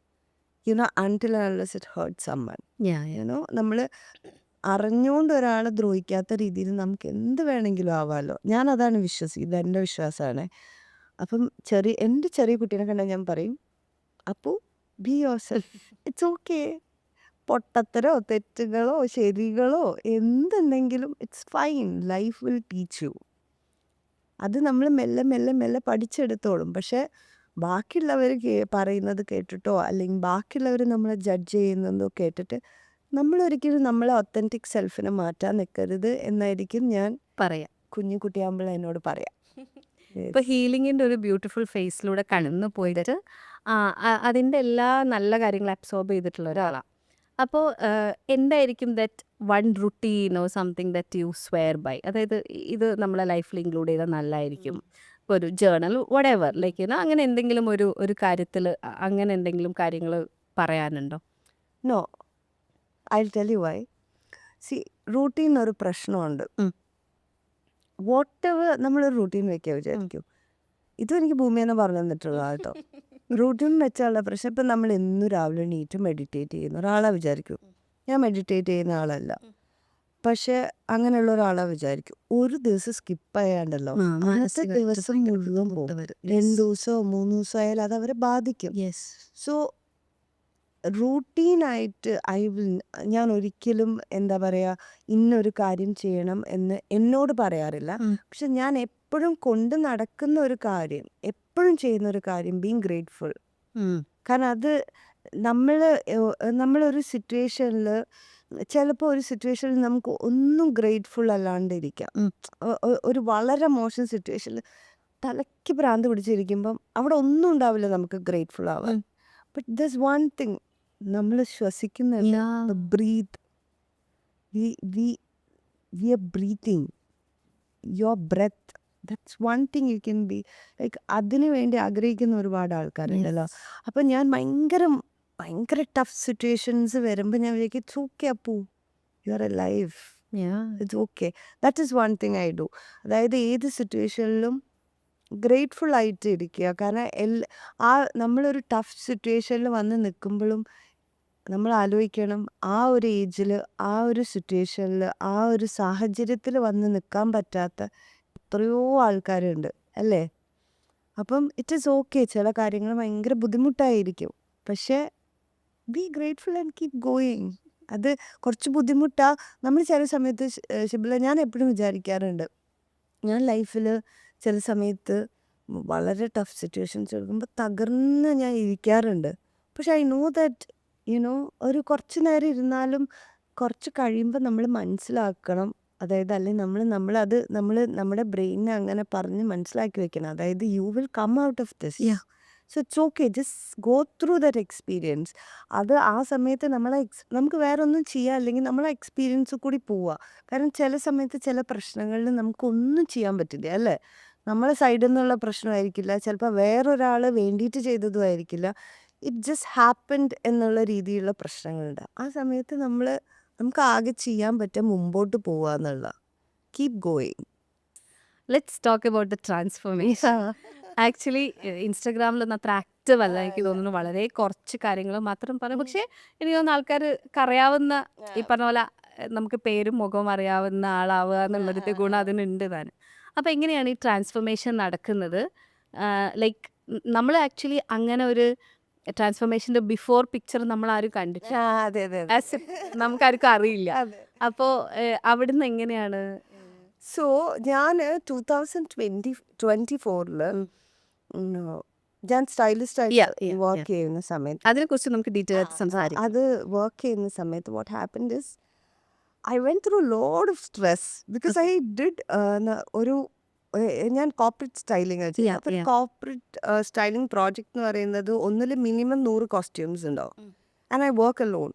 until unless it hurt someone. നമ്മൾ അറിഞ്ഞുകൊണ്ട് ഒരാളെ ദ്രോഹിക്കാത്ത രീതിയിൽ നമുക്ക് എന്ത് വേണമെങ്കിലും ആവാമല്ലോ. ഞാൻ അതാണ് വിശ്വസിക്കുന്നത്, എൻ്റെ വിശ്വാസമാണ്. അപ്പം എൻ്റെ ചെറിയ കുട്ടീനെ കണ്ടാൽ ഞാൻ പറയും, അപ്പോൾ be yourself. It's okay. പൊട്ടത്തരോ തെറ്റുകളോ ശരികളോ എന്തുണ്ടെങ്കിലും it's fine. Life will teach you. അത് നമ്മൾ മെല്ലെ മെല്ലെ മെല്ലെ പഠിച്ചെടുത്തോളും. പക്ഷേ ബാക്കിയുള്ളവർ പറയുന്നത് കേട്ടിട്ടോ അല്ലെങ്കിൽ ബാക്കിയുള്ളവർ നമ്മളെ ജഡ്ജ് ചെയ്യുന്നതോ കേട്ടിട്ട് നമ്മളൊരിക്കലും നമ്മളെ ഒത്തൻറ്റിക് സെൽഫിനെ മാറ്റാൻ നിൽക്കരുത് എന്നായിരിക്കും ഞാൻ പറയാം. കുഞ്ഞു കുട്ടിയാകുമ്പോൾ എന്നോട് പറയാം. ഇപ്പോൾ ഹീലിങ്ങിൻ്റെ ഒരു ബ്യൂട്ടിഫുൾ ഫേസിലൂടെ കടന്നു പോയിട്ട് അതിൻ്റെ എല്ലാ നല്ല കാര്യങ്ങളും അബ്സോർബ് ചെയ്തിട്ടുള്ള ഒരാളാണ്. അപ്പോൾ എന്തായിരിക്കും ദറ്റ് വൺ റുട്ടീനോ something that you swear by? അതായത് ഇത് നമ്മളെ ലൈഫിൽ ഇൻക്ലൂഡ് ചെയ്താൽ നല്ലതായിരിക്കും. ഇപ്പോൾ ഒരു ജേർണൽ വടെവർ ലൈക്ക് അങ്ങനെ എന്തെങ്കിലും ഒരു കാര്യത്തിൽ അങ്ങനെ എന്തെങ്കിലും കാര്യങ്ങൾ പറയാനുണ്ടോ? No, I tell you why. See, routine ഒരു പ്രശ്നമുണ്ട്. വാട്ട് എവർ നമ്മളൊരു റൂട്ടീൻ വെക്കുക വിചാരിക്കും. ഇതും എനിക്ക് ഭൂമിയെന്ന് പറഞ്ഞു തന്നിട്ടുള്ളതാണ് കേട്ടോ. റൂട്ടീൻ വെച്ചാലുള്ള പ്രശ്നം, ഇപ്പം നമ്മൾ എന്നും രാവിലെ എണീറ്റ് മെഡിറ്റേറ്റ് ചെയ്യുന്ന ഒരാളാണ് വിചാരിക്കും. ഞാൻ മെഡിറ്റേറ്റ് ചെയ്യുന്ന ആളല്ല, പക്ഷെ അങ്ങനെയുള്ള ഒരാളാണ് വിചാരിക്കും. ഒരു ദിവസം സ്കിപ്പ് ചെയ്യാണ്ടല്ലോ അന്നത്തെ ദിവസം മുഴുവൻ പോകും. 2 ദിവസമോ 3 ദിവസമോ ആയാലും അത് അവരെ ബാധിക്കും. സോ റൂട്ടീനായിട്ട് ഞാൻ ഒരിക്കലും എന്താ പറയുക ഇന്നൊരു കാര്യം ചെയ്യണം എന്ന് എന്നോട് പറയാറില്ല. പക്ഷെ ഞാൻ എപ്പോഴും കൊണ്ട് നടക്കുന്ന ഒരു കാര്യം, എപ്പോഴും ചെയ്യുന്ന ഒരു കാര്യം ബീങ് ഗ്രേറ്റ്ഫുൾ. കാരണം അത് നമ്മളൊരു സിറ്റുവേഷനിൽ ചിലപ്പോൾ ഒരു സിറ്റുവേഷനിൽ നമുക്ക് ഒന്നും ഗ്രേറ്റ്ഫുൾ അല്ലാണ്ടിരിക്കാം. ഒരു വളരെ മോശം സിറ്റുവേഷനിൽ തലയ്ക്ക് ഭ്രാന്ത് പിടിച്ചിരിക്കുമ്പം അവിടെ ഒന്നും ഉണ്ടാവില്ല നമുക്ക് ഗ്രേറ്റ്ഫുൾ ആവാൻ. ബട്ട് ദിസ് വൺ തിങ്, നമ്മൾ ശ്വസിക്കുന്നില്ല, breathe, we are breathing your breath. That's one thing you can be like. അതിനു വേണ്ടി ആഗ്രഹിക്കുന്ന ഒരുപാട് ആൾക്കാരുണ്ടല്ലോ. അപ്പം ഞാൻ ഭയങ്കര ടഫ് സിറ്റുവേഷൻസ് വരുമ്പോൾ ഞാൻ വിചാരിക്കും it's okay Appu, you are A life, it's okay. That is one thing I do. അതായത് ഏത് സിറ്റുവേഷനിലും ഗ്രേറ്റ്ഫുൾ ആയിട്ട് ഇരിക്കുക. കാരണം നമ്മളൊരു ടഫ് സിറ്റുവേഷനിൽ വന്ന് നിൽക്കുമ്പോഴും നമ്മൾ ആലോചിക്കണം ആ ഒരു ഏജിൽ, ആ ഒരു സിറ്റുവേഷനിൽ, ആ ഒരു സാഹചര്യത്തിൽ വന്ന് നിൽക്കാൻ പറ്റാത്ത എത്രയോ ആൾക്കാരുണ്ട് അല്ലേ? അപ്പം ഇറ്റ് ഈസ് ഓക്കെ, ചില കാര്യങ്ങൾ ഭയങ്കര ബുദ്ധിമുട്ടായിരിക്കും. പക്ഷേ B grateful and keep going. അത് കുറച്ച് ബുദ്ധിമുട്ടാ. നമ്മൾ ചില സമയത്ത് ഷിബില, ഞാൻ എപ്പോഴും വിചാരിക്കാറുണ്ട്, ഞാൻ ലൈഫിൽ ചില സമയത്ത് വളരെ ടഫ് സിറ്റുവേഷൻസ് എടുക്കുമ്പോൾ തകർന്ന് ഞാൻ ഇരിക്കാറുണ്ട്. പക്ഷെ ഐ നോ ദാറ്റ് ഒരു കുറച്ച് നേരം ഇരുന്നാലും കുറച്ച് കഴിയുമ്പോൾ നമ്മൾ മനസ്സിലാക്കണം. അതായത് അല്ലെങ്കിൽ നമ്മൾ നമ്മുടെ ബ്രെയിനിനെ അങ്ങനെ പറഞ്ഞ് മനസ്സിലാക്കി വെക്കണം. അതായത് you will come out of this. Yeah. So it's okay, just go through that experience. അത് ആ സമയത്ത് നമുക്ക് വേറെ ഒന്നും ചെയ്യാൻ, അല്ലെങ്കിൽ നമ്മളെ എക്സ്പീരിയൻസ് കൂടി പോവുക. കാരണം ചില സമയത്ത് ചില പ്രശ്നങ്ങളിൽ നമുക്കൊന്നും ചെയ്യാൻ പറ്റില്ല അല്ലേ? നമ്മളെ സൈഡിൽ നിന്നുള്ള പ്രശ്നമായിരിക്കില്ല, ചിലപ്പോൾ വേറൊരാൾ വേണ്ടിയിട്ട് ചെയ്തതും ആയിരിക്കില്ല. ഇറ്റ് ജസ്റ്റ് ഹാപ്പൻഡ് എന്നുള്ള രീതിയിലുള്ള പ്രശ്നങ്ങളുണ്ട്. ആ സമയത്ത് നമുക്ക് ആകെ ചെയ്യാൻ പറ്റുക മുമ്പോട്ട് പോവുക എന്നുള്ള, keep going. Let's talk about the transformation. Actually ഇൻസ്റ്റഗ്രാമിലൊന്നും അത്ര ആക്റ്റീവ് അല്ല എനിക്ക് തോന്നുന്നു. വളരെ കുറച്ച് കാര്യങ്ങൾ മാത്രം പറയും. പക്ഷേ എനിക്ക് തോന്നുന്നു ആൾക്കാർക്ക് അറിയാവുന്ന, ഈ പറഞ്ഞ പോലെ നമുക്ക് പേരും മുഖവും അറിയാവുന്ന ആളാവുക എന്നുള്ളൊരു ഗുണം അതിനുണ്ട് താനും. അപ്പോൾ എങ്ങനെയാണ് ഈ ട്രാൻസ്ഫോർമേഷൻ നടക്കുന്നത്? ലൈക്ക് നമ്മൾ ആക്ച്വലി അങ്ങനെ ഒരു ട്രാൻസ്ഫോർമേഷൻ്റെ ബിഫോർ പിക്ചർ നമ്മൾ ആരും കണ്ടിട്ടില്ല. അതെ അതെ ആസ് നമുക്കാർക്കും അറിയില്ല. അതെ. അപ്പോൾ അവിടുന്ന് എങ്ങനെയാണ്? സോ ഞാൻ 2024 ഞാൻ സ്റ്റൈലിസ്റ്റ് Yeah, ആയിട്ട് yeah, വർക്ക് yeah. ചെയ്യുന്ന സമയത്ത്, അതിനെക്കുറിച്ച് നമുക്ക് ഡീറ്റെയിൽ ആയിട്ട് സംസാരിക്കാം. അത് വർക്ക് ചെയ്യുന്ന സമയത്ത് what happened is I went through load of stress because I did ഞാൻ കോർപ്പറേറ്റ് സ്റ്റൈലിംഗ് Yeah, അപ്പോൾ yeah. കോർപ്പറേറ്റ് സ്റ്റൈലിംഗ് പ്രോജക്റ്റ് എന്ന് പറയുന്നത് ഒന്നിൽ മിനിമം 100 കോസ്റ്റ്യൂംസ് ഉണ്ടാവും. And I work alone.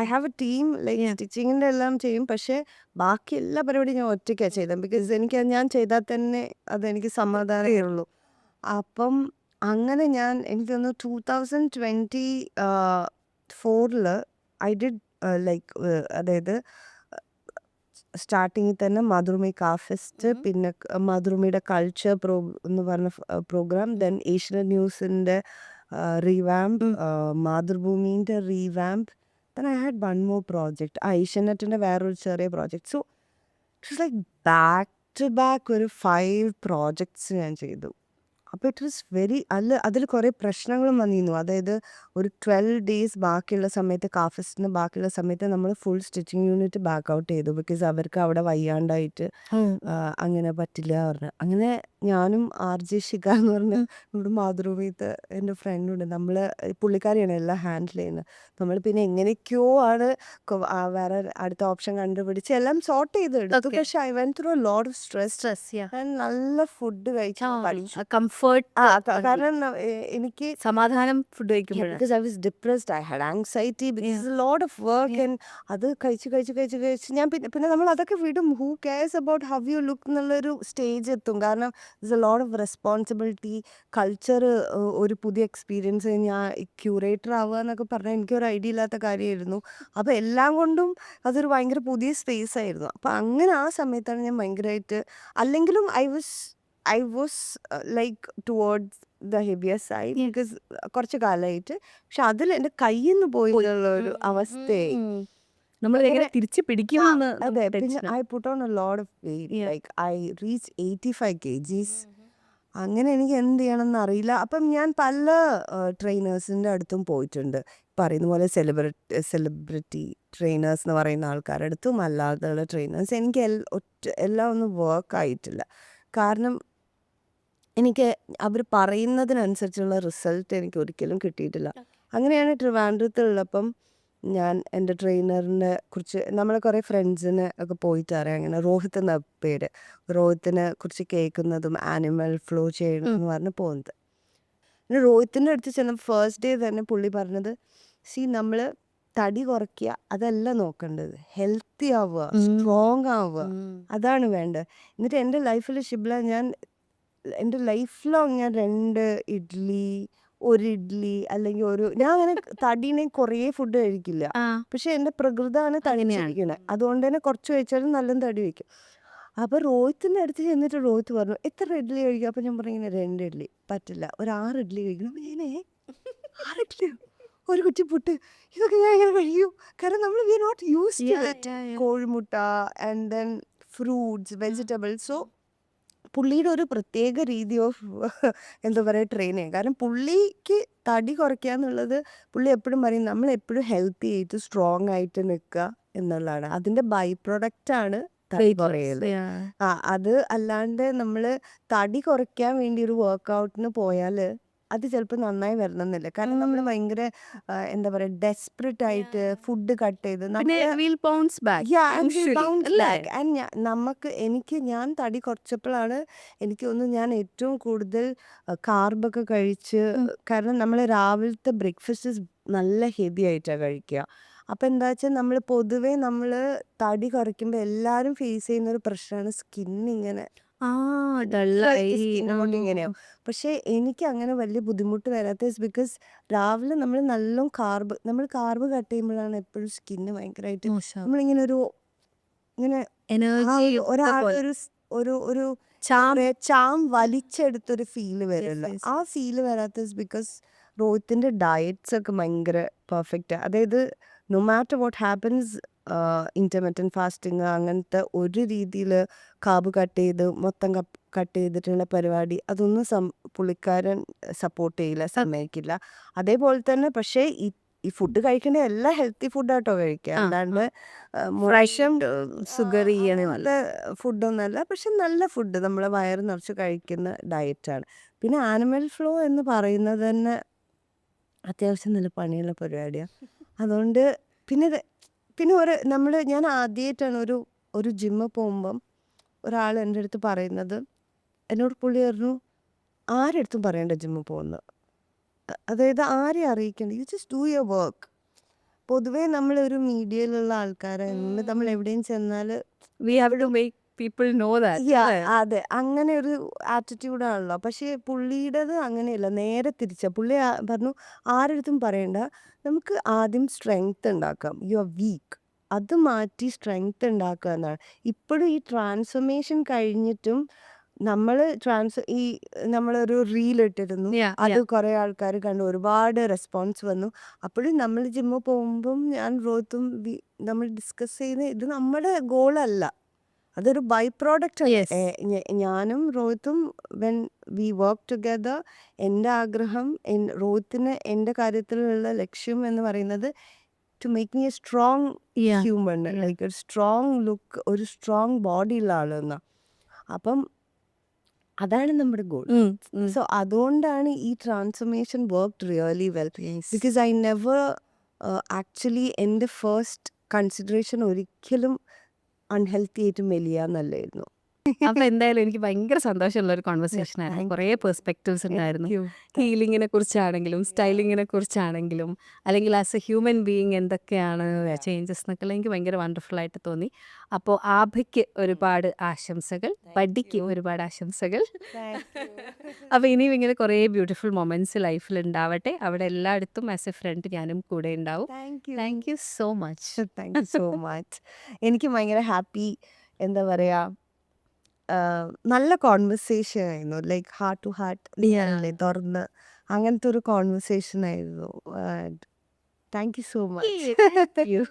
I have A team, like Yeah. സ്റ്റിച്ചിങ്ങിൻ്റെ എല്ലാം ചെയ്യും. പക്ഷേ ബാക്കി എല്ലാ പരിപാടിയും ഞാൻ ഒറ്റയ്ക്കാണ് ചെയ്തത്. ബിക്കോസ് ഞാൻ ചെയ്താൽ തന്നെ അതെനിക്ക് സമാധാനമേ ഉള്ളൂ. അപ്പം അങ്ങനെ എനിക്ക് തോന്നുന്നു 2024 ഐ ഡിഡ് ലൈക്ക് അതായത് സ്റ്റാർട്ടിങ്ങിൽ തന്നെ മാതൃഭൂമി കാഫെസ്റ്റ്, പിന്നെ മാതൃഭൂമിയുടെ കൾച്ചർ എന്ന് പറഞ്ഞ പ്രോഗ്രാം, ദെൻ ഏഷ്യനെറ്റ് ന്യൂസിൻ്റെ റീവാമ്പ്, മാതൃഭൂമിൻ്റെ revamp, then I had one more project, ഏഷ്യനെറ്റിൻ്റെ വേറൊരു ചെറിയ project. So it was like back to back ഒരു 5 പ്രോജക്ട്സ് ഞാൻ ചെയ്തു. അപ്പോൾ ഇറ്റ് വാസ് അതിൽ കുറേ പ്രശ്നങ്ങളും വന്നിരുന്നു. അതായത് ഒരു 12 ഡേയ്സ് ബാക്കിയുള്ള സമയത്ത്, കാഫെസ്റ്റിന് ബാക്കിയുള്ള സമയത്ത് നമ്മൾ full stitching unit back out ചെയ്തു. ബിക്കോസ് അവർക്ക് അവിടെ വയ്യാണ്ടായിട്ട് അങ്ങനെ പറ്റില്ല പറഞ്ഞു. അങ്ങനെ ഞാനും RJ ശിഖ എന്ന് പറഞ്ഞ നമ്മുടെ മാതൃഭൂമിത്തെ എൻ്റെ ഫ്രണ്ടുണ്ട്. പുള്ളിക്കാരിയാണ് എല്ലാം ഹാൻഡിൽ ചെയ്യുന്നത്. നമ്മൾ പിന്നെ എങ്ങനെയൊക്കെയോ ആണ് വേറെ അടുത്ത ഓപ്ഷൻ കണ്ടുപിടിച്ച് എല്ലാം സോർട്ട് ചെയ്ത് എടുത്തു. Okay. പക്ഷെ I went through A lot of stress. ഞാൻ നല്ല ഫുഡ് കഴിച്ചു പഠിച്ചു. കംഫർട്ട്, കാരണം എനിക്ക് സമാധാനം food കഴിക്കുമ്പോഴാണ്. because I was depressed, I had anxiety because it's a lot of work. Yeah. And അത് കഴിച്ച് ഞാൻ പിന്നെ നമ്മൾ അതൊക്കെ വിടും. Who CARES about how you look എന്നുള്ളൊരു സ്റ്റേജ് എത്തും. കാരണം it's A lot of responsibility. Culture ഒരു പുതിയ എക്സ്പീരിയൻസ്, ഞാൻ ക്യൂറേറ്റർ ആവുക എന്നൊക്കെ പറഞ്ഞാൽ എനിക്കൊരു ഐഡിയ ഇല്ലാത്ത കാര്യമായിരുന്നു. അപ്പോൾ എല്ലാം കൊണ്ടും അതൊരു ഭയങ്കര പുതിയ സ്പേസ് ആയിരുന്നു. അപ്പോൾ അങ്ങനെ ആ സമയത്താണ് ഞാൻ ഭയങ്കരമായിട്ട്, അല്ലെങ്കിലും I was like towards the heavier side because കുറച്ച് കാലമായിട്ട്. പക്ഷെ അതിൽ എൻ്റെ കയ്യിൽ നിന്ന് പോയി എന്നുള്ള ഒരു അവസ്ഥയായി. നമ്മൾ എങ്ങനെ തിരിച്ചു പിടിക്കുമെന്ന് അതെ, പിന്നെ tension. I put on a lot of weight. Yeah. Like I reached 85 kgs. അങ്ങനെ എനിക്ക് എന്ത് ചെയ്യണമെന്ന് അറിയില്ല. അപ്പം ഞാൻ പല ട്രെയിനേഴ്സിൻ്റെ അടുത്തും പോയിട്ടുണ്ട്. പറയുന്ന പോലെ സെലിബ്രിറ്റി ട്രെയിനേഴ്സ് എന്ന് പറയുന്ന ആൾക്കാരുടെ അടുത്തും അല്ലാതെയുള്ള ട്രെയിനേഴ്സ്. എനിക്ക് എല്ലാം ഒന്നും വർക്ക് ആയിട്ടില്ല. കാരണം എനിക്ക് അവർ പറയുന്നതിനനുസരിച്ചുള്ള റിസൾട്ട് എനിക്ക് ഒരിക്കലും കിട്ടിയിട്ടില്ല. അങ്ങനെയാണ് ട്രിവാൻഡ്രത്തുള്ളപ്പം ഞാൻ എൻ്റെ ട്രെയിനറിനെ കുറിച്ച്, നമ്മളെ കുറേ ഫ്രണ്ട്സിനെ ഒക്കെ പോയിട്ട് അറിയാം. അങ്ങനെ രോഹിത് എന്ന പേര്, രോഹിത്തിനെ കുറിച്ച് കേൾക്കുന്നതും ആനിമൽ ഫ്ലോ ചെയ്യണമെന്ന് പറഞ്ഞ് പോകുന്നത്. പിന്നെ രോഹിത്തിൻ്റെ അടുത്ത് ചെന്ന ഫസ്റ്റ് ഡേ തന്നെ പുള്ളി പറഞ്ഞത്, നമ്മൾ തടി കുറയ്ക്കുക അതല്ല നോക്കേണ്ടത്, ഹെൽത്തി ആവുക, സ്ട്രോങ് ആവുക, അതാണ് വേണ്ടത്. എന്നിട്ട് എൻ്റെ ലൈഫിൽ ഷിബ്ല, എൻ്റെ ലൈഫ് ലോങ് ഞാൻ 2 ഇഡ്ഡലി, 1 ഇഡ്ഡലി അല്ലെങ്കിൽ ഞാൻ അങ്ങനെ തടീനെ കുറേ ഫുഡ് കഴിക്കില്ല. പക്ഷെ എൻ്റെ പ്രകൃതമാണ് തടിച്ചിരിക്കുന്നത്. അതുകൊണ്ട് തന്നെ കുറച്ച് കഴിച്ചാലും നല്ല തടി വയ്ക്കും. അപ്പോൾ രോഹിത്തിൻ്റെ അടുത്ത് ചെന്നിട്ട് രോഹിത്ത് പറഞ്ഞു, എത്ര ഇഡ്ഡലി കഴിക്കും? അപ്പോൾ ഞാൻ പറഞ്ഞു, ഇങ്ങനെ 2 ഇഡ്ഡലി പറ്റില്ല, ഒരു 6 ഇഡ്ഡലി കഴിക്കണം. അപ്പോൾ ഞാൻ 6 ഇഡ്ഡലി ഒരു കുറ്റി പുട്ട് ഇതൊക്കെ ഞാൻ എങ്ങനെ കഴിയും? കാരണം നമ്മൾ we are not used to Yeah, it. yeah, yeah. കോഴിമുട്ട and then fruits, vegetables. So പുള്ളിയുടെ ഒരു പ്രത്യേക രീതി ഓഫ് എന്താ പറയുക ട്രെയിനിങ്. കാരണം പുള്ളിക്ക് തടി കുറയ്ക്കുക എന്നുള്ളത് പുള്ളി എപ്പോഴും പറയും നമ്മൾ എപ്പോഴും ഹെൽത്തി ആയിട്ട് സ്ട്രോങ് ആയിട്ട് നിൽക്കുക എന്നുള്ളതാണ്. അതിൻ്റെ ബൈ പ്രൊഡക്റ്റാണ് തടി Weight loss. കുറയൽ. Yeah. അത് അല്ലാണ്ട് നമ്മൾ തടി കുറയ്ക്കാൻ വേണ്ടി ഒരു വർക്കൗട്ടിന് പോയാൽ അത് ചിലപ്പോൾ നന്നായി വരണമെന്നില്ല. കാരണം നമ്മൾ ഭയങ്കര എന്താ പറയുക ഡെസ്പറേറ്റ് ആയിട്ട് ഫുഡ് കട്ട് ചെയ്ത് പിന്നെ നമ്മൾ we'll bounce back and we usually. bounce അല്ലേ? back. And ഞാൻ തടി കുറച്ചപ്പോഴാണ് എനിക്ക് തോന്നുന്നു ഞാൻ ഏറ്റവും കൂടുതൽ കാർബൊക്കെ കഴിച്ച്, കാരണം നമ്മൾ രാവിലത്തെ ബ്രേക്ക്ഫാസ്റ്റ് നല്ല ഹെവി ആയിട്ടാണ് കഴിക്കുക. അപ്പം എന്താ വെച്ചാൽ നമ്മൾ പൊതുവേ നമ്മൾ തടി കുറയ്ക്കുമ്പോൾ എല്ലാവരും ഫേസ് ചെയ്യുന്ന ഒരു പ്രശ്നമാണ് സ്കിന്നിങ്ങനെ ആ ഡള്ളായി. സ്കിൻ കൊണ്ട് ഇങ്ങനെയാവും. പക്ഷേ എനിക്ക് അങ്ങനെ വലിയ ബുദ്ധിമുട്ട് വരാത്ത ബിക്കോസ് രാവിലെ നമ്മൾ നമ്മൾ കാർബ് കട്ട് ചെയ്യുമ്പോഴാണ് എപ്പോഴും സ്കിന്ന് ഭയങ്കരമായിട്ട് മോശം നമ്മളിങ്ങനെ ഇങ്ങനെ എനർജി ഒരാളൊരു ഒരു ചാം വലിച്ചെടുത്തൊരു ഫീല് വരില്ല. ആ ഫീല് വരാത്ത ബിക്കോസ് റോഹിത്തിന്റെ ഡയറ്റ്സ് ഒക്കെ ഭയങ്കര പെർഫെക്റ്റ്. അതായത് no matter what happens intermittent fasting അങ്ങനത്തെ ഒരു രീതിയിൽ കാബ് കട്ട് ചെയ്ത് മൊത്തം കട്ട് ചെയ്തിട്ടുള്ള പരിപാടി അതൊന്നും പുള്ളിക്കാരൻ സപ്പോർട്ട് ചെയ്യില്ല, സമ്മതിക്കില്ല. അതേപോലെ തന്നെ പക്ഷേ ഈ ഫുഡ് കഴിക്കേണ്ട എല്ലാ ഹെൽത്തി ഫുഡാട്ടോ കഴിക്കുക. അല്ലാണ്ട് മോശം സുഗർ അങ്ങനത്തെ ഫുഡൊന്നുമല്ല. പക്ഷെ നല്ല ഫുഡ് നമ്മളെ വയറ് നിറച്ച് കഴിക്കുന്ന ഡയറ്റാണ്. പിന്നെ ആനിമൽ ഫ്ലോ എന്ന് പറയുന്നത് തന്നെ അത്യാവശ്യം നല്ല പണിയുള്ള പരിപാടിയാണ്. അതുകൊണ്ട് പിന്നെ ഞാൻ ആദ്യമായിട്ടാണ് ഒരു ജിമ്മിൽ പോകുമ്പം ഒരാൾ എൻ്റെ അടുത്ത് പറയുന്നത്, എന്നോട് പുള്ളി പറഞ്ഞു ആരെടുത്തും പറയണ്ട ജിമ്മിൽ പോകുന്നത്. അതായത് ആരെയും അറിയിക്കണ്ട, you just do your work. പൊതുവേ നമ്മളൊരു മീഡിയയിലുള്ള ആൾക്കാരെ നമ്മൾ എവിടെയും ചെന്നാൽ we have to make people know that. അതെ അങ്ങനെ ഒരു ആറ്റിറ്റ്യൂഡാണല്ലോ. പക്ഷേ പുള്ളിയുടേത് അങ്ങനെയല്ല, നേരെ തിരിച്ചാ. പുള്ളി പറഞ്ഞു ആരെടുത്തും പറയണ്ട, നമുക്ക് ആദ്യം സ്ട്രെങ്ത് ഉണ്ടാക്കാം. യു ആർ വീക്ക്, അത് മാറ്റി സ്ട്രെങ്ത് ഉണ്ടാക്കുക എന്നാണ്. ഇപ്പോഴും ഈ ട്രാൻസ്ഫോർമേഷൻ കഴിഞ്ഞിട്ടും നമ്മളൊരു റീൽ ഇട്ടിരുന്നു. അത് കുറെ ആൾക്കാർ കണ്ടു, ഒരുപാട് റെസ്പോൺസ് വന്നു. അപ്പോഴും നമ്മൾ ജിമ്മിൽ പോകുമ്പം ഞാൻ റോത്തും നമ്മൾ ഡിസ്കസ് ചെയ്യുന്ന ഇത് നമ്മുടെ ഗോളല്ല, അതൊരു ബൈ പ്രോഡക്റ്റ്. ഞാനും റോഹിത്തും വെൻ വി വർക്ക് ടുഗദർ, എൻ്റെ ആഗ്രഹം റോഹിത്തിന് എൻ്റെ കാര്യത്തിലുള്ള ലക്ഷ്യം എന്ന് പറയുന്നത് to make me a strong human, like ഒരു സ്ട്രോങ് ലുക്ക്, ഒരു സ്ട്രോങ് ബോഡിയുള്ള ആളെന്ന. അപ്പം അതാണ് നമ്മുടെ ഗോൾ. സോ അതുകൊണ്ടാണ് ഈ transformation work really well. Because I never actually എൻ്റെ ഫസ്റ്റ് കൺസിഡറേഷൻ ഒരിക്കലും അൺഹെൽത്തി ആയിട്ട് മെലിയാന്നല്ലായിരുന്നു. അപ്പൊ എന്തായാലും എനിക്ക് ഭയങ്കര സന്തോഷമുള്ള ഒരു കോൺവെർസേഷൻ ആയിരുന്നു. കുറേ പെർസ്പെക്റ്റീവ്സ് ഉണ്ടായിരുന്നു. ഹീലിങ്ങിനെ കുറിച്ചാണെങ്കിലും സ്റ്റൈലിങ്ങിനെ കുറിച്ചാണെങ്കിലും അല്ലെങ്കിൽ ആസ് എ ഹ്യൂമൻ ബീയിങ് എന്തൊക്കെയാണ് ചേഞ്ചസ് എന്നൊക്കെ എനിക്ക് ഭയങ്കര വണ്ടർഫുൾ ആയിട്ട് തോന്നി. അപ്പോൾ ആഭയ്ക്ക് ഒരുപാട് ആശംസകൾ, ബഡ്ഡിക്ക് ഒരുപാട് ആശംസകൾ. അപ്പോൾ ഇനിയും ഇങ്ങനെ കുറേ ബ്യൂട്ടിഫുൾ മൊമെന്റ്സ് ലൈഫിൽ ഉണ്ടാവട്ടെ. അവിടെ എല്ലായിടത്തും ആസ് എ ഫ്രണ്ട് ഞാനും കൂടെ ഉണ്ടാവും. Thank you so much. Thank you so much. എനിക്ക് ഭയങ്കര ഹാപ്പി, എന്താ പറയാ, നല്ല കോൺവെർസേഷൻ ആയിരുന്നു. ലൈക്ക് ഹാർട്ട് ടു ഹാർട്ട് തുറന്ന് അങ്ങനത്തെ ഒരു കോൺവെർസേഷൻ ആയിരുന്നു. Thank you so much. Thank you.